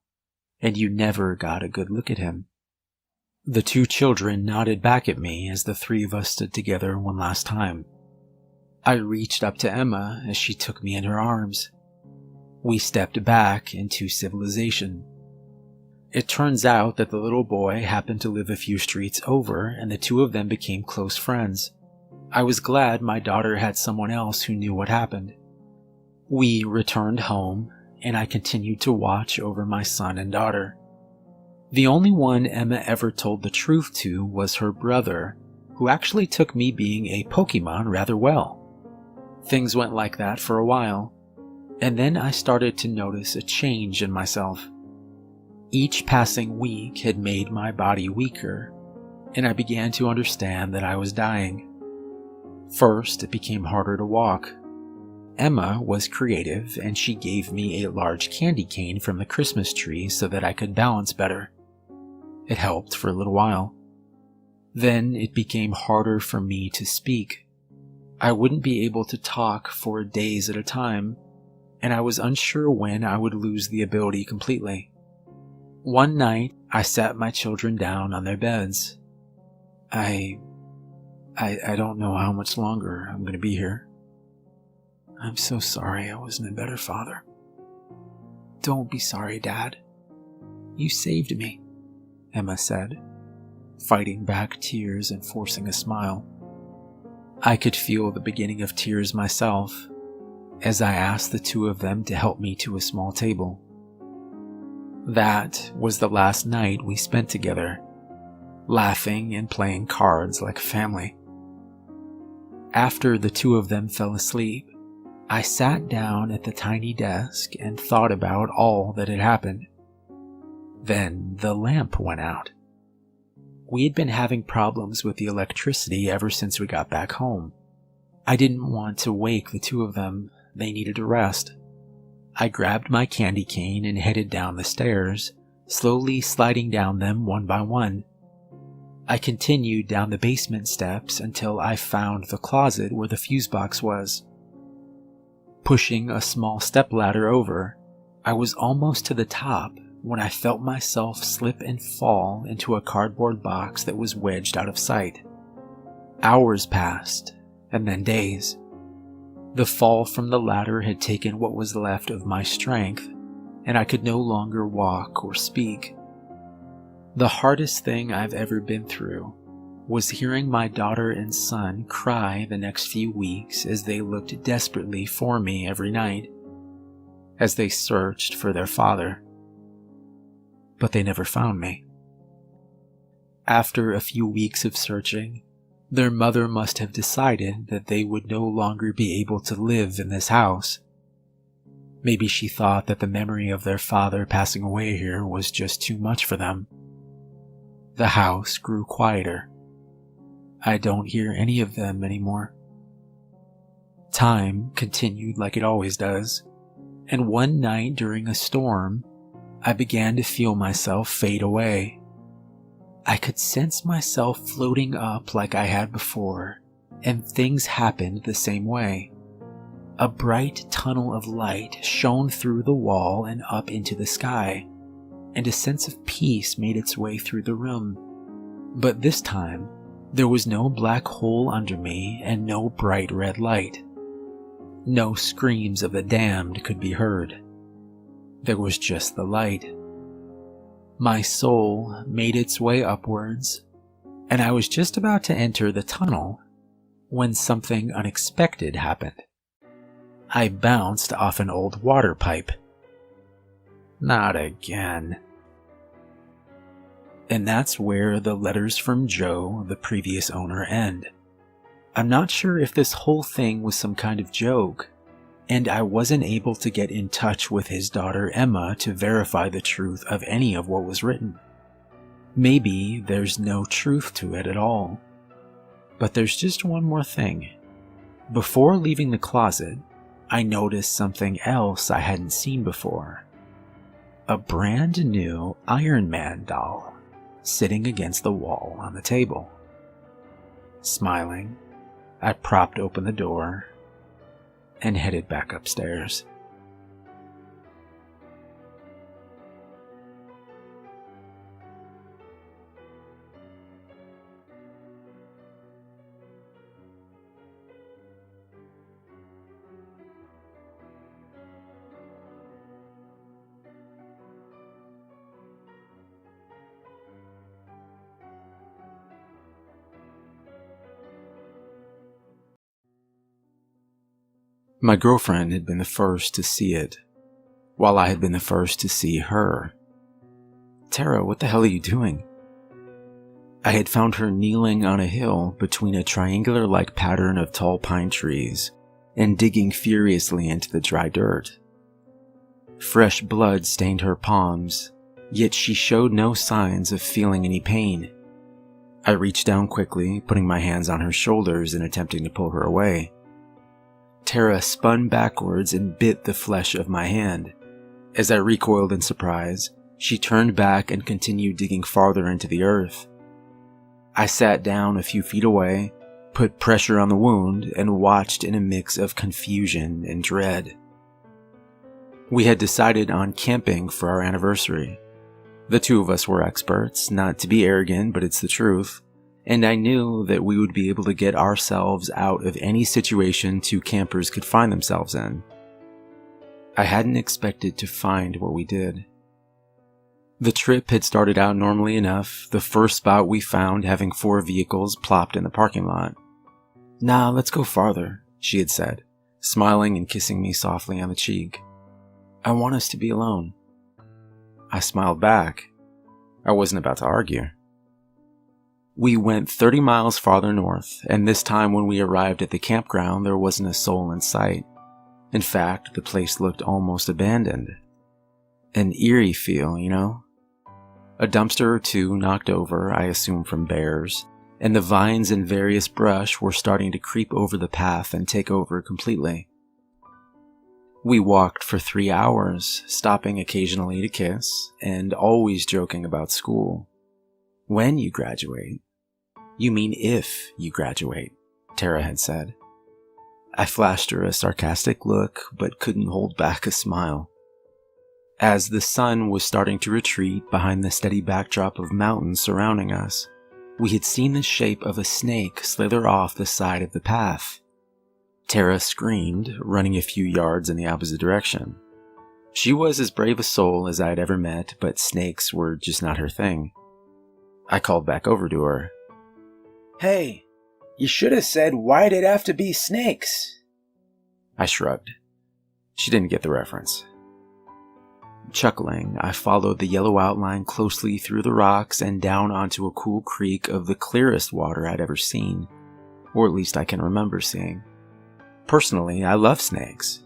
and you never got a good look at him." The two children nodded back at me as the three of us stood together one last time. I reached up to Emma as she took me in her arms. We stepped back into civilization. It turns out that the little boy happened to live a few streets over, and the two of them became close friends. I was glad my daughter had someone else who knew what happened. We returned home, and I continued to watch over my son and daughter. The only one Emma ever told the truth to was her brother, who actually took me being a Pokemon rather well. Things went like that for a while, and then I started to notice a change in myself. Each passing week had made my body weaker, and I began to understand that I was dying. First, it became harder to walk. Emma was creative, and she gave me a large candy cane from the Christmas tree so that I could balance better. It helped for a little while. Then it became harder for me to speak. I wouldn't be able to talk for days at a time, and I was unsure when I would lose the ability completely. One night, I sat my children down on their beds. I don't know how much longer I'm going to be here. I'm so sorry I wasn't a better father. Don't be sorry, Dad. You saved me, Emma said, fighting back tears and forcing a smile. I could feel the beginning of tears myself as I asked the two of them to help me to a small table. That was the last night we spent together, laughing and playing cards like a family. After the two of them fell asleep, I sat down at the tiny desk and thought about all that had happened. Then the lamp went out. We had been having problems with the electricity ever since we got back home. I didn't want to wake the two of them. They needed a rest. I grabbed my candy cane and headed down the stairs, slowly sliding down them one by one. I continued down the basement steps until I found the closet where the fuse box was. Pushing a small stepladder over, I was almost to the top when I felt myself slip and fall into a cardboard box that was wedged out of sight. Hours passed, and then days. The fall from the ladder had taken what was left of my strength, and I could no longer walk or speak. The hardest thing I've ever been through was hearing my daughter and son cry the next few weeks as they looked desperately for me every night, as they searched for their father. But they never found me. After a few weeks of searching, their mother must have decided that they would no longer be able to live in this house. Maybe she thought that the memory of their father passing away here was just too much for them. The house grew quieter. I don't hear any of them anymore. Time continued like it always does, and one night during a storm, I began to feel myself fade away. I could sense myself floating up like I had before, and things happened the same way. A bright tunnel of light shone through the wall and up into the sky, and a sense of peace made its way through the room. But this time, there was no black hole under me and no bright red light. No screams of the damned could be heard. There was just the light. My soul made its way upwards, and I was just about to enter the tunnel when something unexpected happened. I bounced off an old water pipe. Not again. And that's where the letters from Joe, the previous owner, end. I'm not sure if this whole thing was some kind of joke, and I wasn't able to get in touch with his daughter Emma to verify the truth of any of what was written. Maybe there's no truth to it at all. But there's just one more thing. Before leaving the closet, I noticed something else I hadn't seen before. A brand new Iron Man doll sitting against the wall on the table. Smiling, I propped open the door and headed back upstairs. My girlfriend had been the first to see it, while I had been the first to see her. "Tara, what the hell are you doing?" I had found her kneeling on a hill between a triangular-like pattern of tall pine trees and digging furiously into the dry dirt. Fresh blood stained her palms, yet she showed no signs of feeling any pain. I reached down quickly, putting my hands on her shoulders and attempting to pull her away. Tara spun backwards and bit the flesh of my hand. As I recoiled in surprise, she turned back and continued digging farther into the earth. I sat down a few feet away, put pressure on the wound, and watched in a mix of confusion and dread. We had decided on camping for our anniversary. The two of us were experts, not to be arrogant, but it's the truth, and I knew that we would be able to get ourselves out of any situation two campers could find themselves in. I hadn't expected to find what we did. The trip had started out normally enough, the first spot we found having 4 vehicles plopped in the parking lot. "Nah, let's go farther," she had said, smiling and kissing me softly on the cheek. "I want us to be alone." I smiled back. I wasn't about to argue. We went 30 miles farther north, and this time when we arrived at the campground, there wasn't a soul in sight. In fact, the place looked almost abandoned. An eerie feel, you know? A dumpster or two knocked over, I assume from bears, and the vines and various brush were starting to creep over the path and take over completely. We walked for 3 hours, stopping occasionally to kiss, and always joking about school. "When you graduate." "You mean if you graduate," Tara had said. I flashed her a sarcastic look, but couldn't hold back a smile. As the sun was starting to retreat behind the steady backdrop of mountains surrounding us, we had seen the shape of a snake slither off the side of the path. Tara screamed, running a few yards in the opposite direction. She was as brave a soul as I had ever met, but snakes were just not her thing. I called back over to her. "Hey, you should have said, why'd it have to be snakes?" I shrugged. She didn't get the reference. Chuckling, I followed the yellow outline closely through the rocks and down onto a cool creek of the clearest water I'd ever seen, or at least I can remember seeing. Personally, I love snakes.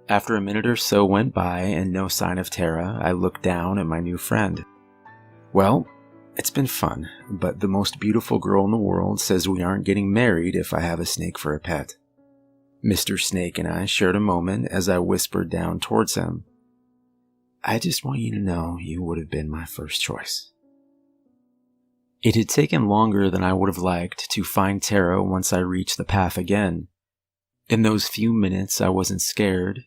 After a minute or so went by and no sign of Tara, I looked down at my new friend. "Well, it's been fun, but the most beautiful girl in the world says we aren't getting married if I have a snake for a pet." Mr. Snake and I shared a moment as I whispered down towards him. "I just want you to know you would have been my first choice." It had taken longer than I would have liked to find Tara once I reached the path again. In those few minutes, I wasn't scared.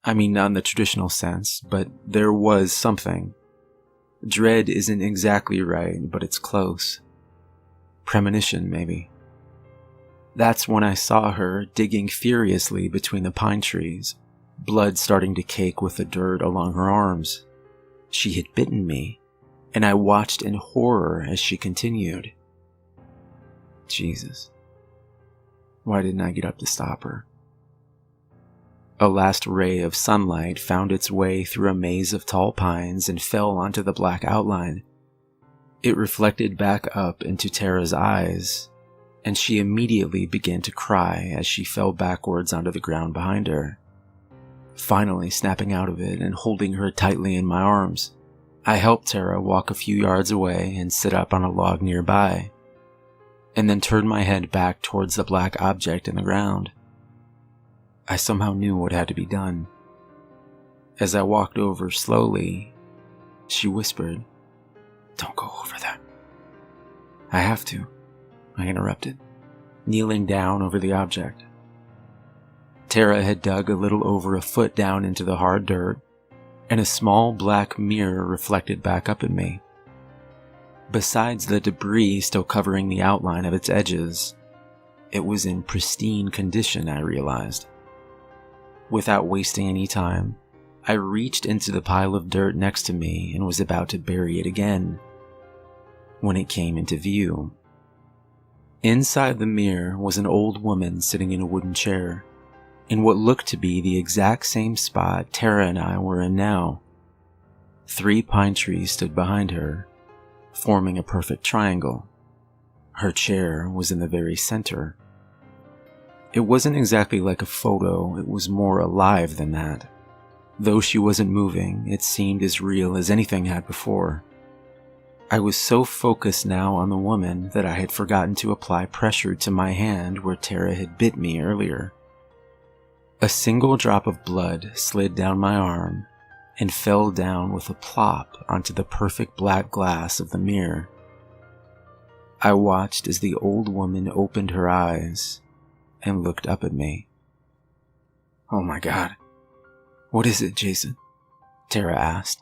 I mean, not in the traditional sense, but there was something. Dread isn't exactly right, but it's close. Premonition, maybe. That's when I saw her digging furiously between the pine trees, blood starting to cake with the dirt along her arms. She had bitten me, and I watched in horror as she continued. Jesus. Why didn't I get up to stop her? A last ray of sunlight found its way through a maze of tall pines and fell onto the black outline. It reflected back up into Tara's eyes, and she immediately began to cry as she fell backwards onto the ground behind her. Finally snapping out of it and holding her tightly in my arms, I helped Tara walk a few yards away and sit up on a log nearby, and then turned my head back towards the black object in the ground. I somehow knew what had to be done. As I walked over slowly, she whispered, "Don't go over there." "I have to," I interrupted, kneeling down over the object. Tara had dug a little over a foot down into the hard dirt, and a small black mirror reflected back up at me. Besides the debris still covering the outline of its edges, it was in pristine condition, I realized. Without wasting any time, I reached into the pile of dirt next to me and was about to bury it again, when it came into view. Inside the mirror was an old woman sitting in a wooden chair, in what looked to be the exact same spot Tara and I were in now. 3 pine trees stood behind her, forming a perfect triangle. Her chair was in the very center. It wasn't exactly like a photo, it was more alive than that. Though she wasn't moving, it seemed as real as anything had before. I was so focused now on the woman that I had forgotten to apply pressure to my hand where Tara had bit me earlier. A single drop of blood slid down my arm and fell down with a plop onto the perfect black glass of the mirror. I watched as the old woman opened her eyes and looked up at me. "Oh my God. What is it, Jason?" Tara asked,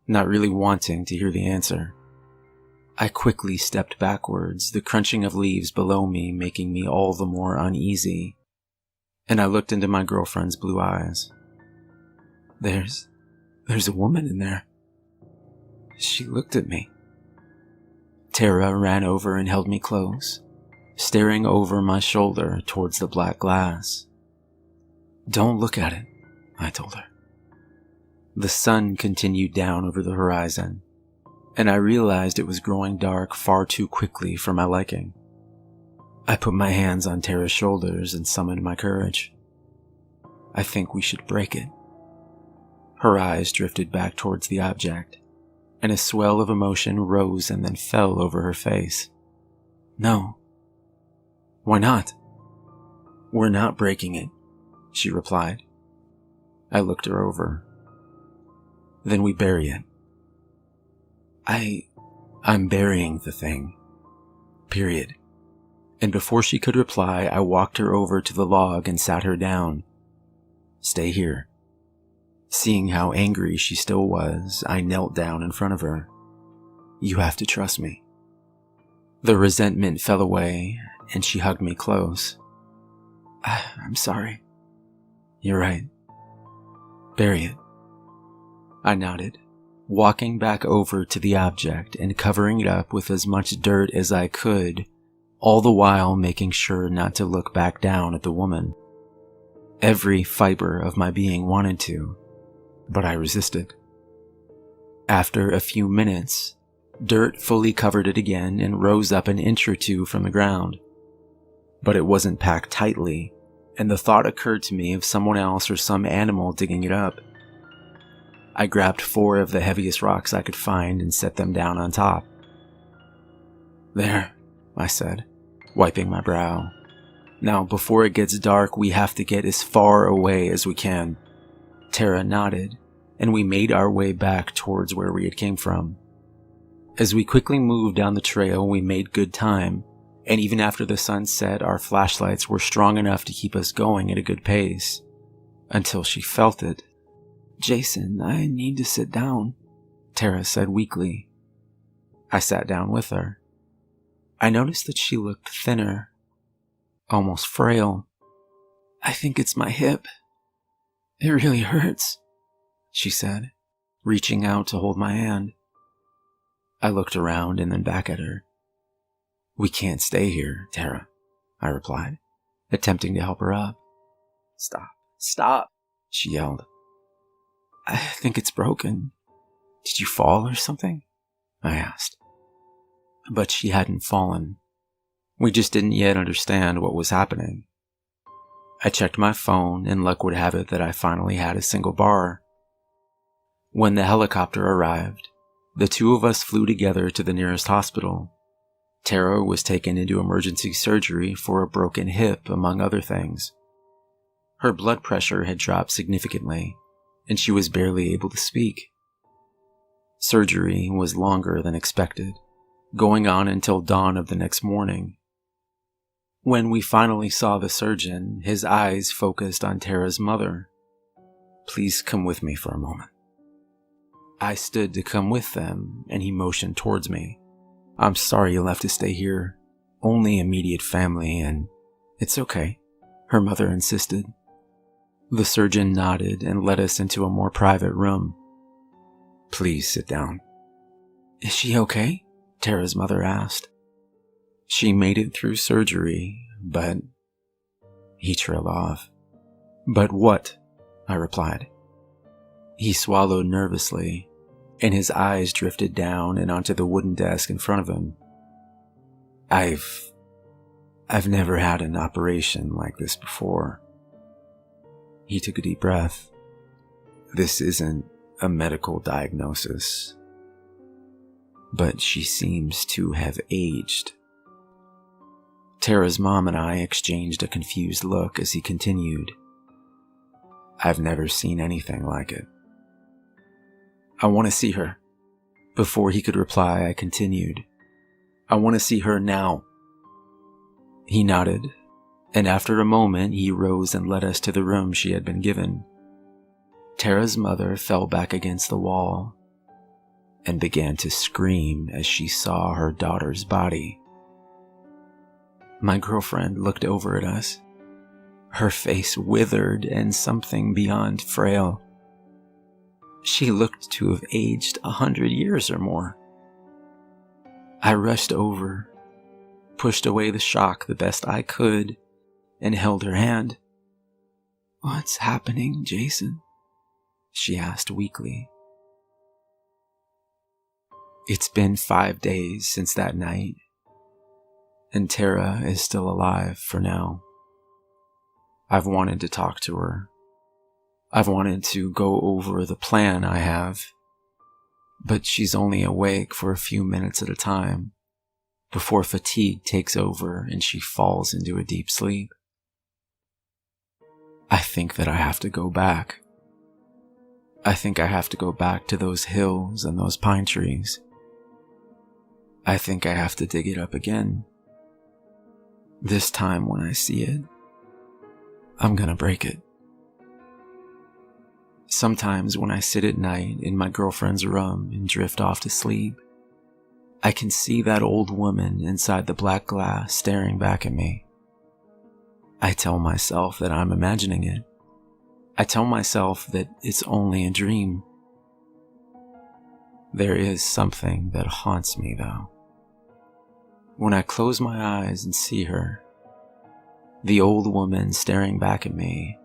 not really wanting to hear the answer. I quickly stepped backwards, the crunching of leaves below me making me all the more uneasy, and I looked into my girlfriend's blue eyes. There's a woman in there. She looked at me. Tara ran over and held me close, staring over my shoulder towards the black glass. "Don't look at it," I told her. The sun continued down over the horizon, and I realized it was growing dark far too quickly for my liking. I put my hands on Tara's shoulders and summoned my courage. "I think we should break it." Her eyes drifted back towards the object, and a swell of emotion rose and then fell over her face. "No." "Why not?" "We're not breaking it," she replied. I looked her over. "Then we bury it." I'm burying the thing. Period. And before she could reply, I walked her over to the log and sat her down. "Stay here." Seeing how angry she still was, I knelt down in front of her. "You have to trust me." The resentment fell away, and she hugged me close. I'm sorry." "You're right. Bury it." I nodded, walking back over to the object and covering it up with as much dirt as I could, all the while making sure not to look back down at the woman. Every fiber of my being wanted to, but I resisted. After a few minutes, dirt fully covered it again and rose up an inch or 2 from the ground. But it wasn't packed tightly, and the thought occurred to me of someone else or some animal digging it up. I grabbed 4 of the heaviest rocks I could find and set them down on top. "There," I said, wiping my brow. "Now, before it gets dark, we have to get as far away as we can." Tara nodded, and we made our way back towards where we had came from. As we quickly moved down the trail, we made good time, and even after the sun set, our flashlights were strong enough to keep us going at a good pace. Until she felt it. "Jason, I need to sit down," Tara said weakly. I sat down with her. I noticed that she looked thinner, almost frail. "I think it's my hip. It really hurts," she said, reaching out to hold my hand. I looked around and then back at her. "We can't stay here, Tara," I replied, attempting to help her up. Stop, she yelled. "I think it's broken. Did you fall or something?" I asked. But she hadn't fallen. We just didn't yet understand what was happening. I checked my phone, and luck would have it that I finally had a single bar. When the helicopter arrived, the 2 of us flew together to the nearest hospital. Tara was taken into emergency surgery for a broken hip, among other things. Her blood pressure had dropped significantly, and she was barely able to speak. Surgery was longer than expected, going on until dawn of the next morning. When we finally saw the surgeon, his eyes focused on Tara's mother. "Please come with me for a moment." I stood to come with them, and he motioned towards me. "I'm sorry you'll have to stay here. Only immediate family, and it's okay," her mother insisted. The surgeon nodded and led us into a more private room. "Please sit down." "Is she okay?" Tara's mother asked. "She made it through surgery, but..." He trailed off. "But what?" I replied. He swallowed nervously, and his eyes drifted down and onto the wooden desk in front of him. I've never had an operation like this before." He took a deep breath. "This isn't a medical diagnosis, but she seems to have aged." Tara's mom and I exchanged a confused look as he continued. "I've never seen anything like it." "I want to see her." Before he could reply, I continued. "I want to see her now." He nodded, and after a moment he rose and led us to the room she had been given. Tara's mother fell back against the wall and began to scream as she saw her daughter's body. My girlfriend looked over at us, her face withered and something beyond frail. She looked to have aged 100 years or more. I rushed over, pushed away the shock the best I could, and held her hand. "What's happening, Jason?" she asked weakly. It's been 5 days since that night, and Tara is still alive for now. I've wanted to talk to her. I've wanted to go over the plan I have, but she's only awake for a few minutes at a time before fatigue takes over and she falls into a deep sleep. I think that I have to go back. I think I have to go back to those hills and those pine trees. I think I have to dig it up again. This time when I see it, I'm gonna break it. Sometimes when I sit at night in my girlfriend's room and drift off to sleep, I can see that old woman inside the black glass staring back at me. I tell myself that I'm imagining it. I tell myself that it's only a dream. There is something that haunts me, though. When I close my eyes and see her, the old woman staring back at me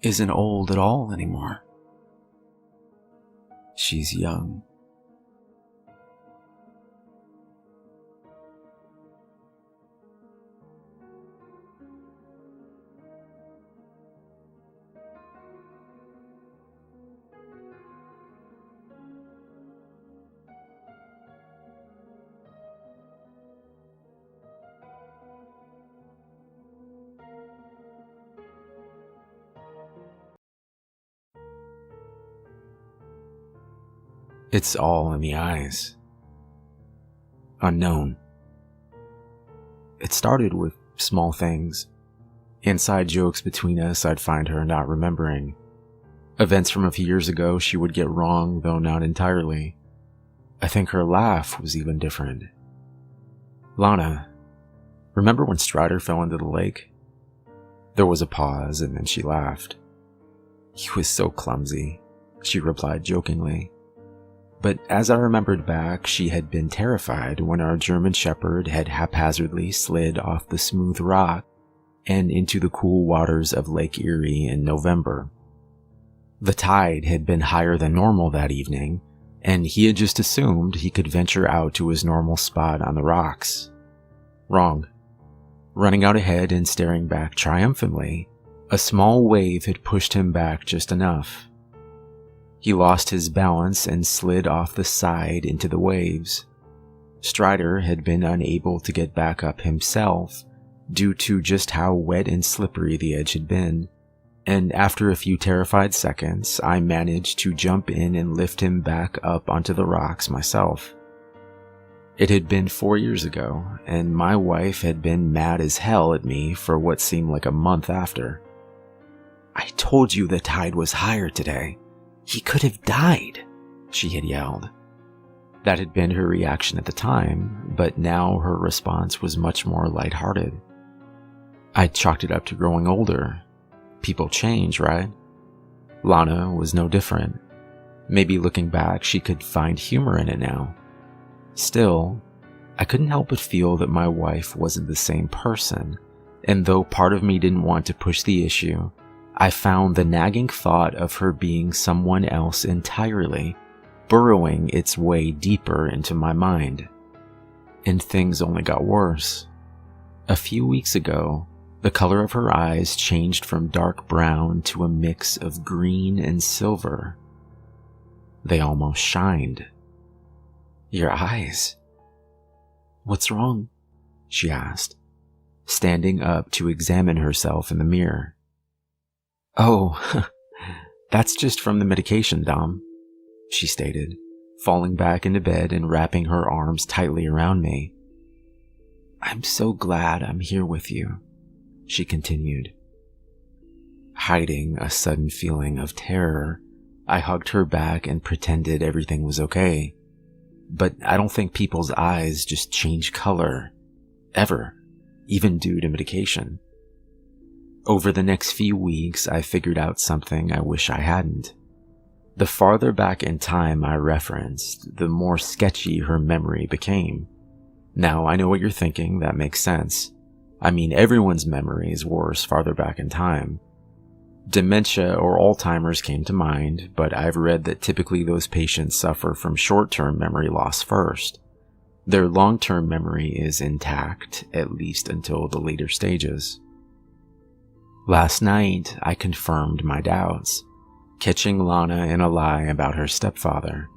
isn't old at all anymore. She's young. It's all in the eyes. Unknown. It started with small things. Inside jokes between us I'd find her not remembering. Events from a few years ago she would get wrong, though not entirely. I think her laugh was even different. "Lana, remember when Strider fell into the lake?" There was a pause and then she laughed. "He was so clumsy," she replied jokingly. But as I remembered back, she had been terrified when our German Shepherd had haphazardly slid off the smooth rock and into the cool waters of Lake Erie in November. The tide had been higher than normal that evening, and he had just assumed he could venture out to his normal spot on the rocks. Wrong. Running out ahead and staring back triumphantly, a small wave had pushed him back just enough. He lost his balance and slid off the side into the waves. Strider had been unable to get back up himself due to just how wet and slippery the edge had been, and after a few terrified seconds, I managed to jump in and lift him back up onto the rocks myself. It had been 4 years ago, and my wife had been mad as hell at me for what seemed like a month after. "I told you the tide was higher today. He could have died," she had yelled. That had been her reaction at the time, but now her response was much more lighthearted. I chalked it up to growing older. People change, right? Lana was no different. Maybe looking back, she could find humor in it now. Still, I couldn't help but feel that my wife wasn't the same person, and though part of me didn't want to push the issue, I found the nagging thought of her being someone else entirely, burrowing its way deeper into my mind. And things only got worse. A few weeks ago, the color of her eyes changed from dark brown to a mix of green and silver. They almost shined. Your eyes? What's wrong? She asked, standing up to examine herself in the mirror. Oh, that's just from the medication, Dom, she stated, falling back into bed and wrapping her arms tightly around me. I'm so glad I'm here with you, she continued. Hiding a sudden feeling of terror, I hugged her back and pretended everything was okay. But I don't think people's eyes just change color, ever, even due to medication. Over the next few weeks, I figured out something I wish I hadn't. The farther back in time I referenced, the more sketchy her memory became. Now, I know what you're thinking, that makes sense. I mean, everyone's memory is worse farther back in time. Dementia or Alzheimer's came to mind, but I've read that typically those patients suffer from short-term memory loss first. Their long-term memory is intact, at least until the later stages. Last night, I confirmed my doubts, catching Lana in a lie about her stepfather.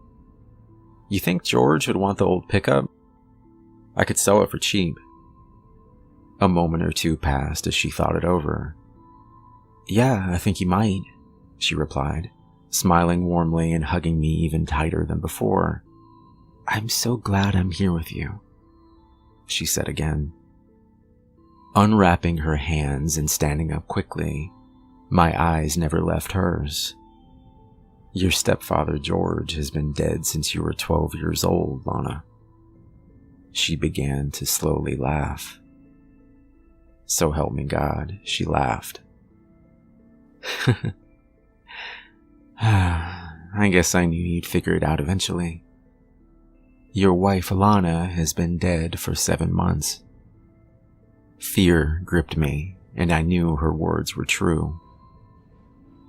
You think George would want the old pickup? I could sell it for cheap. A moment or two passed as she thought it over. Yeah, I think he might, she replied, smiling warmly and hugging me even tighter than before. I'm so glad I'm here with you, she said again. Unwrapping her hands and standing up quickly, my eyes never left hers. Your stepfather, George, has been dead since you were 12 years old, Lana. She began to slowly laugh. So help me God, she laughed. I guess I knew you'd figure it out eventually. Your wife, Alana, has been dead for 7 months. Fear gripped me, and I knew her words were true.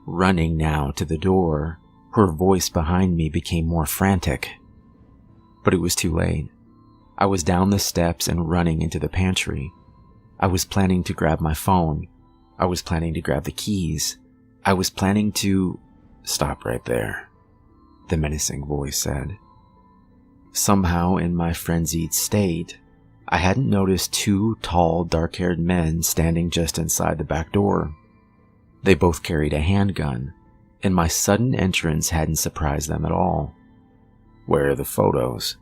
Running now to the door, her voice behind me became more frantic. But it was too late. I was down the steps and running into the pantry. I was planning to grab my phone. I was planning to grab the keys. I was planning to... Stop right there, the menacing voice said. Somehow, in my frenzied state, I hadn't noticed 2 tall, dark-haired men standing just inside the back door. They both carried a handgun, and my sudden entrance hadn't surprised them at all. Where are the photos?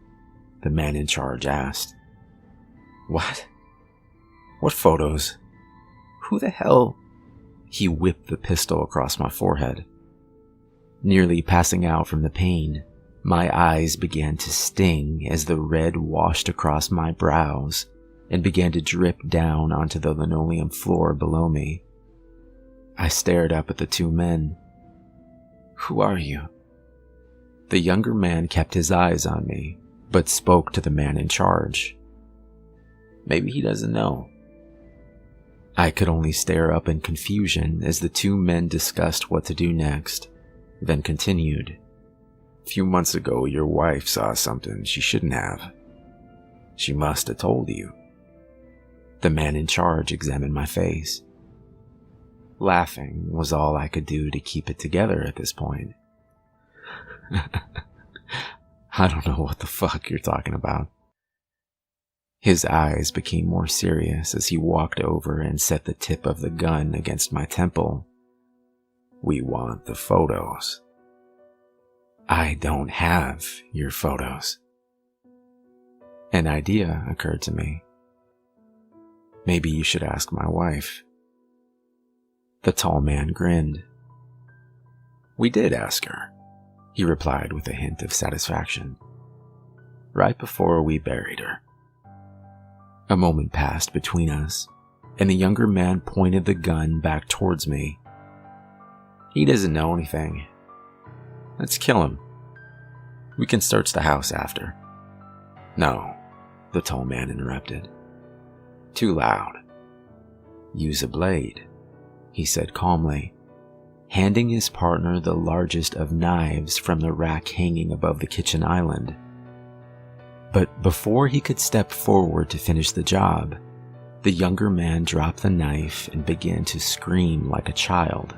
The man in charge asked. What? What photos? Who the hell? He whipped the pistol across my forehead. Nearly passing out from the pain, my eyes began to sting as the red washed across my brows and began to drip down onto the linoleum floor below me. I stared up at the 2 men. Who are you? The younger man kept his eyes on me, but spoke to the man in charge. Maybe he doesn't know. I could only stare up in confusion as the 2 men discussed what to do next, then continued. A few months ago, your wife saw something she shouldn't have. She must have told you. The man in charge examined my face. Laughing was all I could do to keep it together at this point. I don't know what the fuck you're talking about. His eyes became more serious as he walked over and set the tip of the gun against my temple. We want the photos. I don't have your photos. An idea occurred to me. Maybe you should ask my wife. The tall man grinned. We did ask her, he replied with a hint of satisfaction. Right before we buried her. A moment passed between us, and the younger man pointed the gun back towards me. He doesn't know anything. Let's kill him. We can search the house after. No, the tall man interrupted. Too loud. Use a blade, he said calmly, handing his partner the largest of knives from the rack hanging above the kitchen island. But before he could step forward to finish the job, the younger man dropped the knife and began to scream like a child.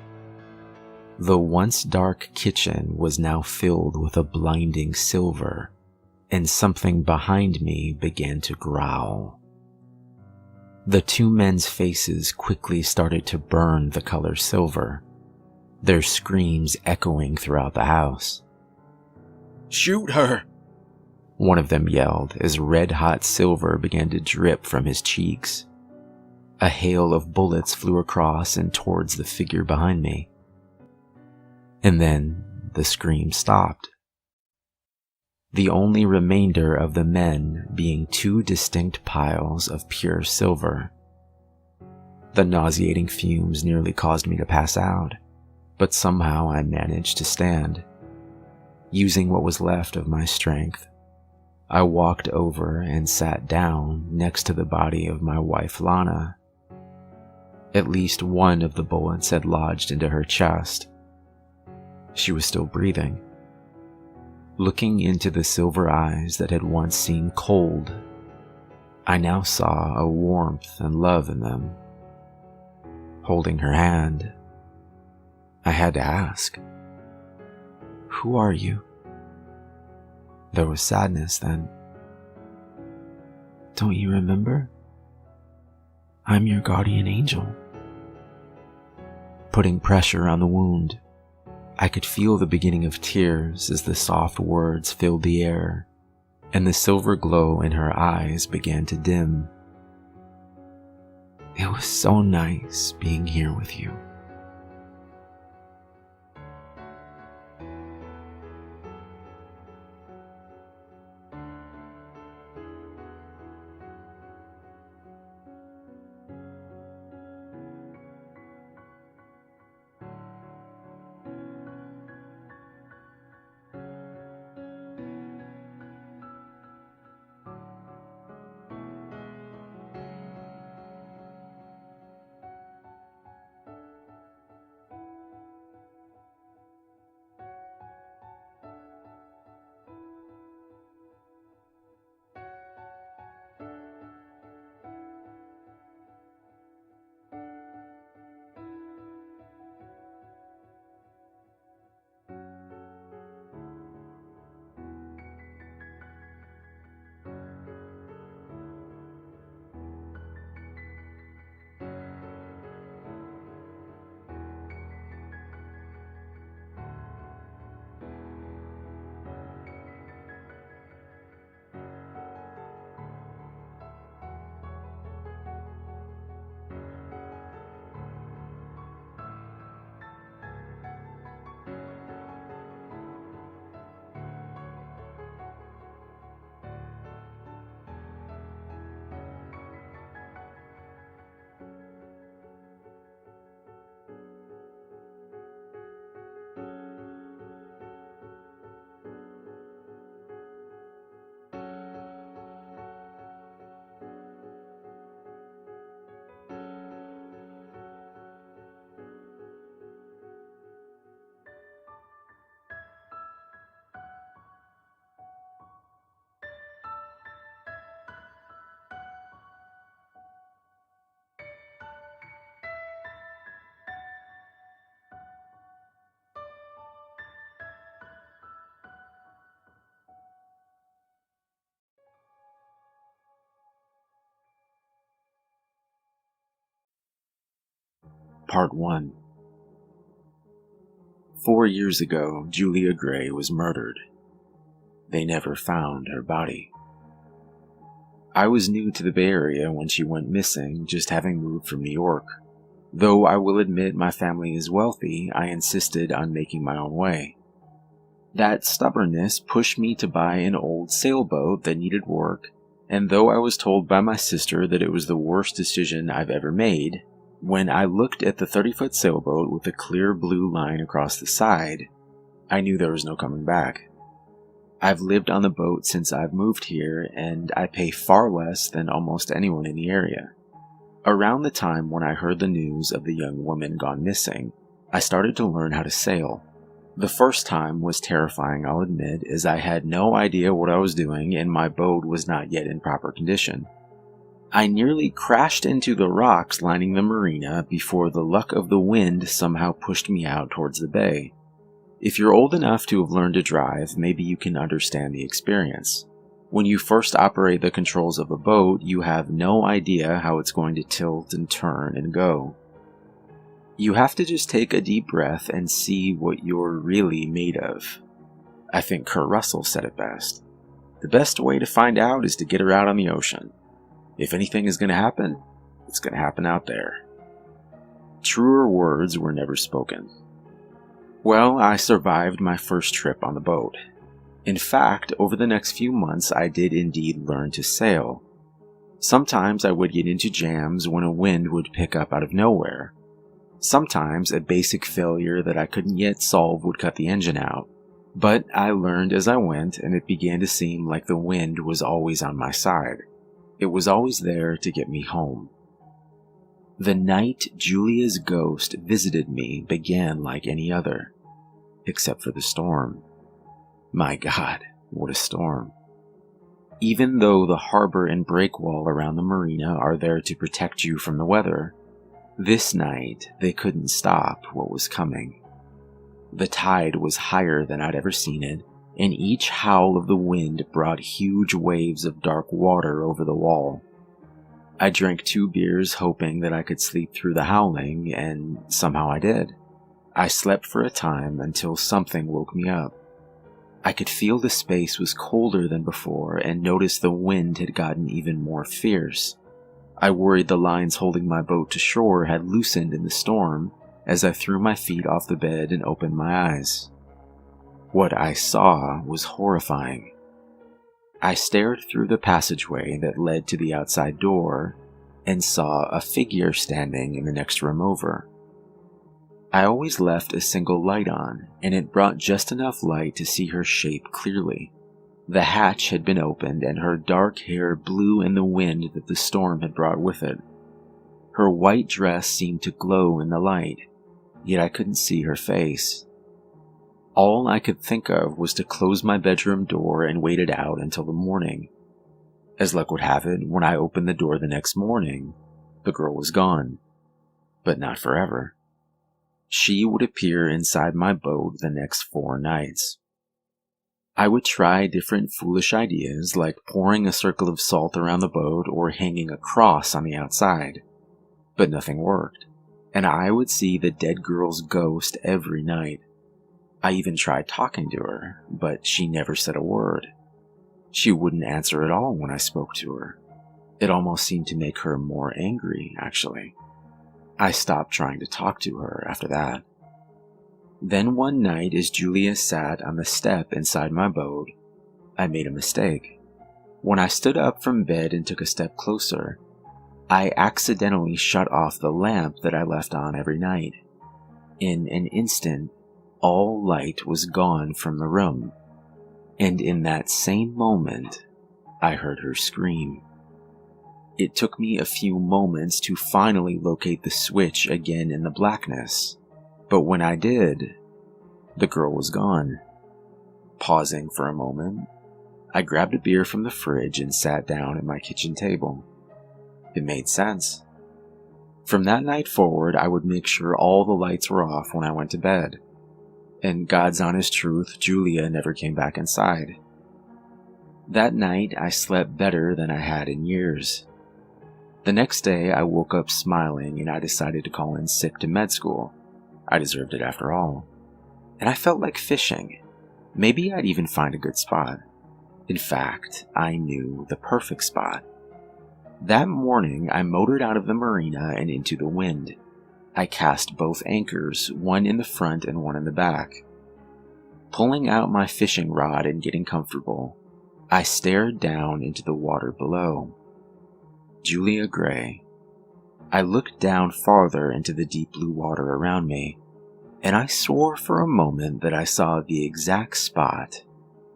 The once dark kitchen was now filled with a blinding silver, and something behind me began to growl. The two men's faces quickly started to burn the color silver, their screams echoing throughout the house. "Shoot her!" one of them yelled as red-hot silver began to drip from his cheeks. A hail of bullets flew across and towards the figure behind me. And then the scream stopped. The only remainder of the men being two distinct piles of pure silver. The nauseating fumes nearly caused me to pass out, but somehow I managed to stand. Using what was left of my strength, I walked over and sat down next to the body of my wife Lana. At least one of the bullets had lodged into her chest. She was still breathing. Looking into the silver eyes that had once seemed cold, I now saw a warmth and love in them. Holding her hand, I had to ask, "Who are you?" There was sadness then. "Don't you remember? I'm your guardian angel." Putting pressure on the wound, I could feel the beginning of tears as the soft words filled the air, and the silver glow in her eyes began to dim. It was so nice being here with you. Part 1. 4 years ago, Julia Gray was murdered. They never found her body. I was new to the Bay Area when she went missing, just having moved from New York. Though I will admit my family is wealthy, I insisted on making my own way. That stubbornness pushed me to buy an old sailboat that needed work, and though I was told by my sister that it was the worst decision I've ever made, when I looked at the 30-foot sailboat with a clear blue line across the side, I knew there was no coming back. I've lived on the boat since I've moved here, and I pay far less than almost anyone in the area. Around the time when I heard the news of the young woman gone missing, I started to learn how to sail. The first time was terrifying, I'll admit, as I had no idea what I was doing and my boat was not yet in proper condition. I nearly crashed into the rocks lining the marina before the luck of the wind somehow pushed me out towards the bay. If you're old enough to have learned to drive, maybe you can understand the experience. When you first operate the controls of a boat, you have no idea how it's going to tilt and turn and go. You have to just take a deep breath and see what you're really made of. I think Kurt Russell said it best. The best way to find out is to get her out on the ocean. If anything is going to happen, it's going to happen out there. Truer words were never spoken. Well, I survived my first trip on the boat. In fact, over the next few months, I did indeed learn to sail. Sometimes I would get into jams when a wind would pick up out of nowhere. Sometimes a basic failure that I couldn't yet solve would cut the engine out. But I learned as I went, and it began to seem like the wind was always on my side. It was always there to get me home. The night Julia's ghost visited me began like any other, except for the storm. My God, what a storm. Even though the harbor and breakwall around the marina are there to protect you from the weather, this night they couldn't stop what was coming. The tide was higher than I'd ever seen it, and each howl of the wind brought huge waves of dark water over the wall. I drank 2 beers hoping that I could sleep through the howling, and somehow I did. I slept for a time until something woke me up. I could feel the space was colder than before and noticed the wind had gotten even more fierce. I worried the lines holding my boat to shore had loosened in the storm as I threw my feet off the bed and opened my eyes. What I saw was horrifying. I stared through the passageway that led to the outside door and saw a figure standing in the next room over. I always left a single light on, and it brought just enough light to see her shape clearly. The hatch had been opened and her dark hair blew in the wind that the storm had brought with it. Her white dress seemed to glow in the light, yet I couldn't see her face. All I could think of was to close my bedroom door and wait it out until the morning. As luck would have it, when I opened the door the next morning, the girl was gone. But not forever. She would appear inside my boat the next 4 nights. I would try different foolish ideas like pouring a circle of salt around the boat or hanging a cross on the outside. But nothing worked, and I would see the dead girl's ghost every night. I even tried talking to her, but she never said a word. She wouldn't answer at all when I spoke to her. It almost seemed to make her more angry, actually. I stopped trying to talk to her after that. Then one night, as Julia sat on the step inside my boat, I made a mistake. When I stood up from bed and took a step closer, I accidentally shut off the lamp that I left on every night. In an instant, all light was gone from the room, and in that same moment, I heard her scream. It took me a few moments to finally locate the switch again in the blackness, but when I did, the girl was gone. Pausing for a moment, I grabbed a beer from the fridge and sat down at my kitchen table. It made sense. From that night forward, I would make sure all the lights were off when I went to bed. And God's honest truth, Julia never came back inside. That night, I slept better than I had in years. The next day, I woke up smiling and I decided to call in sick to med school. I deserved it after all. And I felt like fishing. Maybe I'd even find a good spot. In fact, I knew the perfect spot. That morning, I motored out of the marina and into the wind. I cast both anchors, one in the front and one in the back. Pulling out my fishing rod and getting comfortable, I stared down into the water below. Julia Gray. I looked down farther into the deep blue water around me, and I swore for a moment that I saw the exact spot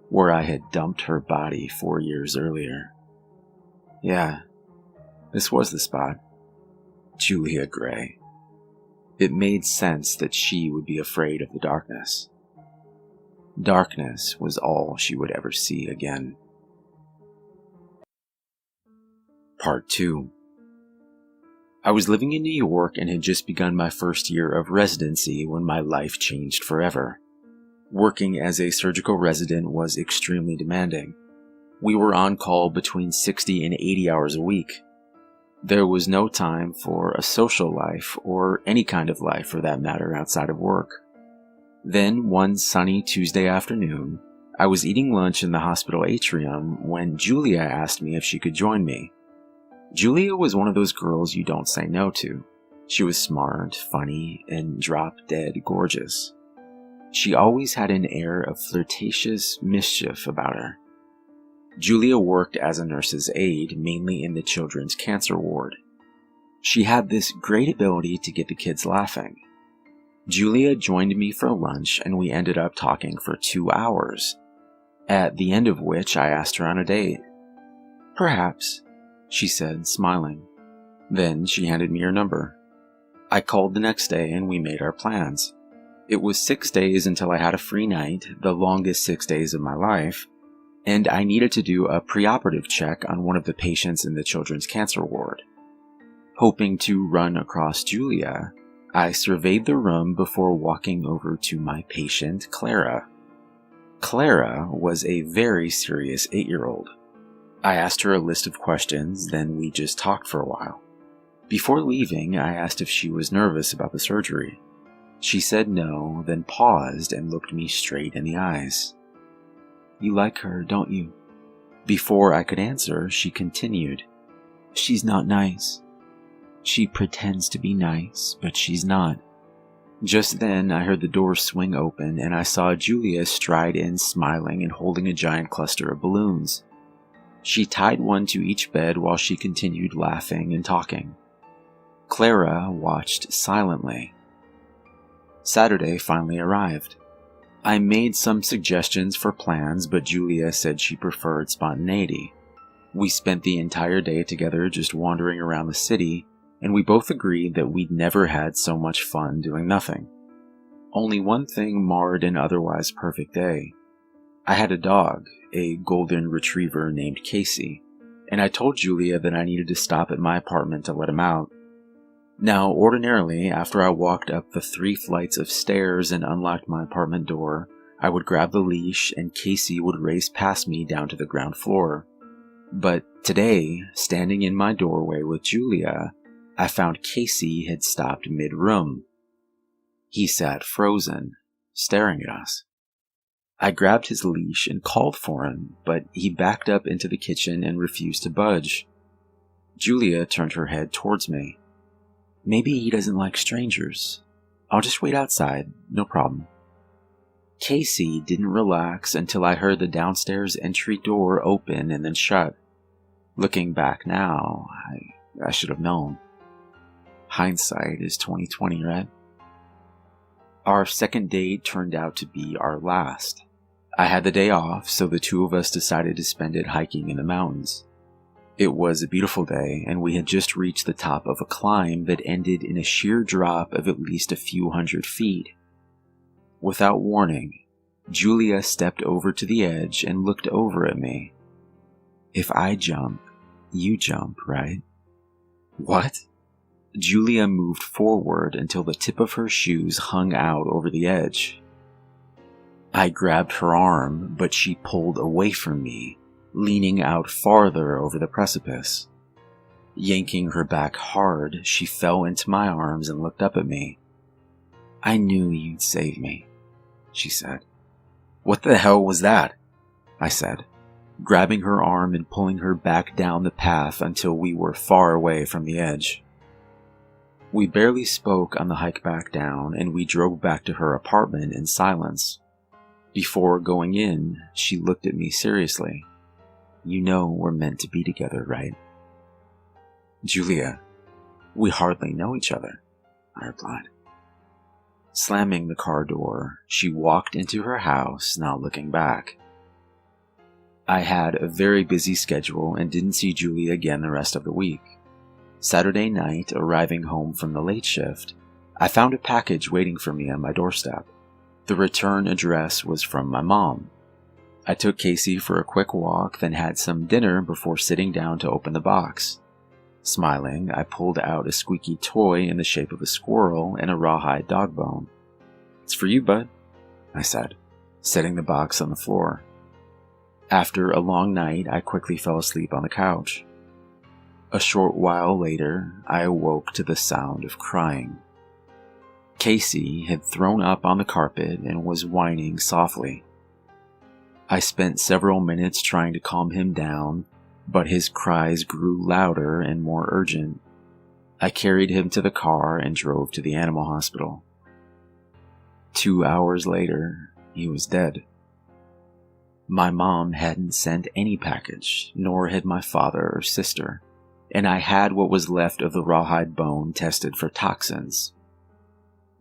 where I had dumped her body 4 years earlier. Yeah, this was the spot. Julia Gray. It made sense that she would be afraid of the darkness. Darkness was all she would ever see again. Part 2. I was living in New York and had just begun my first year of residency when my life changed forever. Working as a surgical resident was extremely demanding. We were on call between 60 and 80 hours a week. There was no time for a social life or any kind of life for that matter outside of work. Then one sunny Tuesday afternoon, I was eating lunch in the hospital atrium when Julia asked me if she could join me. Julia was one of those girls you don't say no to. She was smart, funny, and drop-dead gorgeous. She always had an air of flirtatious mischief about her. Julia worked as a nurse's aide, mainly in the children's cancer ward. She had this great ability to get the kids laughing. Julia joined me for lunch and we ended up talking for 2 hours, at the end of which I asked her on a date. "Perhaps," she said, smiling. Then she handed me her number. I called the next day and we made our plans. It was 6 days until I had a free night, the longest 6 days of my life, and I needed to do a preoperative check on one of the patients in the children's cancer ward. Hoping to run across Julia, I surveyed the room before walking over to my patient, Clara. Clara was a very serious 8-year-old. I asked her a list of questions, then we just talked for a while. Before leaving, I asked if she was nervous about the surgery. She said no, then paused and looked me straight in the eyes. "You like her, don't you?" Before I could answer, she continued, "She's not nice. She pretends to be nice, but she's not." Just then, I heard the door swing open and I saw Julia stride in smiling and holding a giant cluster of balloons. She tied one to each bed while she continued laughing and talking. Clara watched silently. Saturday finally arrived. I made some suggestions for plans, but Julia said she preferred spontaneity. We spent the entire day together just wandering around the city, and we both agreed that we'd never had so much fun doing nothing. Only one thing marred an otherwise perfect day. I had a dog, a golden retriever named Casey, and I told Julia that I needed to stop at my apartment to let him out. Now, ordinarily, after I walked up the 3 flights of stairs and unlocked my apartment door, I would grab the leash and Casey would race past me down to the ground floor. But today, standing in my doorway with Julia, I found Casey had stopped mid-room. He sat frozen, staring at us. I grabbed his leash and called for him, but he backed up into the kitchen and refused to budge. Julia turned her head towards me. "Maybe he doesn't like strangers. I'll just wait outside, no problem." Casey didn't relax until I heard the downstairs entry door open and then shut. Looking back now, I should have known. Hindsight is 20/20, right? Our second date turned out to be our last. I had the day off, so the two of us decided to spend it hiking in the mountains. It was a beautiful day, and we had just reached the top of a climb that ended in a sheer drop of at least a few hundred feet. Without warning, Julia stepped over to the edge and looked over at me. "If I jump, you jump, right?" "What?" Julia moved forward until the tip of her shoes hung out over the edge. I grabbed her arm, but she pulled away from me, leaning out farther over the precipice. Yanking her back hard, she fell into my arms and looked up at me. "I knew you'd save me," she said. "What the hell was that?" I said, grabbing her arm and pulling her back down the path until we were far away from the edge. We barely spoke on the hike back down, and we drove back to her apartment in silence. Before going in, she looked at me seriously. "You know we're meant to be together, right?" "Julia, we hardly know each other," I replied. Slamming the car door, she walked into her house, not looking back. I had a very busy schedule and didn't see Julia again the rest of the week. Saturday night, arriving home from the late shift, I found a package waiting for me on my doorstep. The return address was from my mom. I took Casey for a quick walk, then had some dinner before sitting down to open the box. Smiling, I pulled out a squeaky toy in the shape of a squirrel and a rawhide dog bone. "It's for you, bud," I said, setting the box on the floor. After a long night, I quickly fell asleep on the couch. A short while later, I awoke to the sound of crying. Casey had thrown up on the carpet and was whining softly. I spent several minutes trying to calm him down, but his cries grew louder and more urgent. I carried him to the car and drove to the animal hospital. 2 hours later, he was dead. My mom hadn't sent any package, nor had my father or sister, and I had what was left of the rawhide bone tested for toxins.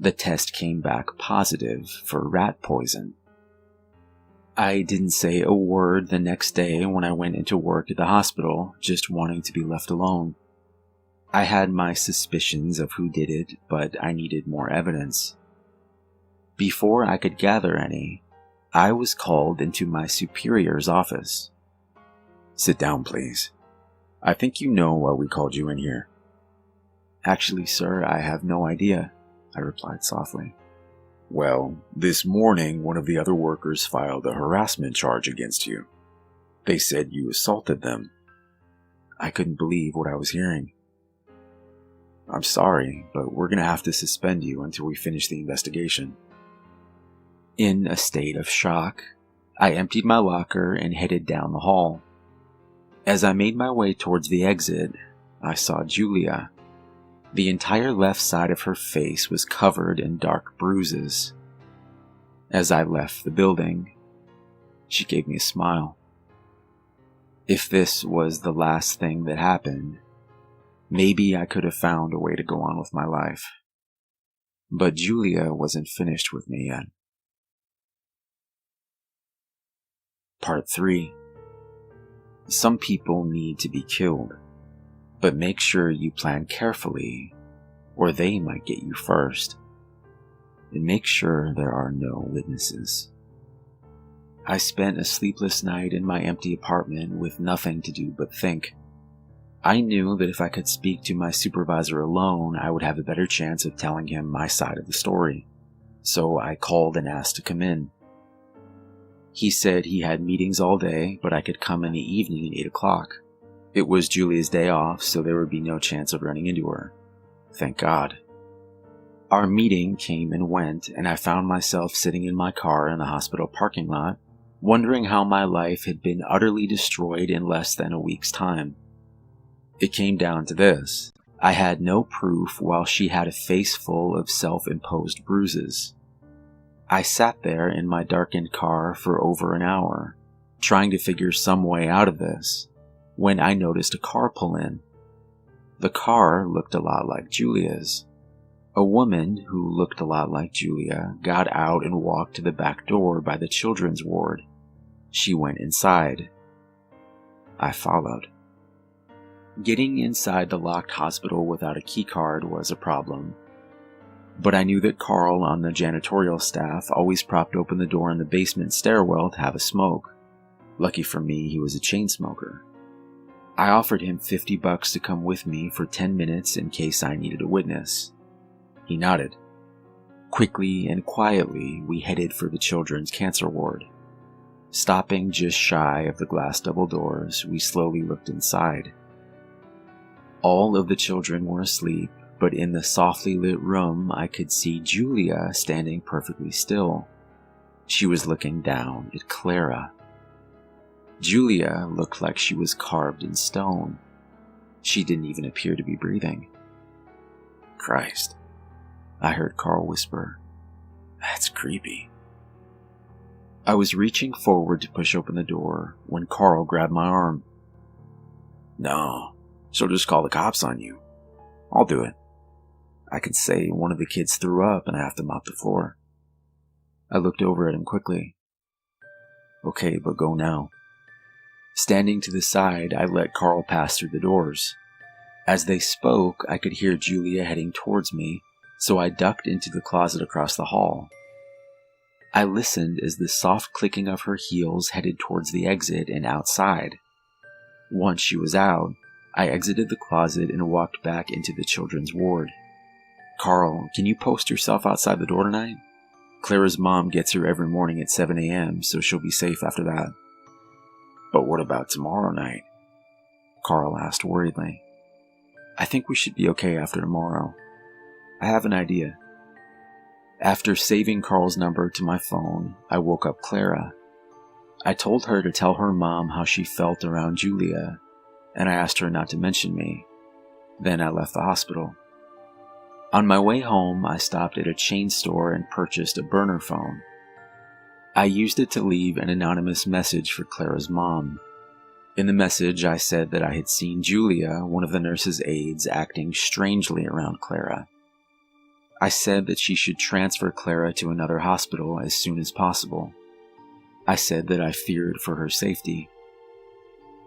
The test came back positive for rat poison. I didn't say a word the next day when I went into work at the hospital, just wanting to be left alone. I had my suspicions of who did it, but I needed more evidence. Before I could gather any, I was called into my superior's office. "Sit down, please. I think you know why we called you in here." "Actually, sir, I have no idea," I replied softly. "Well, this morning one of the other workers filed a harassment charge against you. They said you assaulted them." I couldn't believe what I was hearing. "I'm sorry, but we're going to have to suspend you until we finish the investigation." In a state of shock, I emptied my locker and headed down the hall. As I made my way towards the exit, I saw Julia. The entire left side of her face was covered in dark bruises. As I left the building, she gave me a smile. If this was the last thing that happened, maybe I could have found a way to go on with my life. But Julia wasn't finished with me yet. Part 3. Some people need to be killed, but make sure you plan carefully, or they might get you first. And make sure there are no witnesses. I spent a sleepless night in my empty apartment with nothing to do but think. I knew that if I could speak to my supervisor alone, I would have a better chance of telling him my side of the story. So I called and asked to come in. He said he had meetings all day, but I could come in the evening at 8 o'clock. It was Julia's day off, so there would be no chance of running into her. Thank God. Our meeting came and went, and I found myself sitting in my car in the hospital parking lot, wondering how my life had been utterly destroyed in less than a week's time. It came down to this. I had no proof while she had a face full of self-imposed bruises. I sat there in my darkened car for over an hour, trying to figure some way out of this, when I noticed a car pull in. The car looked a lot like Julia's. A woman who looked a lot like Julia got out and walked to the back door by the children's ward. She went inside. I followed. Getting inside the locked hospital without a keycard was a problem. But I knew that Carl on the janitorial staff always propped open the door in the basement stairwell to have a smoke. Lucky for me, he was a chain smoker. I offered him $50 to come with me for 10 minutes in case I needed a witness. He nodded. Quickly and quietly, we headed for the children's cancer ward. Stopping just shy of the glass double doors, we slowly looked inside. All of the children were asleep, but in the softly lit room, I could see Julia standing perfectly still. She was looking down at Clara. Julia looked like she was carved in stone. She didn't even appear to be breathing. "Christ," I heard Carl whisper. "That's creepy." I was reaching forward to push open the door when Carl grabbed my arm. "No, she'll just call the cops on you. I'll do it. I can say one of the kids threw up and I have to mop the floor." I looked over at him quickly. "Okay, but go now." Standing to the side, I let Carl pass through the doors. As they spoke, I could hear Julia heading towards me, so I ducked into the closet across the hall. I listened as the soft clicking of her heels headed towards the exit and outside. Once she was out, I exited the closet and walked back into the children's ward. "Carl, can you post yourself outside the door tonight? Clara's mom gets here every morning at 7 a.m., so she'll be safe after that." "But what about tomorrow night?" Carl asked worriedly. "I think we should be okay after tomorrow. I have an idea." After saving Carl's number to my phone, I woke up Clara. I told her to tell her mom how she felt around Julia, and I asked her not to mention me. Then I left the hospital. On my way home, I stopped at a chain store and purchased a burner phone. I used it to leave an anonymous message for Clara's mom. In the message, I said that I had seen Julia, one of the nurse's aides, acting strangely around Clara. I said that she should transfer Clara to another hospital as soon as possible. I said that I feared for her safety.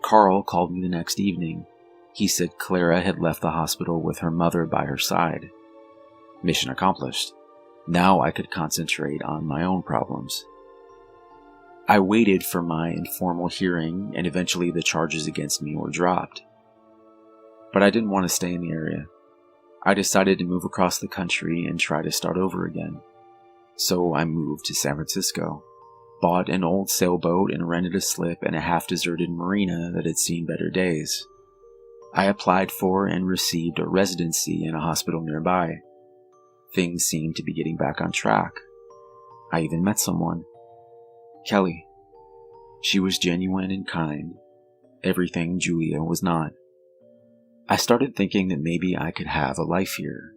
Carl called me the next evening. He said Clara had left the hospital with her mother by her side. Mission accomplished. Now I could concentrate on my own problems. I waited for my informal hearing, and eventually the charges against me were dropped. But I didn't want to stay in the area. I decided to move across the country and try to start over again. So I moved to San Francisco, bought an old sailboat and rented a slip in a half-deserted marina that had seen better days. I applied for and received a residency in a hospital nearby. Things seemed to be getting back on track. I even met someone. Kelly. She was genuine and kind. Everything Julia was not. I started thinking that maybe I could have a life here.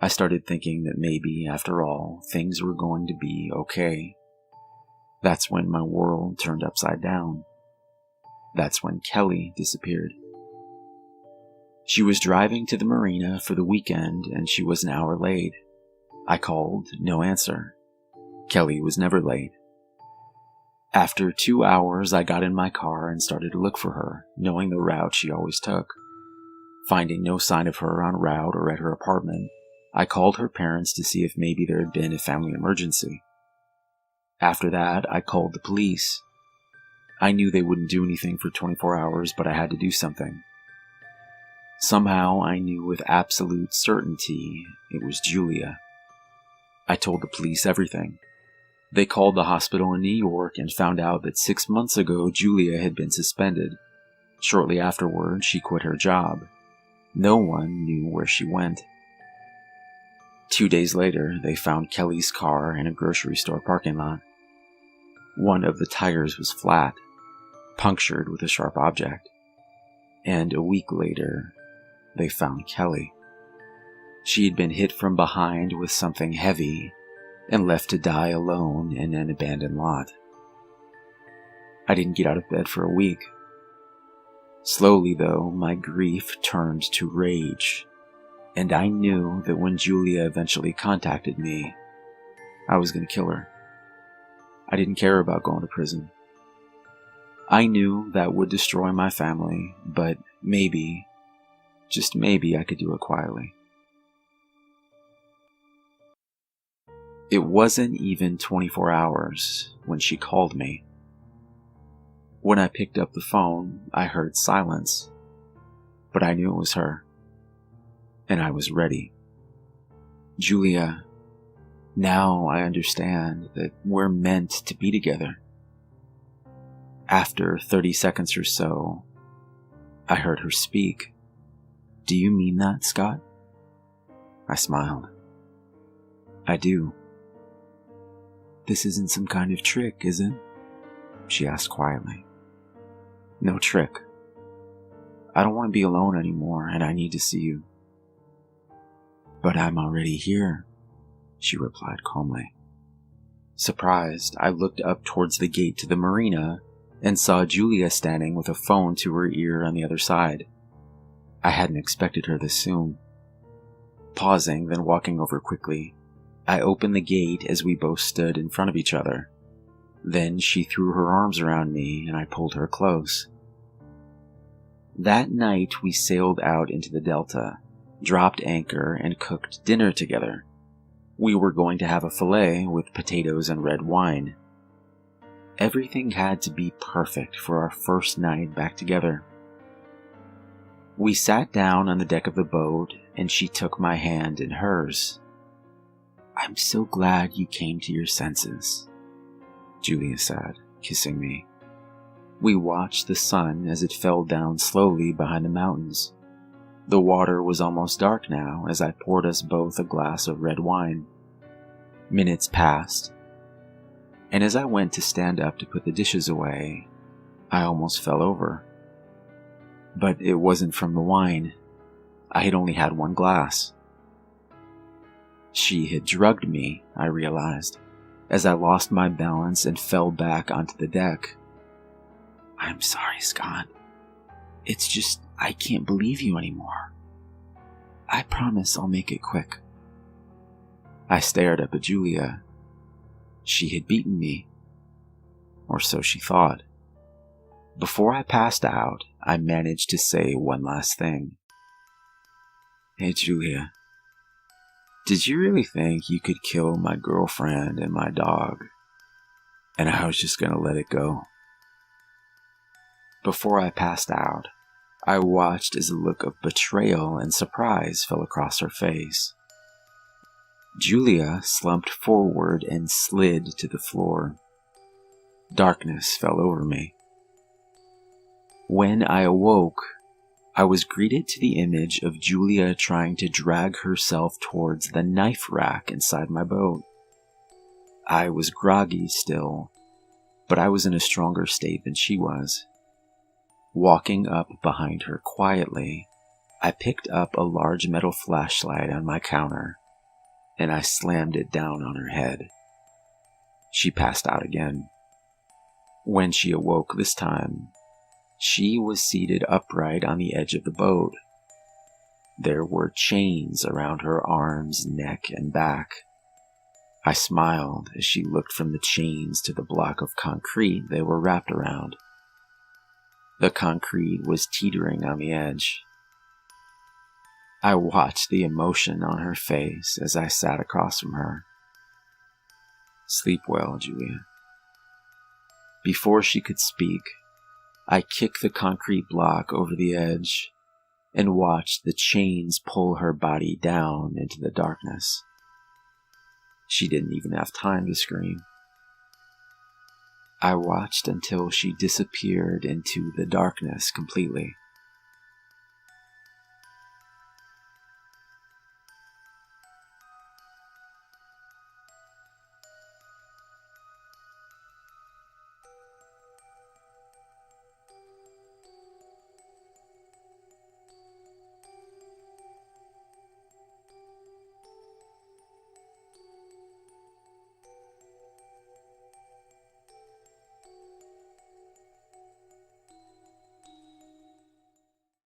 I started thinking that maybe, after all, things were going to be okay. That's when my world turned upside down. That's when Kelly disappeared. She was driving to the marina for the weekend and she was an hour late. I called, no answer. Kelly was never late. After 2 hours, I got in my car and started to look for her, knowing the route she always took. Finding no sign of her en route or at her apartment, I called her parents to see if maybe there had been a family emergency. After that, I called the police. I knew they wouldn't do anything for 24 hours, but I had to do something. Somehow, I knew with absolute certainty it was Julia. I told the police everything. They called the hospital in New York and found out that 6 months ago Julia had been suspended. Shortly afterward, she quit her job. No one knew where she went. 2 days later, they found Kelly's car in a grocery store parking lot. One of the tires was flat, punctured with a sharp object. And a week later, they found Kelly. She had been hit from behind with something heavy and left to die alone in an abandoned lot. I didn't get out of bed for a week. Slowly, though, my grief turned to rage, and I knew that when Julia eventually contacted me, I was going to kill her. I didn't care about going to prison. I knew that would destroy my family, but maybe, just maybe, I could do it quietly. It wasn't even 24 hours when she called me. When I picked up the phone, I heard silence, but I knew it was her, and I was ready. Julia, now I understand that we're meant to be together. After 30 seconds or so, I heard her speak. "Do you mean that, Scott?" I smiled. "I do." "This isn't some kind of trick, is it?" she asked quietly. "No trick. I don't want to be alone anymore, and I need to see you." "But I'm already here," she replied calmly. Surprised, I looked up towards the gate to the marina and saw Julia standing with a phone to her ear on the other side. I hadn't expected her this soon. Pausing, then walking over quickly, I opened the gate as we both stood in front of each other. Then she threw her arms around me and I pulled her close. That night we sailed out into the Delta, dropped anchor, and cooked dinner together. We were going to have a fillet with potatoes and red wine. Everything had to be perfect for our first night back together. We sat down on the deck of the boat, and she took my hand in hers. "I'm so glad you came to your senses," Julia said, kissing me. We watched the sun as it fell down slowly behind the mountains. The water was almost dark now as I poured us both a glass of red wine. Minutes passed, and as I went to stand up to put the dishes away, I almost fell over. But it wasn't from the wine. I had only had one glass. She had drugged me, I realized, as I lost my balance and fell back onto the deck. "I'm sorry, Scott. It's just, I can't believe you anymore. I promise I'll make it quick." I stared up at Julia. She had beaten me. Or so she thought. Before I passed out, I managed to say one last thing. "Hey, Julia. Did you really think you could kill my girlfriend and my dog, and I was just gonna let it go?" Before I passed out, I watched as a look of betrayal and surprise fell across her face. Julia slumped forward and slid to the floor. Darkness fell over me. When I awoke, I was greeted to the image of Julia trying to drag herself towards the knife rack inside my boat. I was groggy still, but I was in a stronger state than she was. Walking up behind her quietly, I picked up a large metal flashlight on my counter, and I slammed it down on her head. She passed out again. When she awoke this time, she was seated upright on the edge of the boat. There were chains around her arms, neck, and back. I smiled as she looked from the chains to the block of concrete they were wrapped around. The concrete was teetering on the edge. I watched the emotion on her face as I sat across from her. "Sleep well, Julia." Before she could speak, I kicked the concrete block over the edge and watched the chains pull her body down into the darkness. She didn't even have time to scream. I watched until she disappeared into the darkness completely.